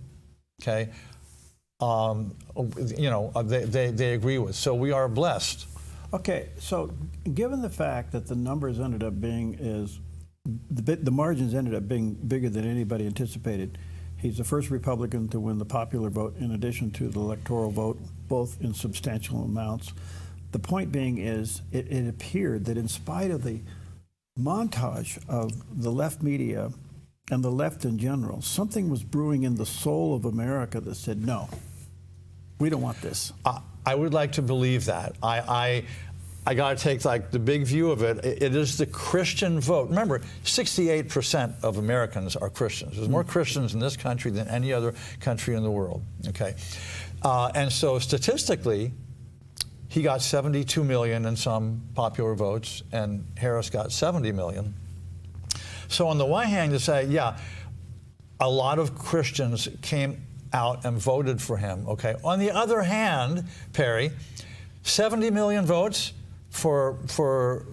okay, they agree with. So we are blessed. Okay, so given the fact that the numbers ended up being the margins ended up being bigger than anybody anticipated, He's the first Republican to win the popular vote in addition to the electoral vote, both in substantial amounts. The point being is it appeared that in spite of the montage of the left media and the left in general, something was brewing in the soul of America that said, no, we don't want this. I would like to believe that. I got to take like the big view of it. It is the Christian vote. Remember, 68% of Americans are Christians. There's more Christians in this country than any other country in the world. Okay, and so statistically, he got 72 million in some popular votes, and Harris got 70 million. So on the one hand, you say, yeah, a lot of Christians came out and voted for him. Okay. On the other hand, Perry, 70 million votes for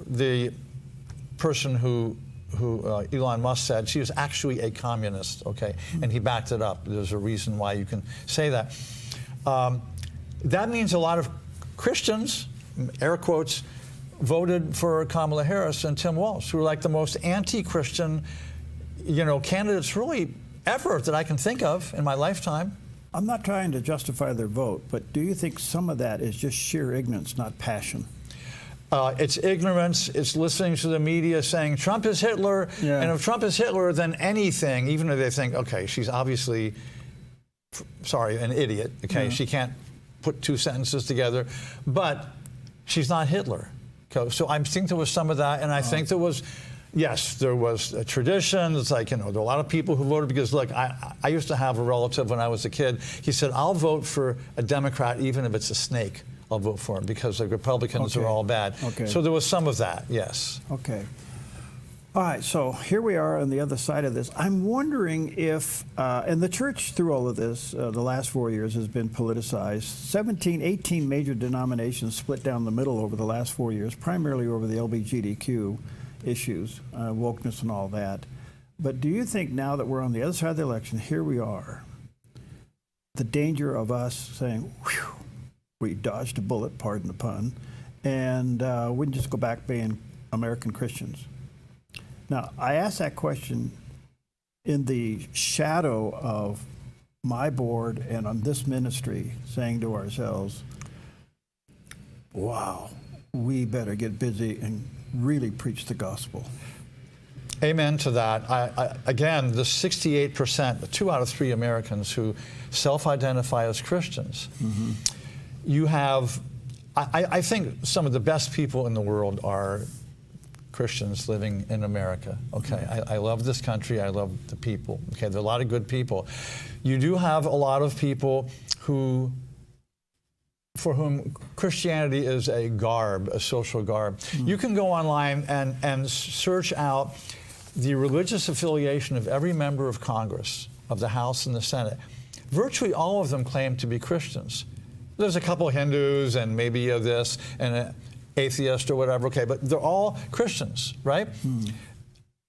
the person who Elon Musk said she was actually a communist, okay, and he backed it up. There's a reason why you can say that. That means a lot of Christians, air quotes, voted for Kamala Harris and Tim Walz, who are like the most anti-Christian, candidates really ever that I can think of in my lifetime. I'm not trying to justify their vote, but do you think some of that is just sheer ignorance, not passion? It's ignorance. It's listening to the media saying Trump is Hitler, and if Trump is Hitler, then anything, even if they think, okay, she's obviously, an idiot, okay, she can't put two sentences together, but she's not Hitler. So I think there was some of that, and I think there was, yes, there was a tradition. It's like, there are a lot of people who voted because, look, I used to have a relative when I was a kid. He said, I'll vote for a Democrat even if it's a snake. I'll vote for him because the Republicans are all bad. Okay. So there was some of that, yes. Okay. All right, so here we are on the other side of this. I'm wondering if, and the church through all of this, the last 4 years has been politicized. 18 major denominations split down the middle over the last 4 years, primarily over the LGBTQ issues, wokeness and all that. But do you think now that we're on the other side of the election, here we are, the danger of us saying, whew, we dodged a bullet, pardon the pun, and we can just go back being American Christians? Now, I ask that question in the shadow of my board and on this ministry saying to ourselves, wow, we better get busy and really preach the gospel. Amen to that. Again, the 68%, 2 out of 3 Americans who self-identify as Christians, you have, I think some of the best people in the world are Christians living in America. Okay, I love this country. I love the people. Okay, there are a lot of good people. You do have a lot of people for whom Christianity is a garb, a social garb. You can go online and search out the religious affiliation of every member of Congress, of the House and the Senate. Virtually all of them claim to be Christians. There's a couple Hindus and maybe this and an atheist or whatever, okay, but they're all Christians, right?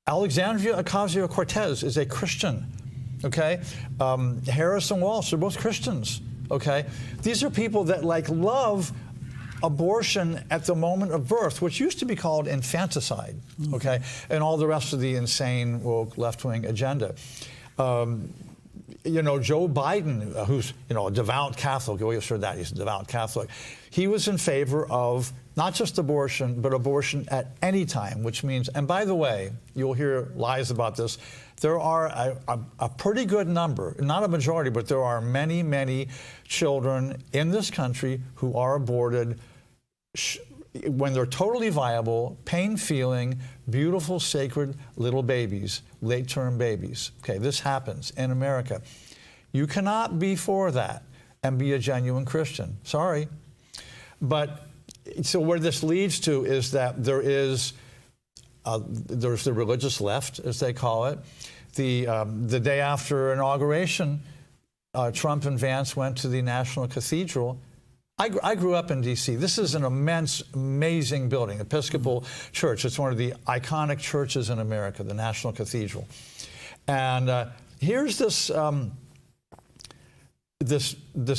Alexandria Ocasio-Cortez is a Christian, okay? Harris and Walz are both Christians, okay? These are people that love abortion at the moment of birth, which used to be called infanticide, okay? And all the rest of the insane woke left-wing agenda. Joe Biden, who's, a devout Catholic, you always heard that, he's a devout Catholic. He was in favor of not just abortion, but abortion at any time, which means, and by the way, you'll hear lies about this, there are a pretty good number, not a majority, but there are many, many children in this country who are aborted when they're totally viable, pain-feeling, beautiful, sacred little babies, late-term babies. Okay, this happens in America. You cannot be for that and be a genuine Christian. Sorry. But so where this leads to is that there's the religious left, as they call it. The day after inauguration, Trump and Vance went to the National Cathedral. I grew up in D.C. This is an immense, amazing building, Episcopal Church. It's one of the iconic churches in America, the National Cathedral. And here's this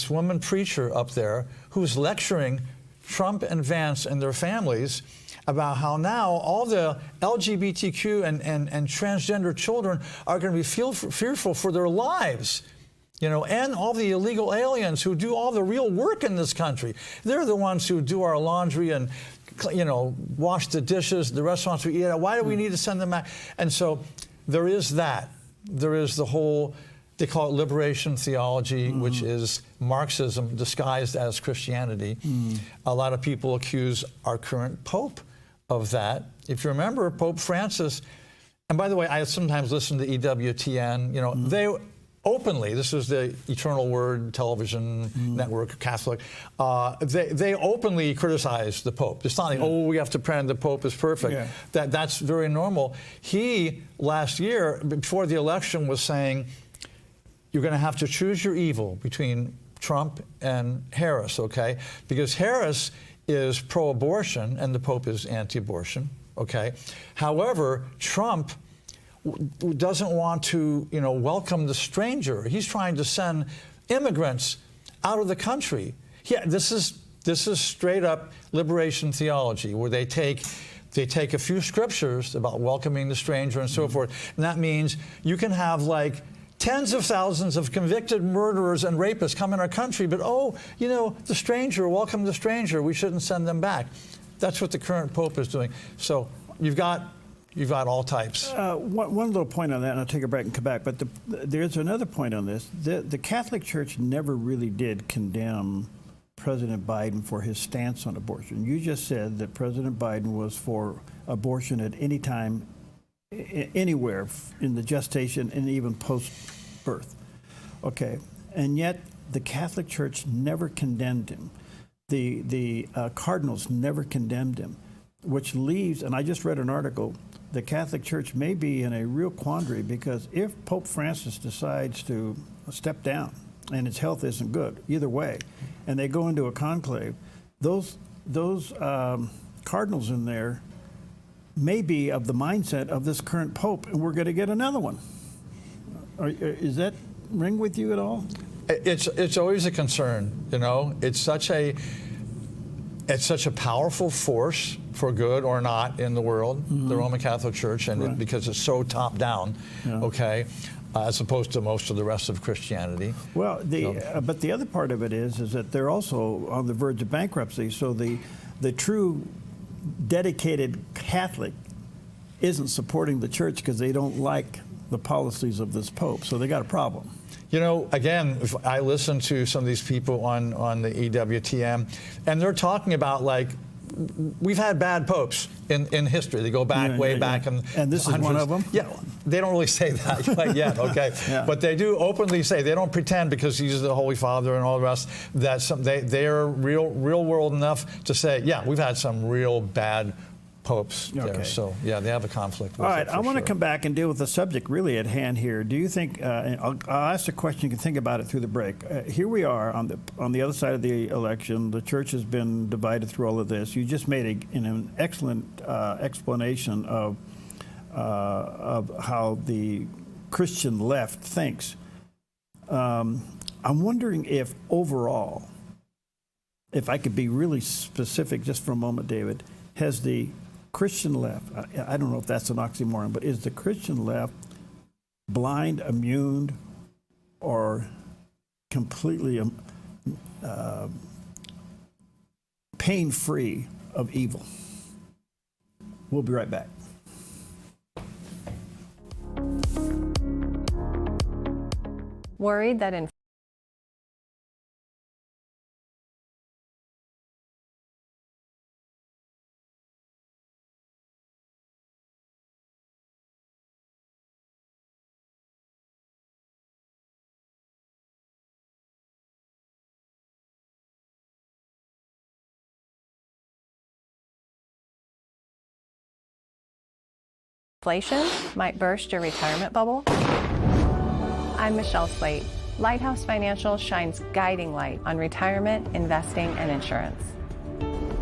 woman preacher up there who's lecturing Trump and Vance and their families about how now all the LGBTQ and transgender children are going to be fearful for their lives. You know, and all the illegal aliens who do all the real work in this country. They're the ones who do our laundry and, you know, wash the dishes, the restaurants we eat at. Why do we need to send them back? And so there is that. There is the whole, they call it liberation theology, which is Marxism disguised as Christianity. A lot of people accuse our current Pope of that. If you remember, Pope Francis, and by the way, I sometimes listen to EWTN, you know, they openly, this is the Eternal Word television network, Catholic, they openly criticize the Pope. It's not like, oh, we have to pretend the Pope is perfect. That's very normal. He, last year, before the election, was saying, you're going to have to choose your evil between Trump and Harris, okay? Because Harris is pro-abortion and the Pope is anti-abortion, okay? However, Trump doesn't want to, you know, welcome the stranger. He's trying to send immigrants out of the country. Yeah, this is straight up liberation theology, where they take a few scriptures about welcoming the stranger and so forth, and that means you can have like tens of thousands of convicted murderers and rapists come in our country, but oh, you know, the stranger, welcome the stranger, we shouldn't send them back. That's what the current Pope is doing. So you've got all types. One little point on that, and I'll take a break and come back, but there's another point on this. The Catholic Church never really did condemn President Biden for his stance on abortion. You just said that President Biden was for abortion at any time, anywhere in the gestation and even post-birth. Okay, and yet the Catholic Church never condemned him. The cardinals never condemned him, which leaves, and I just read an article, the Catholic Church may be in a real quandary, because if Pope Francis decides to step down and his health isn't good, either way, and they go into a conclave, those cardinals in there may be of the mindset of this current Pope, and we're going to get another one. Is that ring with you at all? It's always a concern, you know. It's such a powerful force, for good or not, in the world, the Roman Catholic Church, and because it's so top down, okay, as opposed to most of the rest of Christianity. Well, but the other part of it is that they're also on the verge of bankruptcy. So the true dedicated Catholic isn't supporting the church because they don't like the policies of this Pope. So they got a problem. You know, again, if I listen to some of these people on the EWTN, and they're talking about, like, we've had bad popes in history. They go back way back. And this is one of them? Yeah, they don't really say that quite yet, okay? But they do openly say, they don't pretend because he's the Holy Father and all the rest, that they're real world enough to say, yeah, we've had some real bad popes there. So, yeah, they have a conflict with All right, it, I want to sure. come back and deal with the subject really at hand here. Do you think, I'll ask a question, you can think about it through the break. Here we are on the other side of the election. The church has been divided through all of this. You just made an excellent explanation of how the Christian left thinks. I'm wondering if overall, if I could be really specific just for a moment, David, has the Christian left, I don't know if that's an oxymoron, but is the Christian left blind, immune, or completely pain-free of evil? We'll be right back. Worried that inflation might burst your retirement bubble? I'm Michelle Slate. Lighthouse Financial shines guiding light on retirement, investing, and insurance.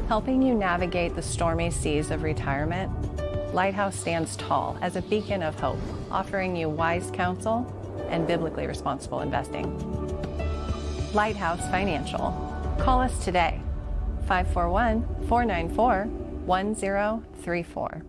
Helping you navigate the stormy seas of retirement, Lighthouse stands tall as a beacon of hope, offering you wise counsel and biblically responsible investing. Lighthouse Financial. Call us today, 541-494-5600. 1034.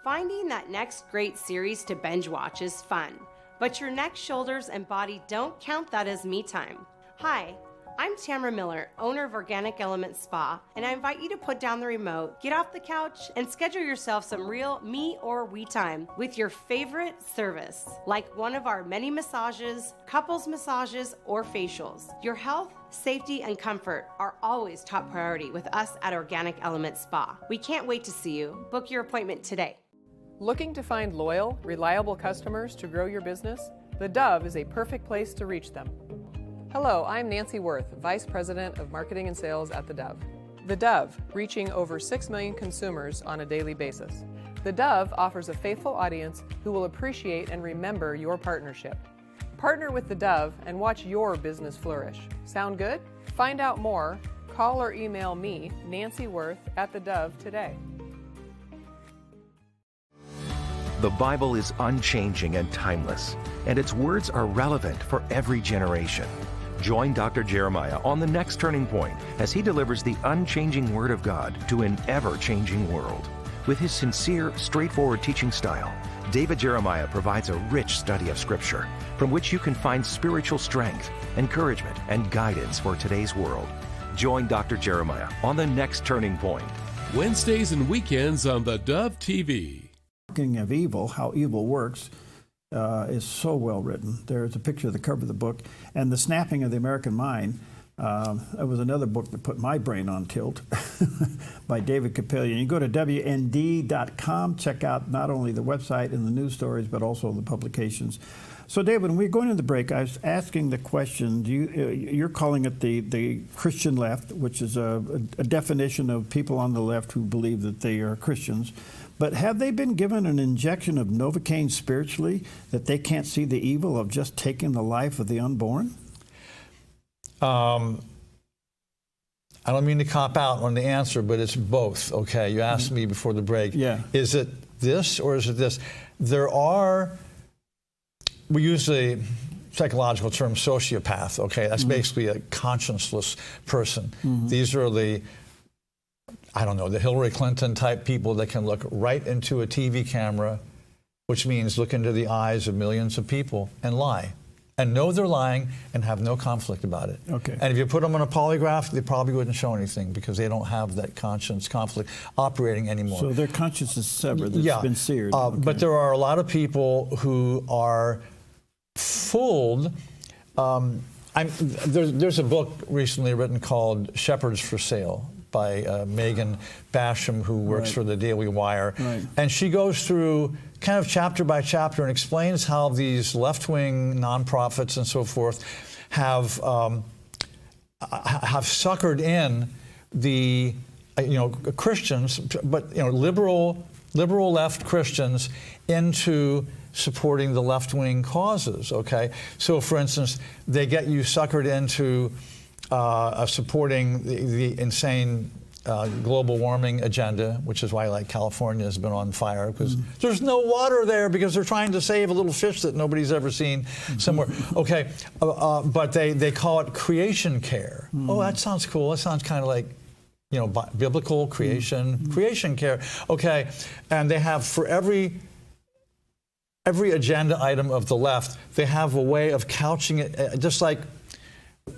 Finding that next great series to binge watch is fun, but your neck, shoulders, and body don't count that as me time. Hi, I'm Tamara Miller, owner of Organic Element Spa, and I invite you to put down the remote, get off the couch, and schedule yourself some real me or we time with your favorite service, like one of our many massages, couples massages, or facials. Your health, safety, and comfort are always top priority with us at Organic Element Spa. We can't wait to see you. Book your appointment today. Looking to find loyal, reliable customers to grow your business? The Dove is a perfect place to reach them. Hello, I'm Nancy Worth, Vice President of Marketing and Sales at The Dove. The Dove, reaching over 6 million consumers on a daily basis. The Dove offers a faithful audience who will appreciate and remember your partnership. Partner with The Dove and watch your business flourish. Sound good? Find out more. Call or email me, Nancy Worth, at The Dove today. The Bible is unchanging and timeless, and its words are relevant for every generation. Join Dr. Jeremiah on the next Turning Point as he delivers the unchanging Word of God to an ever-changing world. With his sincere, straightforward teaching style, David Jeremiah provides a rich study of Scripture from which you can find spiritual strength, encouragement, and guidance for today's world. Join Dr. Jeremiah on the next Turning Point. Wednesdays and weekends on the Dove TV. Speaking of evil, how evil works, is so well written. There's a picture of the cover of the book, and The Snapping of the American Mind. It was another book that put my brain on tilt by David Capellion. You go to WND.com, check out not only the website and the news stories, but also the publications. So, David, when we were going to the break, I was asking the question, you're calling it the Christian left, which is a definition of people on the left who believe that they are Christians. But have they been given an injection of Novocaine spiritually that they can't see the evil of just taking the life of the unborn? I don't mean to cop out on the answer, but it's both, okay? You asked me before the break. Yeah. Is it this or is it this? There are, we use the psychological term sociopath, okay? That's basically a conscienceless person. These are the, I don't know, the Hillary Clinton type people that can look right into a TV camera, which means look into the eyes of millions of people and lie. And know they're lying and have no conflict about it. Okay. And if you put them on a polygraph, they probably wouldn't show anything because they don't have that conscience conflict operating anymore. So their conscience is severed, it's been seared. Okay. But there are a lot of people who are fooled. There's a book recently written called Shepherds for Sale by Megan Basham, who works for the Daily Wire. And she goes through kind of chapter by chapter and explains how these left-wing nonprofits and so forth have suckered in the Christians, but liberal left Christians into supporting the left-wing causes. Okay, so for instance, they get you suckered into supporting the insane global warming agenda, which is why California has been on fire, because there's no water there because they're trying to save a little fish that nobody's ever seen somewhere. Okay, but they call it creation care. Oh, that sounds cool. That sounds kind of like, biblical creation care. Okay, and they have for every agenda item of the left, they have a way of couching it, just like,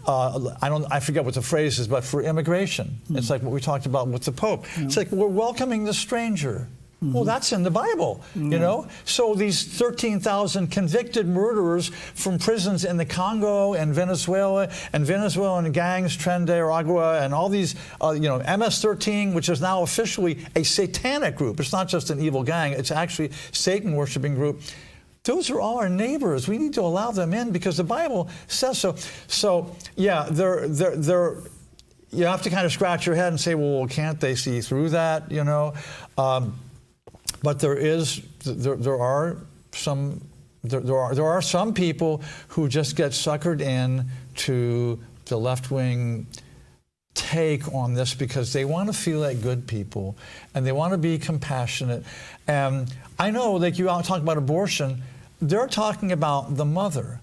I forget what the phrase is, but for immigration, it's like what we talked about with the Pope. It's like we're welcoming the stranger. Well, that's in the Bible, So these 13,000 convicted murderers from prisons in the Congo and Venezuela, and Venezuelan gangs, Tren de Aragua, and all these, MS-13, which is now officially a satanic group. It's not just an evil gang. It's actually a Satan-worshiping group. Those are all our neighbors. We need to allow them in because the Bible says so. So, yeah, you have to kind of scratch your head and say, well, can't they see through that, But there are some people who just get suckered in to the left-wing take on this because they want to feel like good people and they want to be compassionate. And I know, like you talk about abortion, they're talking about the mother.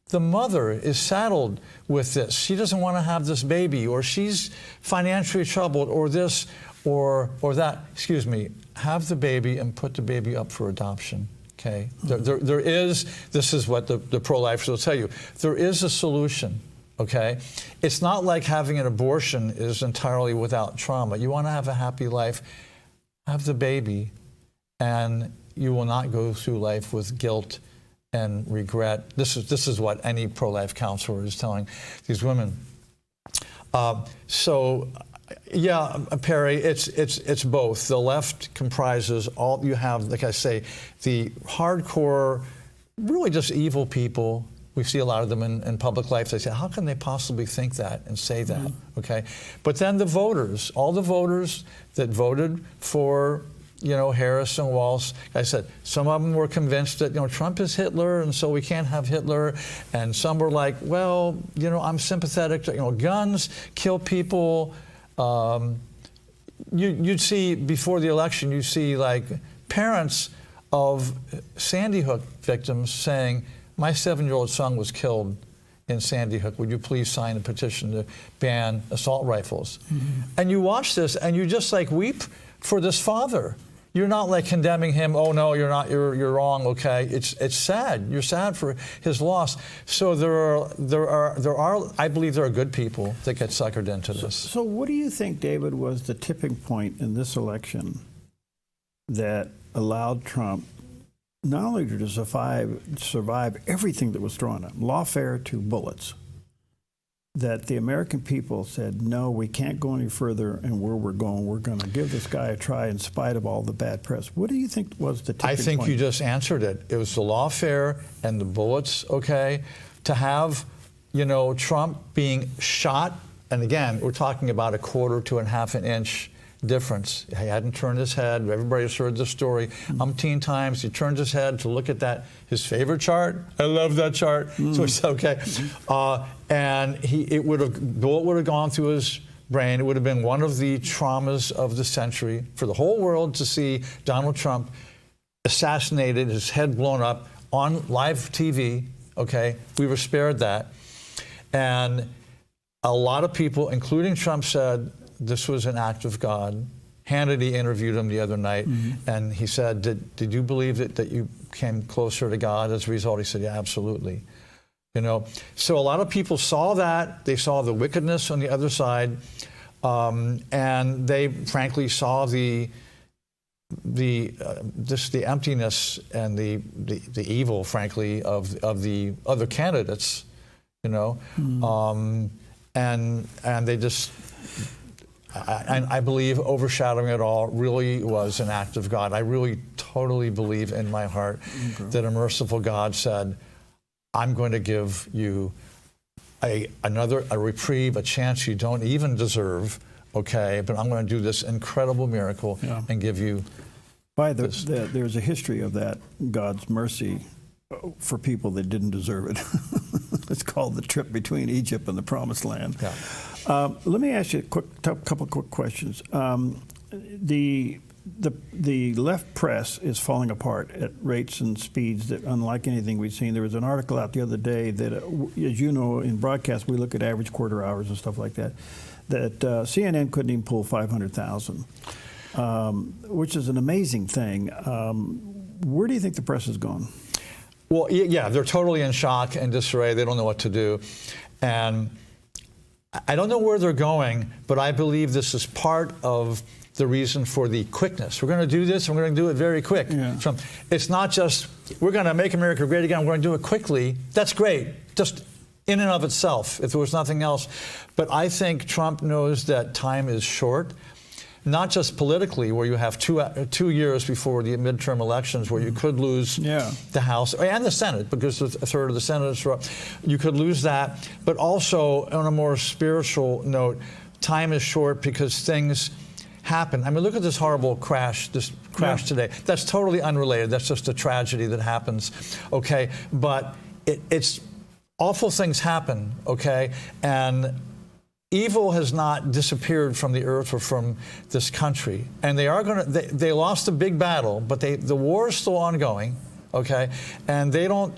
The mother is saddled with this. She doesn't want to have this baby, or she's financially troubled, or this, or that. Excuse me. Have the baby and put the baby up for adoption. Okay. There is. This is what the pro-lifers will tell you. There is a solution. Okay. It's not like having an abortion is entirely without trauma. You want to have a happy life. Have the baby, and you will not go through life with guilt and regret. This is what any pro-life counselor is telling these women. So, yeah, Perry, it's both. The left comprises all. You have, like I say, the hardcore, really just evil people. We see a lot of them in public life. They say, how can they possibly think that and say that? Okay, but then the voters, all the voters that voted for, Harris and Walz, I said, some of them were convinced that, Trump is Hitler, and so we can't have Hitler. And some were like, well, I'm sympathetic to, guns kill people. You'd see, before the election, you see, like, parents of Sandy Hook victims saying, my 7-year-old son was killed in Sandy Hook. Would you please sign a petition to ban assault rifles? And you watch this, and you just, like, weep for this father. You're not like condemning him. Oh no, you're not. You're wrong. Okay, it's sad. You're sad for his loss. So there are. I believe there are good people that get suckered into this. So what do you think, David, was the tipping point in this election that allowed Trump not only to survive everything that was thrown at him, lawfare to bullets, that the American people said, no, we can't go any further, and where we're going to give this guy a try in spite of all the bad press. What do you think was the tipping point? I think you just answered it. It was the lawfare and the bullets, okay? To have, Trump being shot, and again, we're talking about a 1/4 to 1/2 inch difference. He hadn't turned his head. Everybody's heard the story umpteen times. He turned his head to look at that, his favorite chart. I love that chart. So it's okay. And bullet would have gone through his brain. It would have been one of the traumas of the century for the whole world to see Donald Trump assassinated, his head blown up on live TV. Okay, we were spared that. And a lot of people, including Trump, said this was an act of God. Hannity interviewed him the other night, and he said, did you believe that you came closer to God as a result? He said, yeah, absolutely. So a lot of people saw that. They saw the wickedness on the other side, and they frankly saw the emptiness and the evil, frankly, of the other candidates, and they just. And I believe overshadowing it all really was an act of God. I really totally believe in my heart that a merciful God said, I'm going to give you a reprieve, a chance you don't even deserve, okay? But I'm going to do this incredible miracle and give you there's a history of that, God's mercy for people that didn't deserve it. It's called the trip between Egypt and the Promised Land. Yeah. Let me ask you a couple quick questions. The left press is falling apart at rates and speeds that unlike anything we've seen. There was an article out the other day that, as you know, in broadcast we look at average quarter hours and stuff like that, that CNN couldn't even pull 500,000, which is an amazing thing. Where do you think the press has gone? Well, yeah, they're totally in shock and disarray. They don't know what to do. And I don't know where they're going, but I believe this is part of the reason for the quickness. We're going to do this, and we're going to do it very quick. Yeah. So it's not just, we're going to make America great again, we're going to do it quickly. That's great, just in and of itself, if there was nothing else. But I think Trump knows that time is short, not just politically, where you have 2 years before the midterm elections, where you could lose the House and the Senate, because a third of the Senate is up. You could lose that. But also, on a more spiritual note, time is short because things happen. I mean, look at this horrible crash, today. That's totally unrelated. That's just a tragedy that happens, okay? But it's awful things happen, okay? And evil has not disappeared from the earth or from this country. And they are going to, they lost a big battle, but the war is still ongoing, okay? And they don't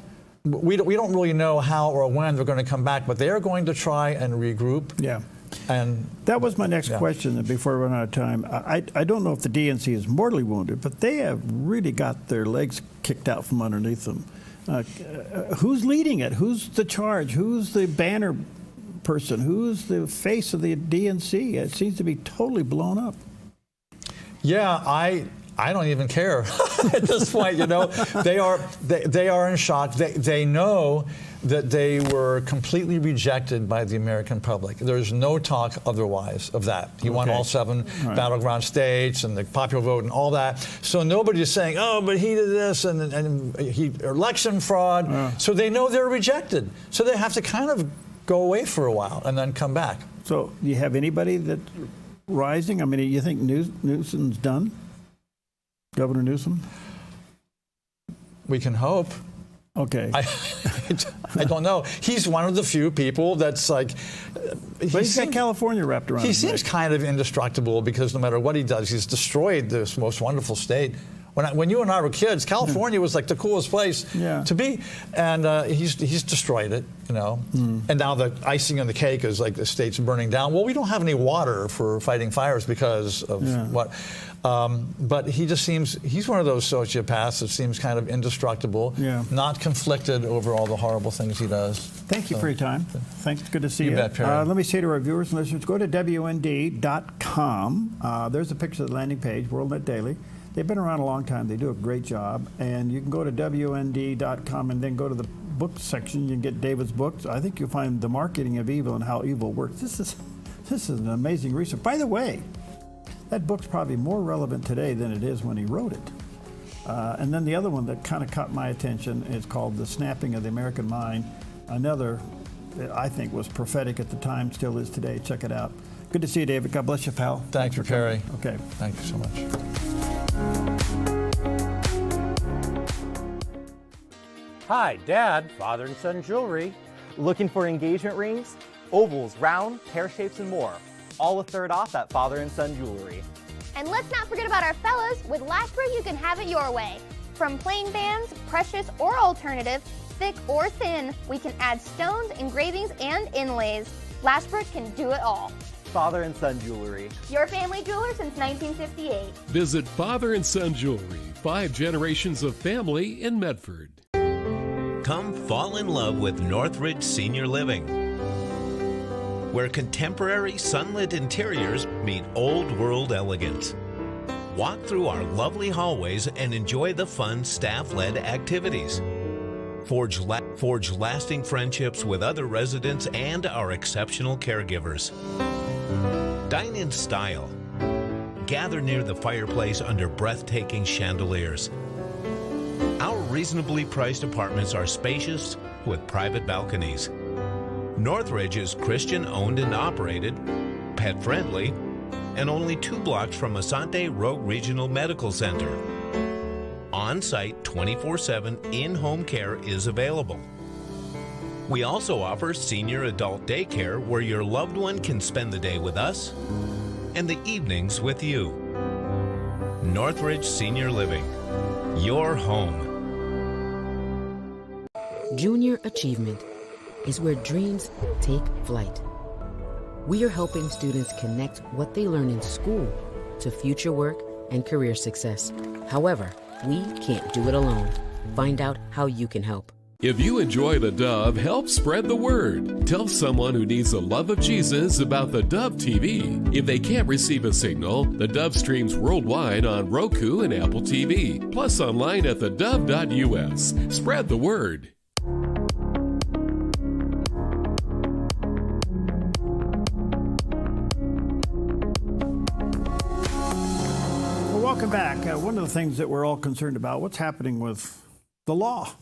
we don't really know how or when they're going to come back, but they are going to try and regroup. Yeah. And that was my next question before we run out of time. I don't know if the DNC is mortally wounded, but they have really got their legs kicked out from underneath them. Who's leading it? Who's the charge? Who's the banner person? Who's the face of the DNC? It seems to be totally blown up. Yeah, I don't even care at this point. You know, they are in shock. They know that they were completely rejected by the American public. There's no talk otherwise of that. He won all 7 battleground states and the popular vote and all that. So nobody is saying, oh, but he did this and he election fraud. So they know they're rejected. So they have to kind of go away for a while and then come back. So do you have anybody that's rising? I mean, you think Newsom's done? Governor Newsom? We can hope. Okay. I don't know. He's one of the few people that's like... He's got California wrapped around him. He seems kind of indestructible because no matter what he does, he's destroyed this most wonderful state. When you and I were kids, California was like the coolest place to be, and he's destroyed it, you know. And now the icing on the cake is like the state's burning down. Well, we don't have any water for fighting fires because of what. But he just seems—he's one of those sociopaths that seems kind of indestructible, not conflicted over all the horrible things he does. Thank you for your time. Thanks. Good to see you. You bet, Perry. Let me say to our viewers and listeners, go to WND.com. There's a picture of the landing page, WorldNet Daily. They've been around a long time. They do a great job. And you can go to WND.com and then go to the books section. You can get David's books. I think you'll find The Marketing of Evil and How Evil Works. This is an amazing research. By the way, that book's probably more relevant today than it is when he wrote it. And then the other one that kind of caught my attention is called The Snapping of the American Mind. Another that I think was prophetic at the time, still is today. Check it out. Good to see you, David. God bless you, pal. Thanks for Perry. Okay. Thank you so much. Hi, Dad, father and son jewelry. Looking for engagement rings? Ovals, round, pear shapes, and more. All a third off at Father and Son Jewelry. And let's not forget about our fellas. With Lashbrook, you can have it your way. From plain bands, precious or alternative, thick or thin, we can add stones, engravings, and inlays. Lashbrook can do it all. Father and Son Jewelry. Your family jeweler since 1958. Visit Father and Son Jewelry, 5 generations of family in Medford. Come fall in love with Northridge Senior Living, where contemporary sunlit interiors meet old world elegance. Walk through our lovely hallways and enjoy the fun staff-led activities. Forge lasting friendships with other residents and our exceptional caregivers. Dine in style. Gather near the fireplace under breathtaking chandeliers. Our reasonably priced apartments are spacious with private balconies. Northridge is Christian-owned and operated, pet-friendly, and only 2 blocks from Asante Rogue Regional Medical Center. On-site 24/7 in-home care is available. We also offer senior adult daycare where your loved one can spend the day with us and the evenings with you. Northridge Senior Living, your home. Junior achievement is where dreams take flight. We are helping students connect what they learn in school to future work and career success. However, we can't do it alone. Find out how you can help. If you enjoy the Dove, help spread the word. Tell someone who needs the love of Jesus about the Dove TV. If they can't receive a signal, the Dove streams worldwide on Roku and Apple TV, plus online at thedove.us. Spread the word. Welcome back. One of the things that we're all concerned about, what's happening with the law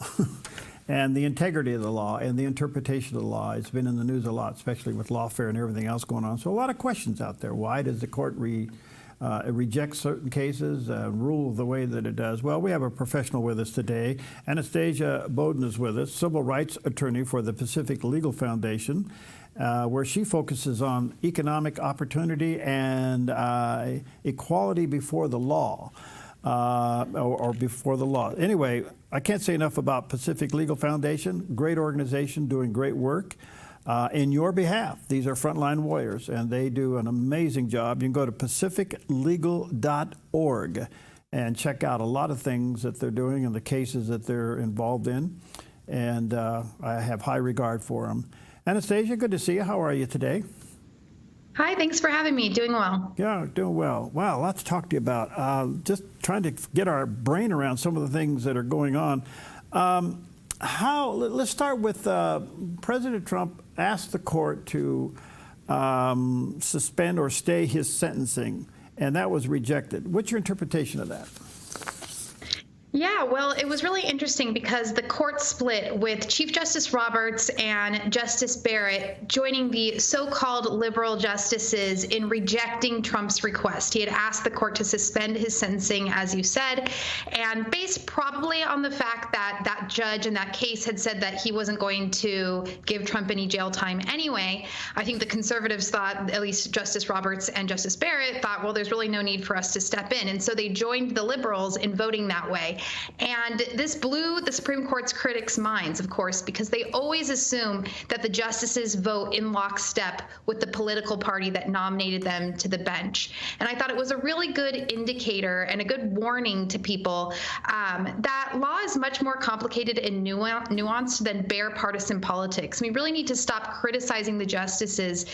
and the integrity of the law and the interpretation of the law. It's been in the news a lot, especially with lawfare and everything else going on. So a lot of questions out there. Why does the court reject certain cases, rule the way that it does? Well, we have a professional with us today. Anastasia Bowden is with us, civil rights attorney for the Pacific Legal Foundation, where she focuses on economic opportunity and equality before the law. or before the law. Anyway, I can't say enough about Pacific Legal Foundation. Great organization doing great work in your behalf. These are frontline warriors, and they do an amazing job. You can go to pacificlegal.org and check out a lot of things that they're doing and the cases that they're involved in. And I have high regard for them. Anastasia, good to see you. How are you today? Hi, thanks for having me. Doing well. Yeah, doing well. Wow, lots to talk to you about. Just trying to get our brain around some of the things that are going on. Let's start with President Trump asked the court to suspend or stay his sentencing, and that was rejected. What's your interpretation of that? Yeah, well, it was really interesting because the court split with Chief Justice Roberts and Justice Barrett joining the so-called liberal justices in rejecting Trump's request. He had asked the court to suspend his sentencing, as you said, and based probably on the fact that that judge in that case had said that he wasn't going to give Trump any jail time anyway. I think the conservatives thought, at least Justice Roberts and Justice Barrett thought, well, there's really no need for us to step in. And so they joined the liberals in voting that way. And this blew the Supreme Court's critics' minds, of course, because they always assume that the justices vote in lockstep with the political party that nominated them to the bench. And I thought it was a really good indicator and a good warning to people that law is much more complicated and nuanced than bare partisan politics. We really need to stop criticizing the justices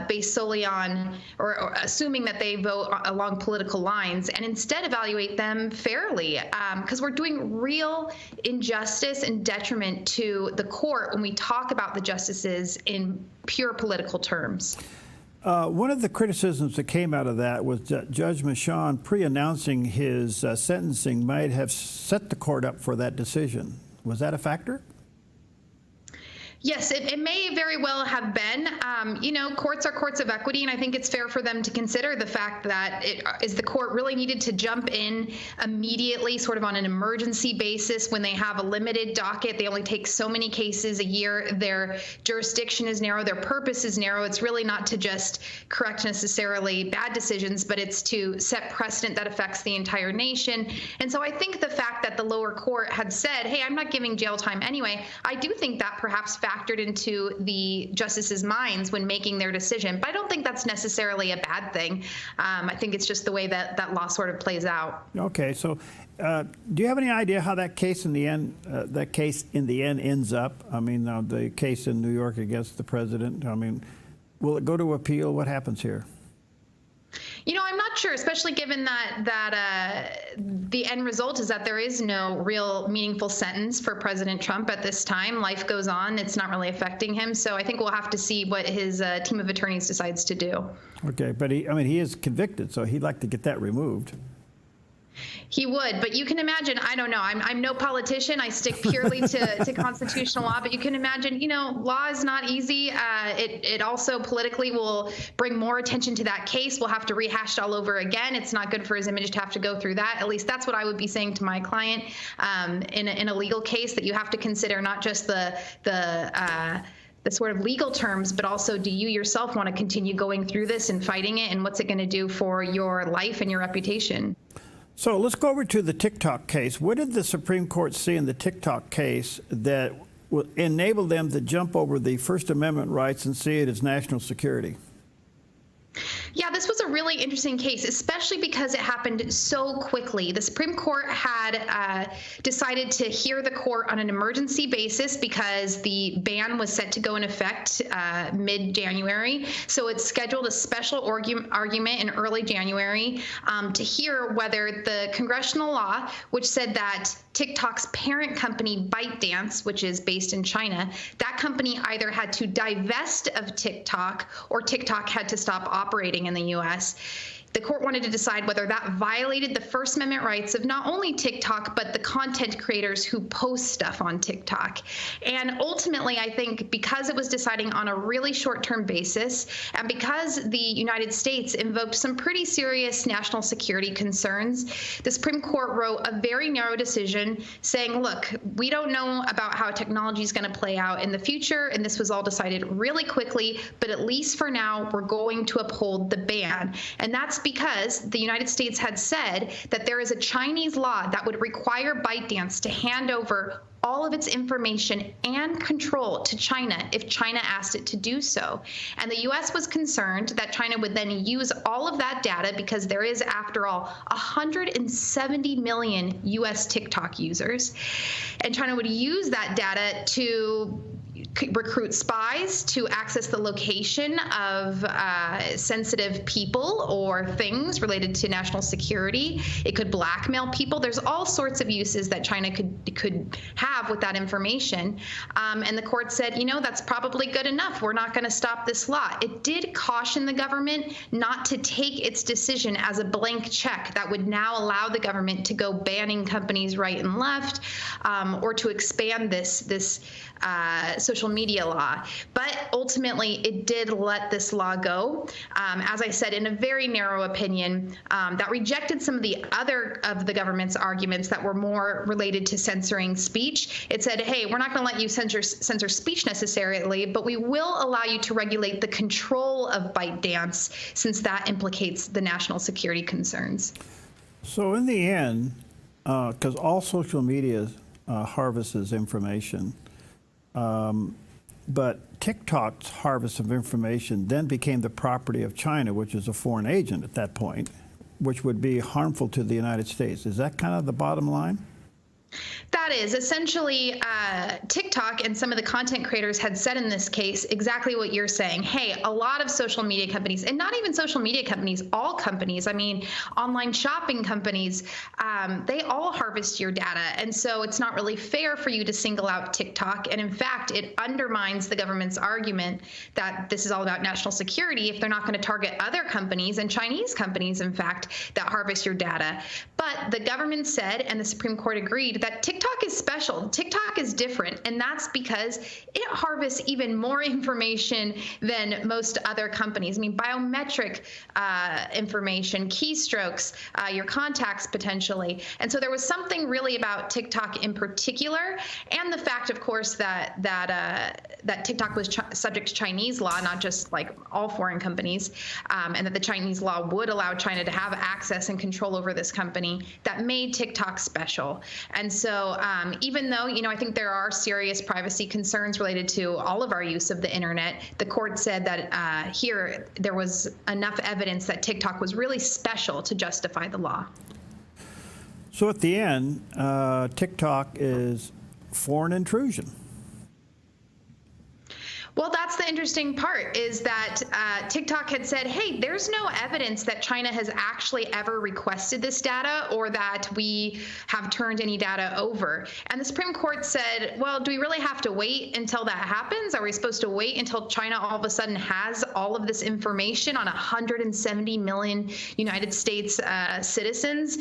based solely on or assuming that they vote along political lines, and instead evaluate them fairly. Because we're doing real injustice and detriment to the court when we talk about the justices in pure political terms. One of the criticisms that came out of that was that Judge Michon, pre-announcing his sentencing, might have set the court up for that decision. Was that a factor? Yes, it may very well have been. Courts are courts of equity, and I think it's fair for them to consider the fact that the court really needed to jump in immediately, sort of on an emergency basis when they have a limited docket. They only take so many cases a year. Their jurisdiction is narrow. Their purpose is narrow. It's really not to just correct necessarily bad decisions, but it's to set precedent that affects the entire nation. And so I think the fact that the lower court had said, hey, I'm not giving jail time anyway, I do think that perhaps factored into the justices' minds when making their decision. But I don't think that's necessarily a bad thing. I think it's just the way that that law sort of plays out. Okay, so do you have any idea how that case in the end ends up? I mean, the case in New York against the president. I mean, will it go to appeal? What happens here? I'm not sure, especially given that the end result is that there is no real meaningful sentence for President Trump at this time. Life goes on. It's not really affecting him. So I think we'll have to see what his team of attorneys decides to do. Okay, but he is convicted, so he'd like to get that removed. He would, but you can imagine, I don't know, I'm no politician. I stick purely to constitutional law, but you can imagine, law is not easy. It also politically will bring more attention to that case. We'll have to rehash it all over again. It's not good for his image to have to go through that. At least that's what I would be saying to my client in a legal case, that you have to consider not just the sort of legal terms, but also, do you yourself want to continue going through this and fighting it, and what's it going to do for your life and your reputation? So let's go over to the TikTok case. What did the Supreme Court see in the TikTok case that will enable them to jump over the First Amendment rights and see it as national security? Yeah, this was a really interesting case, especially because it happened so quickly. The Supreme Court had decided to hear the court on an emergency basis because the ban was set to go in effect mid-January. So it scheduled a special argument in early January to hear whether the congressional law, which said that TikTok's parent company, ByteDance, which is based in China, that company either had to divest of TikTok or TikTok had to stop operating in the U.S. The court wanted to decide whether that violated the First Amendment rights of not only TikTok, but the content creators who post stuff on TikTok. And ultimately, I think because it was deciding on a really short-term basis, and because the United States invoked some pretty serious national security concerns, the Supreme Court wrote a very narrow decision saying, look, we don't know about how technology is going to play out in the future, and this was all decided really quickly, but at least for now, we're going to uphold the ban. And that's because the United States had said that there is a Chinese law that would require ByteDance to hand over all of its information and control to China if China asked it to do so. And the U.S. was concerned that China would then use all of that data, because there is, after all, 170 million U.S. TikTok users. And China would use that data to recruit spies to access the location of sensitive people or things related to national security. It could blackmail people. There's all sorts of uses that China could have with that information. And the court said, that's probably good enough. We're not going to stop this law. It did caution the government not to take its decision as a blank check that would now allow the government to go banning companies right and left, or to expand this social media law. But ultimately, it did let this law go, as I said, in a very narrow opinion that rejected some of the other of the government's arguments that were more related to censoring speech. It said, hey, we're not going to let you censor speech necessarily, but we will allow you to regulate the control of ByteDance, since that implicates the national security concerns. So in the end, because all social media harvests information, but TikTok's harvest of information then became the property of China, which is a foreign agent at that point, which would be harmful to the United States. Is that kind of the bottom line? That is essentially TikTok and some of the content creators had said in this case exactly what you're saying. Hey, a lot of social media companies, and not even social media companies, all companies, I mean, online shopping companies, they all harvest your data. And so it's not really fair for you to single out TikTok. And in fact, it undermines the government's argument that this is all about national security if they're not going to target other companies, and Chinese companies, in fact, that harvest your data. But the government said, and the Supreme Court agreed, that TikTok is special. TikTok is different, and that's because it harvests even more information than most other companies. I mean, biometric information, keystrokes, your contacts potentially. And so there was something really about TikTok in particular, and the fact, of course, that TikTok was subject to Chinese law, not just like all foreign companies, and that the Chinese law would allow China to have access and control over this company, that made TikTok special. And so even though, I think there are serious privacy concerns related to all of our use of the internet, the court said that here there was enough evidence that TikTok was really special to justify the law. So at the end, TikTok is foreign intrusion. Well, that's the interesting part, is that TikTok had said, hey, there's no evidence that China has actually ever requested this data or that we have turned any data over. And the Supreme Court said, well, do we really have to wait until that happens? Are we supposed to wait until China all of a sudden has all of this information on 170 million United States citizens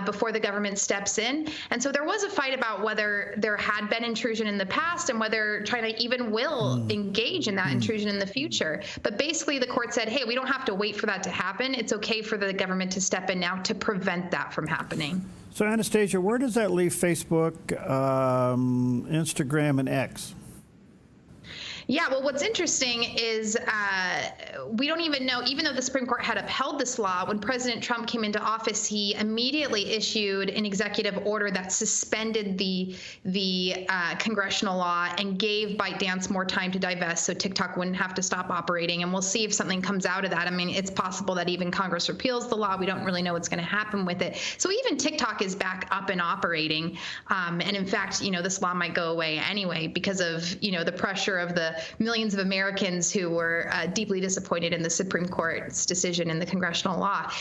before the government steps in? And so there was a fight about whether there had been intrusion in the past and whether China even will engage in that intrusion in the future. But basically the court said, hey, we don't have to wait for that to happen. It's okay for the government to step in now to prevent that from happening. So Anastasia, where does that leave Facebook, Instagram, and X? Yeah, well, what's interesting is we don't even know, even though the Supreme Court had upheld this law, when President Trump came into office, he immediately issued an executive order that suspended the congressional law and gave ByteDance more time to divest so TikTok wouldn't have to stop operating. And we'll see if something comes out of that. I mean, it's possible that even Congress repeals the law. We don't really know what's going to happen with it. So even TikTok is back up and operating. And in fact, this law might go away anyway because of, the pressure of the millions of Americans who were deeply disappointed in the Supreme Court's decision in the congressional law.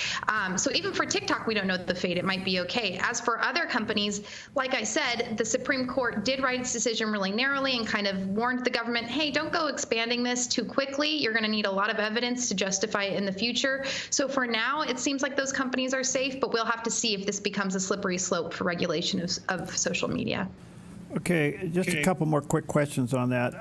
So even for TikTok, we don't know the fate. It might be okay. As for other companies, like I said, the Supreme Court did write its decision really narrowly and kind of warned the government, hey, don't go expanding this too quickly. You're going to need a lot of evidence to justify it in the future. So for now, it seems like those companies are safe, but we'll have to see if this becomes a slippery slope for regulation of social media. Okay, just a couple more quick questions on that.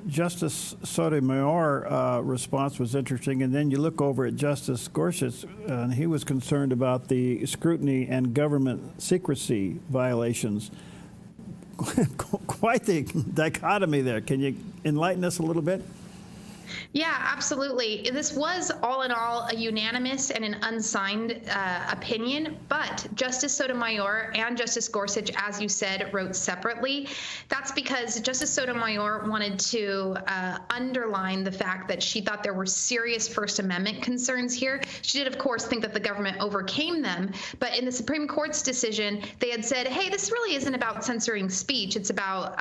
Justice Sotomayor's response was interesting, and then you look over at Justice Gorsuch, and he was concerned about the scrutiny and government secrecy violations. Quite the dichotomy there. Can you enlighten us a little bit? Yeah, absolutely. This was all in all a unanimous and an unsigned opinion, but Justice Sotomayor and Justice Gorsuch, as you said, wrote separately. That's because Justice Sotomayor wanted to underline the fact that she thought there were serious First Amendment concerns here. She did, of course, think that the government overcame them, but in the Supreme Court's decision, they had said, hey, this really isn't about censoring speech. It's about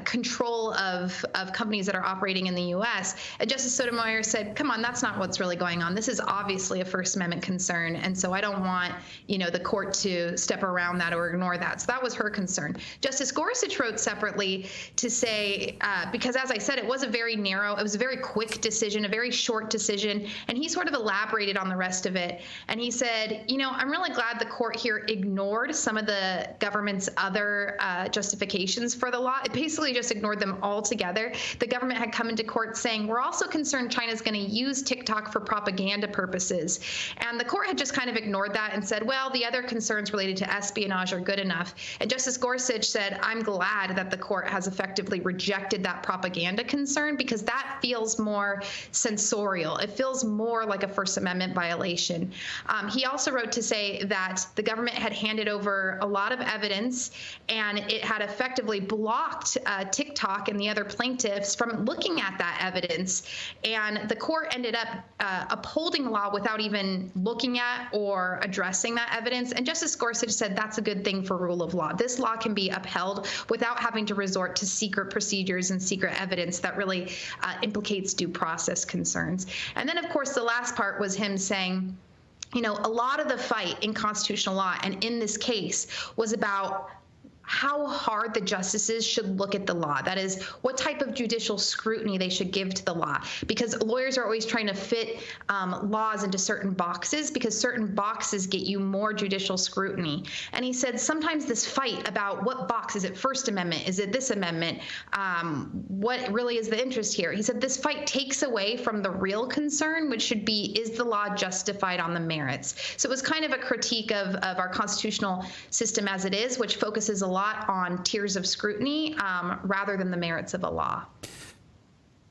control of companies that are operating in the U.S. And Justice Sotomayor said, come on, that's not what's really going on. This is obviously a First Amendment concern. And so I don't want, the court to step around that or ignore that. So that was her concern. Justice Gorsuch wrote separately to say, because as I said, it was a very quick decision, a very short decision. And he sort of elaborated on the rest of it. And he said, I'm really glad the court here ignored some of the government's other justifications for the law. It basically just ignored them altogether. The government had come into court saying, we're also concerned China's going to use TikTok for propaganda purposes. And the court had just kind of ignored that and said, well, the other concerns related to espionage are good enough. And Justice Gorsuch said, I'm glad that the court has effectively rejected that propaganda concern because that feels more censorial. It feels more like a First Amendment violation. He also wrote to say that the government had handed over a lot of evidence and it had effectively blocked TikTok and the other plaintiffs from looking at that evidence. And the court ended up upholding the law without even looking at or addressing that evidence. And Justice Gorsuch said that's a good thing for rule of law. This law can be upheld without having to resort to secret procedures and secret evidence that really implicates due process concerns. And then, of course, the last part was him saying, a lot of the fight in constitutional law and in this case was about how hard the justices should look at the law. That is, what type of judicial scrutiny they should give to the law. Because lawyers are always trying to fit laws into certain boxes because certain boxes get you more judicial scrutiny. And he said sometimes this fight about what box, is it First Amendment, is it this amendment, what really is the interest here? He said this fight takes away from the real concern, which should be, is the law justified on the merits? So it was kind of a critique of our constitutional system as it is, which focuses a lot on tiers of scrutiny rather than the merits of a law.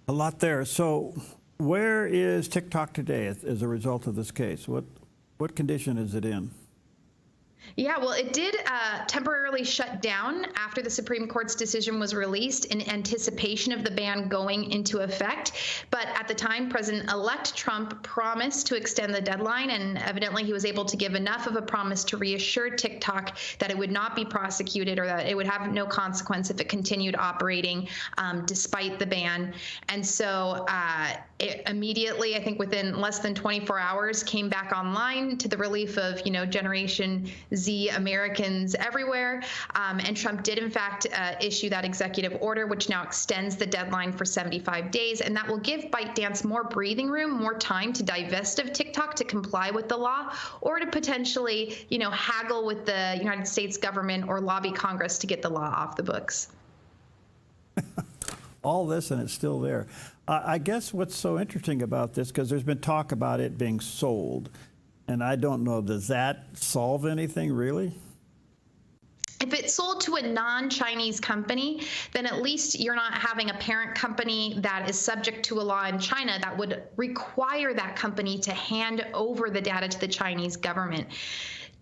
A lot there. So where is TikTok today as a result of this case? What condition is it in? Yeah, well, it did temporarily shut down after the Supreme Court's decision was released in anticipation of the ban going into effect. But at the time, President-elect Trump promised to extend the deadline, and evidently he was able to give enough of a promise to reassure TikTok that it would not be prosecuted or that it would have no consequence if it continued operating despite the ban. And so it immediately, I think within less than 24 hours, came back online to the relief of, Generation Z Americans everywhere. And Trump did, in fact, issue that executive order, which now extends the deadline for 75 days. And that will give ByteDance more breathing room, more time to divest of TikTok to comply with the law, or to potentially, haggle with the United States government or lobby Congress to get the law off the books. All this and it's still there. I guess what's so interesting about this, because there's been talk about it being sold, and I don't know, does that solve anything really? If it's sold to a non-Chinese company, then at least you're not having a parent company that is subject to a law in China that would require that company to hand over the data to the Chinese government.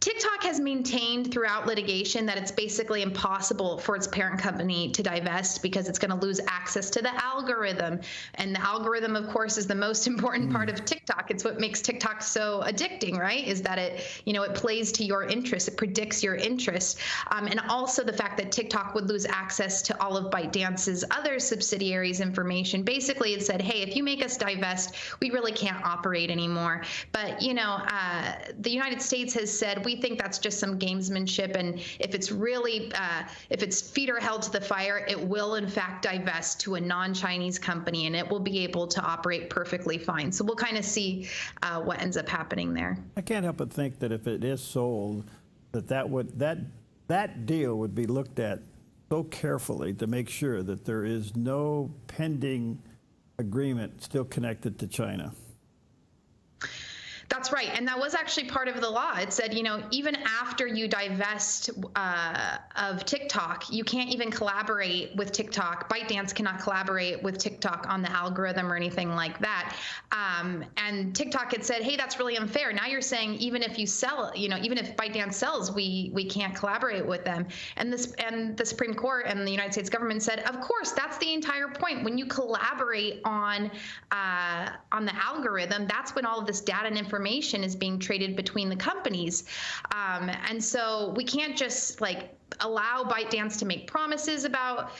TikTok has maintained throughout litigation that it's basically impossible for its parent company to divest because it's going to lose access to the algorithm. And the algorithm, of course, is the most important part of TikTok. It's what makes TikTok so addicting, right? Is that it, it plays to your interests. It predicts your interests. And also the fact that TikTok would lose access to all of ByteDance's other subsidiaries' information. Basically, it said, hey, if you make us divest, we really can't operate anymore. But, the United States has said, we think that's just some gamesmanship, and if it's really, if its feet are held to the fire, it will in fact divest to a non-Chinese company, and it will be able to operate perfectly fine. So we'll kind of see what ends up happening there. I can't help but think that if it is sold, that deal would be looked at so carefully to make sure that there is no pending agreement still connected to China. That's right. And that was actually part of the law. It said, even after you divest of TikTok, you can't even collaborate with TikTok. ByteDance cannot collaborate with TikTok on the algorithm or anything like that. And TikTok had said, hey, that's really unfair. Now you're saying even if you sell, even if ByteDance sells, we can't collaborate with them. And the Supreme Court and the United States government said, of course, that's the entire point. When you collaborate on the algorithm, that's when all of this data and information is being traded between the companies. And so we can't just allow ByteDance to make promises about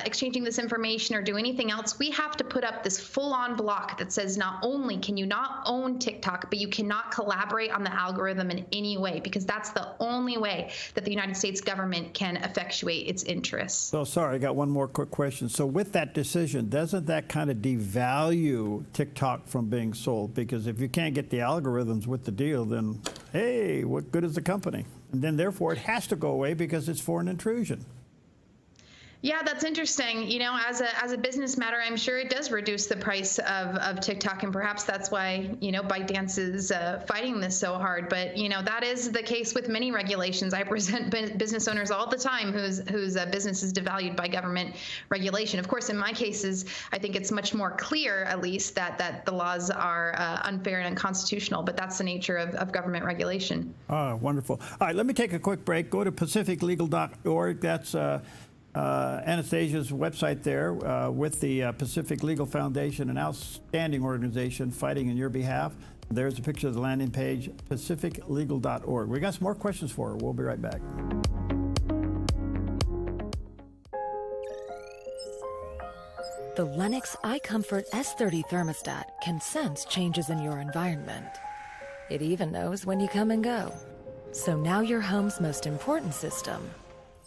exchanging this information or do anything else. We have to put up this full-on block that says not only can you not own TikTok, but you cannot collaborate on the algorithm in any way, because that's the only way that the United States government can effectuate its interests. So sorry, I got one more quick question. So with that decision, doesn't that kind of devalue TikTok from being sold? Because if you can't get the algorithms with the deal, then hey, what good is the company? And then therefore it has to go away because it's foreign intrusion. Yeah, that's interesting. As a business matter, I'm sure it does reduce the price of TikTok, and perhaps that's why, ByteDance is fighting this so hard. But, that is the case with many regulations. I present business owners all the time whose business is devalued by government regulation. Of course, in my cases, I think it's much more clear, at least, that the laws are unfair and unconstitutional. But that's the nature of government regulation. Oh, wonderful. All right, let me take a quick break. Go to pacificlegal.org. That's Anastasia's website there with the Pacific Legal Foundation, an outstanding organization fighting in your behalf. There's a picture of the landing page, pacificlegal.org. We got some more questions for her. We'll be right back. The Lennox iComfort S30 thermostat can sense changes in your environment. It even knows when you come and go. So now your home's most important system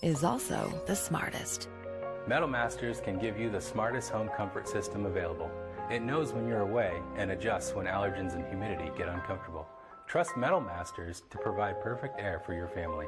is also the smartest. Metal Masters can give you the smartest home comfort system available. It knows when you're away and adjusts when allergens and humidity get uncomfortable. Trust Metal Masters to provide perfect air for your family.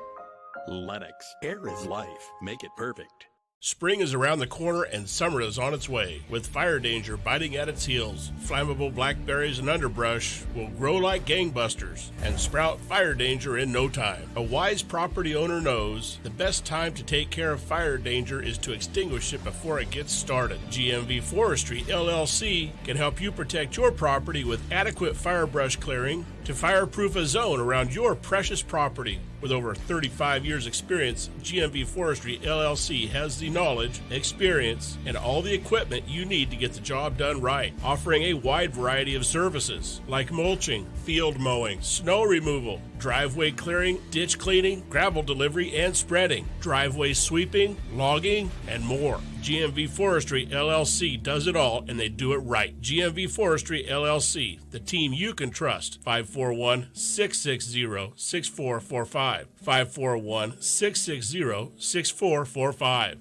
Lennox. Air is life. Make it perfect. Spring is around the corner and summer is on its way. With fire danger biting at its heels, flammable blackberries and underbrush will grow like gangbusters and sprout fire danger in no time. A wise property owner knows the best time to take care of fire danger is to extinguish it before it gets started. GMV Forestry, LLC can help you protect your property with adequate firebrush clearing to fireproof a zone around your precious property. With over 35 years experience, GMV Forestry LLC has the knowledge, experience, and all the equipment you need to get the job done right, offering a wide variety of services like mulching, field mowing, snow removal, driveway clearing, ditch cleaning, gravel delivery and spreading, driveway sweeping, logging, and more. GMV Forestry LLC does it all, and they do it right. GMV Forestry LLC, the team you can trust. 541-660-6445. 541-660-6445.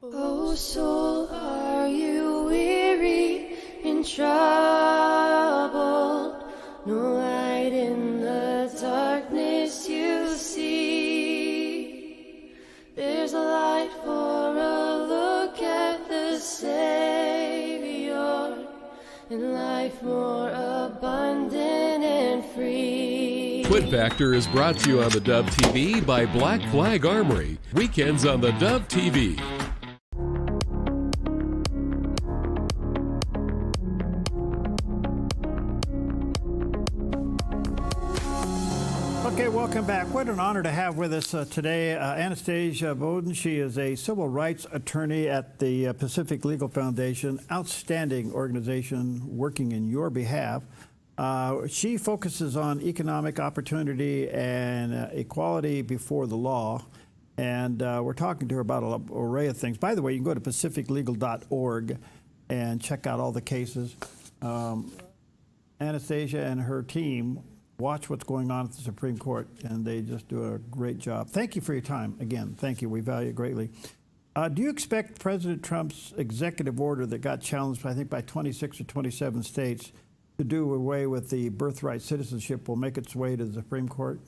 Oh, soul, are you weary and troubled? No light in the darkness you see. There's a light for a look at the Savior, and life more abundant and free. Quit Factor is brought to you on the Dove TV by Black Flag Armory. Weekends on the Dove TV. Okay, welcome back. What an honor to have with us today Anastasia Bowden. She is a civil rights attorney at the Pacific Legal Foundation, outstanding organization working in your behalf. She focuses on economic opportunity and equality before the law. And we're talking to her about an array of things. By the way, you can go to pacificlegal.org and check out all the cases. Anastasia and her team watch what's going on at the Supreme Court, and they just do a great job. Thank you for your time. Again, thank you. We value it greatly. Do you expect President Trump's executive order that got challenged, I think, by 26 or 27 states to do away with the birthright citizenship will make its way to the Supreme Court?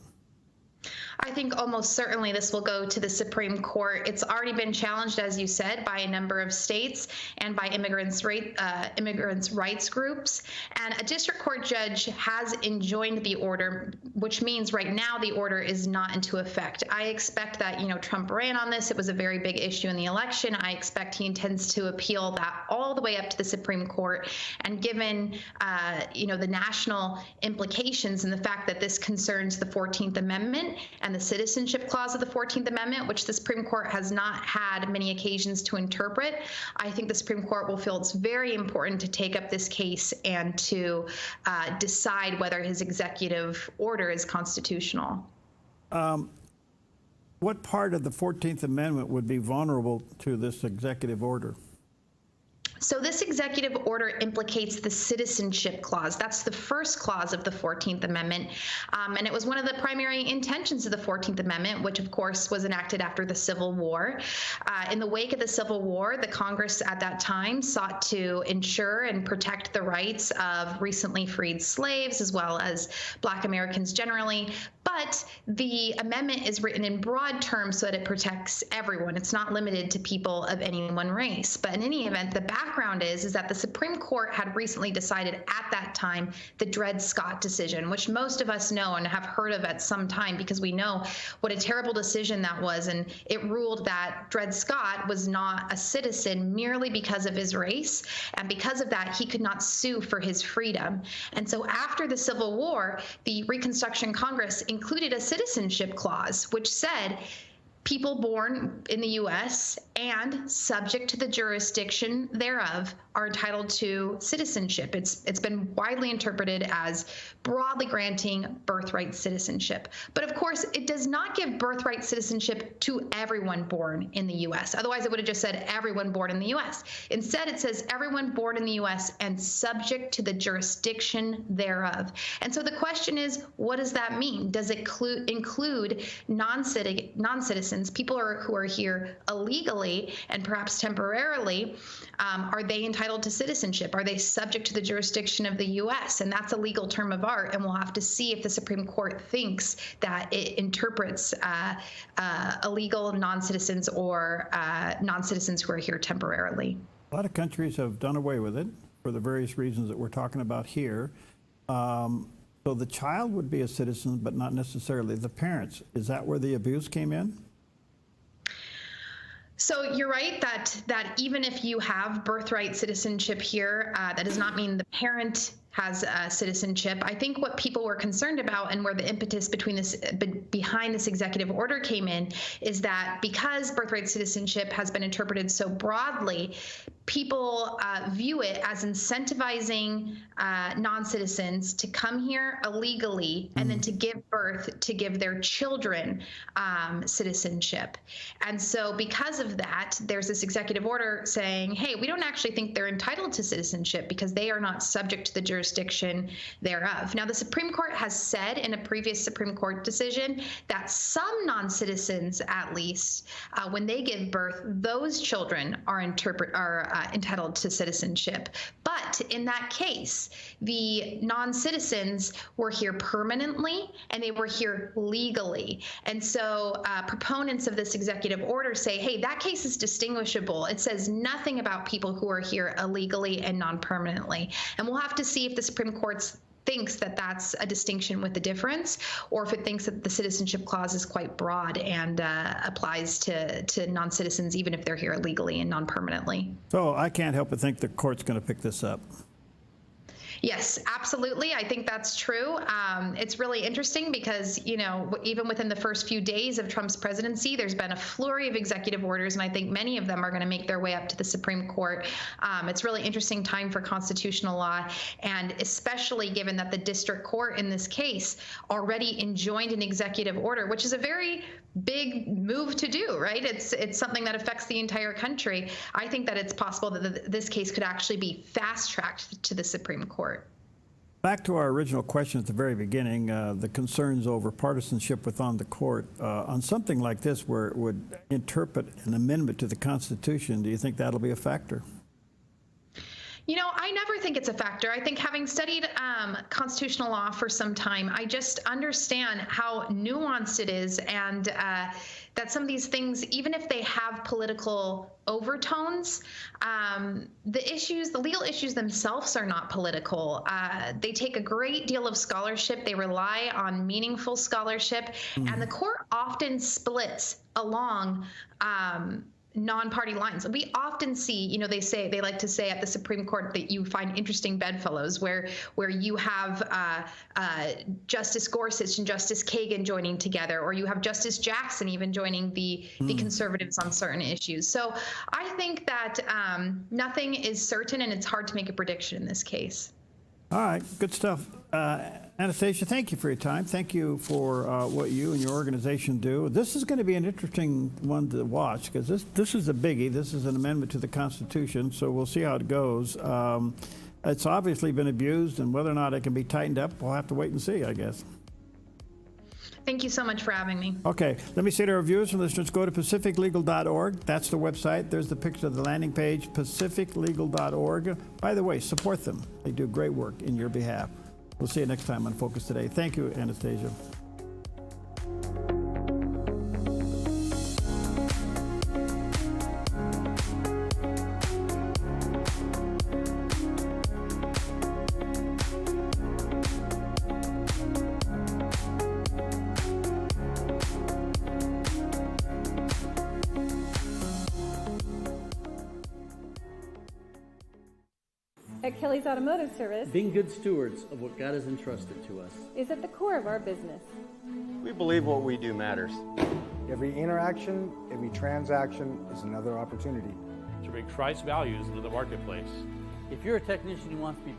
I think almost certainly this will go to the Supreme Court. It's already been challenged, as you said, by a number of states and by immigrants' rights groups. And a district court judge has enjoined the order, which means right now the order is not into effect. I expect that, Trump ran on this. It was a very big issue in the election. I expect he intends to appeal that all the way up to the Supreme Court. And given, the national implications and the fact that this concerns the 14th Amendment and the Citizenship Clause of the 14th Amendment, which the Supreme Court has not had many occasions to interpret, I think the Supreme Court will feel it's very important to take up this case and to decide whether his executive order is constitutional. What part of the 14th Amendment would be vulnerable to this executive order? So this executive order implicates the Citizenship Clause. That's the first clause of the 14th Amendment. And it was one of the primary intentions of the 14th Amendment, which of course was enacted after the Civil War. In the wake of the Civil War, the Congress at that time sought to ensure and protect the rights of recently freed slaves, as well as Black Americans generally. But the amendment is written in broad terms so that it protects everyone. It's not limited to people of any one race. But in any event, the background is that the Supreme Court had recently decided at that time the Dred Scott decision, which most of us know and have heard of at some time because we know what a terrible decision that was. And it ruled that Dred Scott was not a citizen merely because of his race. And because of that, he could not sue for his freedom. And so after the Civil War, the Reconstruction Congress included a citizenship clause, which said people born in the U.S. and subject to the jurisdiction thereof are entitled to citizenship. It's been widely interpreted as broadly granting birthright citizenship. But of course, it does not give birthright citizenship to everyone born in the U.S. Otherwise, it would have just said everyone born in the U.S. Instead, it says everyone born in the U.S. and subject to the jurisdiction thereof. And so the question is, what does that mean? Does it include non-citizens, people who are here illegally and perhaps temporarily? Are they entitled to citizenship? Are they subject to the jurisdiction of the U.S.? And that's a legal term of art, and we'll have to see if the Supreme Court thinks that it interprets illegal non-citizens or non-citizens who are here temporarily. A lot of countries have done away with it for the various reasons that we're talking about here. So the child would be a citizen, but not necessarily the parents. Is that where the abuse came in? So you're right that even if you have birthright citizenship here, that does not mean the parent has citizenship. I think what people were concerned about and where the impetus behind this executive order came in is that because birthright citizenship has been interpreted so broadly, people view it as incentivizing non-citizens to come here illegally and then to give birth, to give their children citizenship. And so because of that, there's this executive order saying, hey, we don't actually think they're entitled to citizenship because they are not subject to the jurisdiction thereof. Now, the Supreme Court has said in a previous Supreme Court decision that some non-citizens, at least, when they give birth, those children are entitled to citizenship. But in that case, the non-citizens were here permanently and they were here legally. And so proponents of this executive order say, hey, that case is distinguishable. It says nothing about people who are here illegally and non-permanently. And we'll have to see if the Supreme Court thinks that that's a distinction with a difference, or if it thinks that the citizenship clause is quite broad and applies to non-citizens even if they're here illegally and non-permanently. So I can't help but think the court's going to pick this up. Yes, absolutely. I think that's true. It's really interesting because, even within the first few days of Trump's presidency, there's been a flurry of executive orders, and I think many of them are going to make their way up to the Supreme Court. It's really interesting time for constitutional law, and especially given that the district court in this case already enjoined an executive order, which is a very big move to do, right? It's something that affects the entire country. I think that it's possible that this case could actually be fast-tracked to the Supreme Court. Back to our original question at the very beginning, the concerns over partisanship within the court. On something like this where it would interpret an amendment to the Constitution, do you think that'll be a factor? I never think it's a factor. I think having studied constitutional law for some time, I just understand how nuanced it is, and that some of these things, even if they have political overtones, the legal issues themselves are not political. They take a great deal of scholarship. They rely on meaningful scholarship, and the court often splits along non-party lines. We often see, they like to say at the Supreme Court that you find interesting bedfellows where you have Justice Gorsuch and Justice Kagan joining together, or you have Justice Jackson even joining the conservatives on certain issues. So I think that nothing is certain, and it's hard to make a prediction in this case. All right, good stuff. Anastasia, thank you for your time. Thank you for what you and your organization do. This is going to be an interesting one to watch, because this is a biggie. This is an amendment to the Constitution, so we'll see how it goes. It's obviously been abused, and whether or not it can be tightened up, we'll have to wait and see, I guess. Thank you so much for having me. Okay, let me say to our viewers and listeners, go to pacificlegal.org. That's the website. There's the picture of the landing page, pacificlegal.org. By the way, support them. They do great work in your behalf. We'll see you next time on Focus Today. Thank you, Anastasia. At Kelly's Automotive Service, being good stewards of what God has entrusted to us is at the core of our business. We believe what we do matters. Every interaction, every transaction is another opportunity to bring Christ's values into the marketplace. If you're a technician who wants to be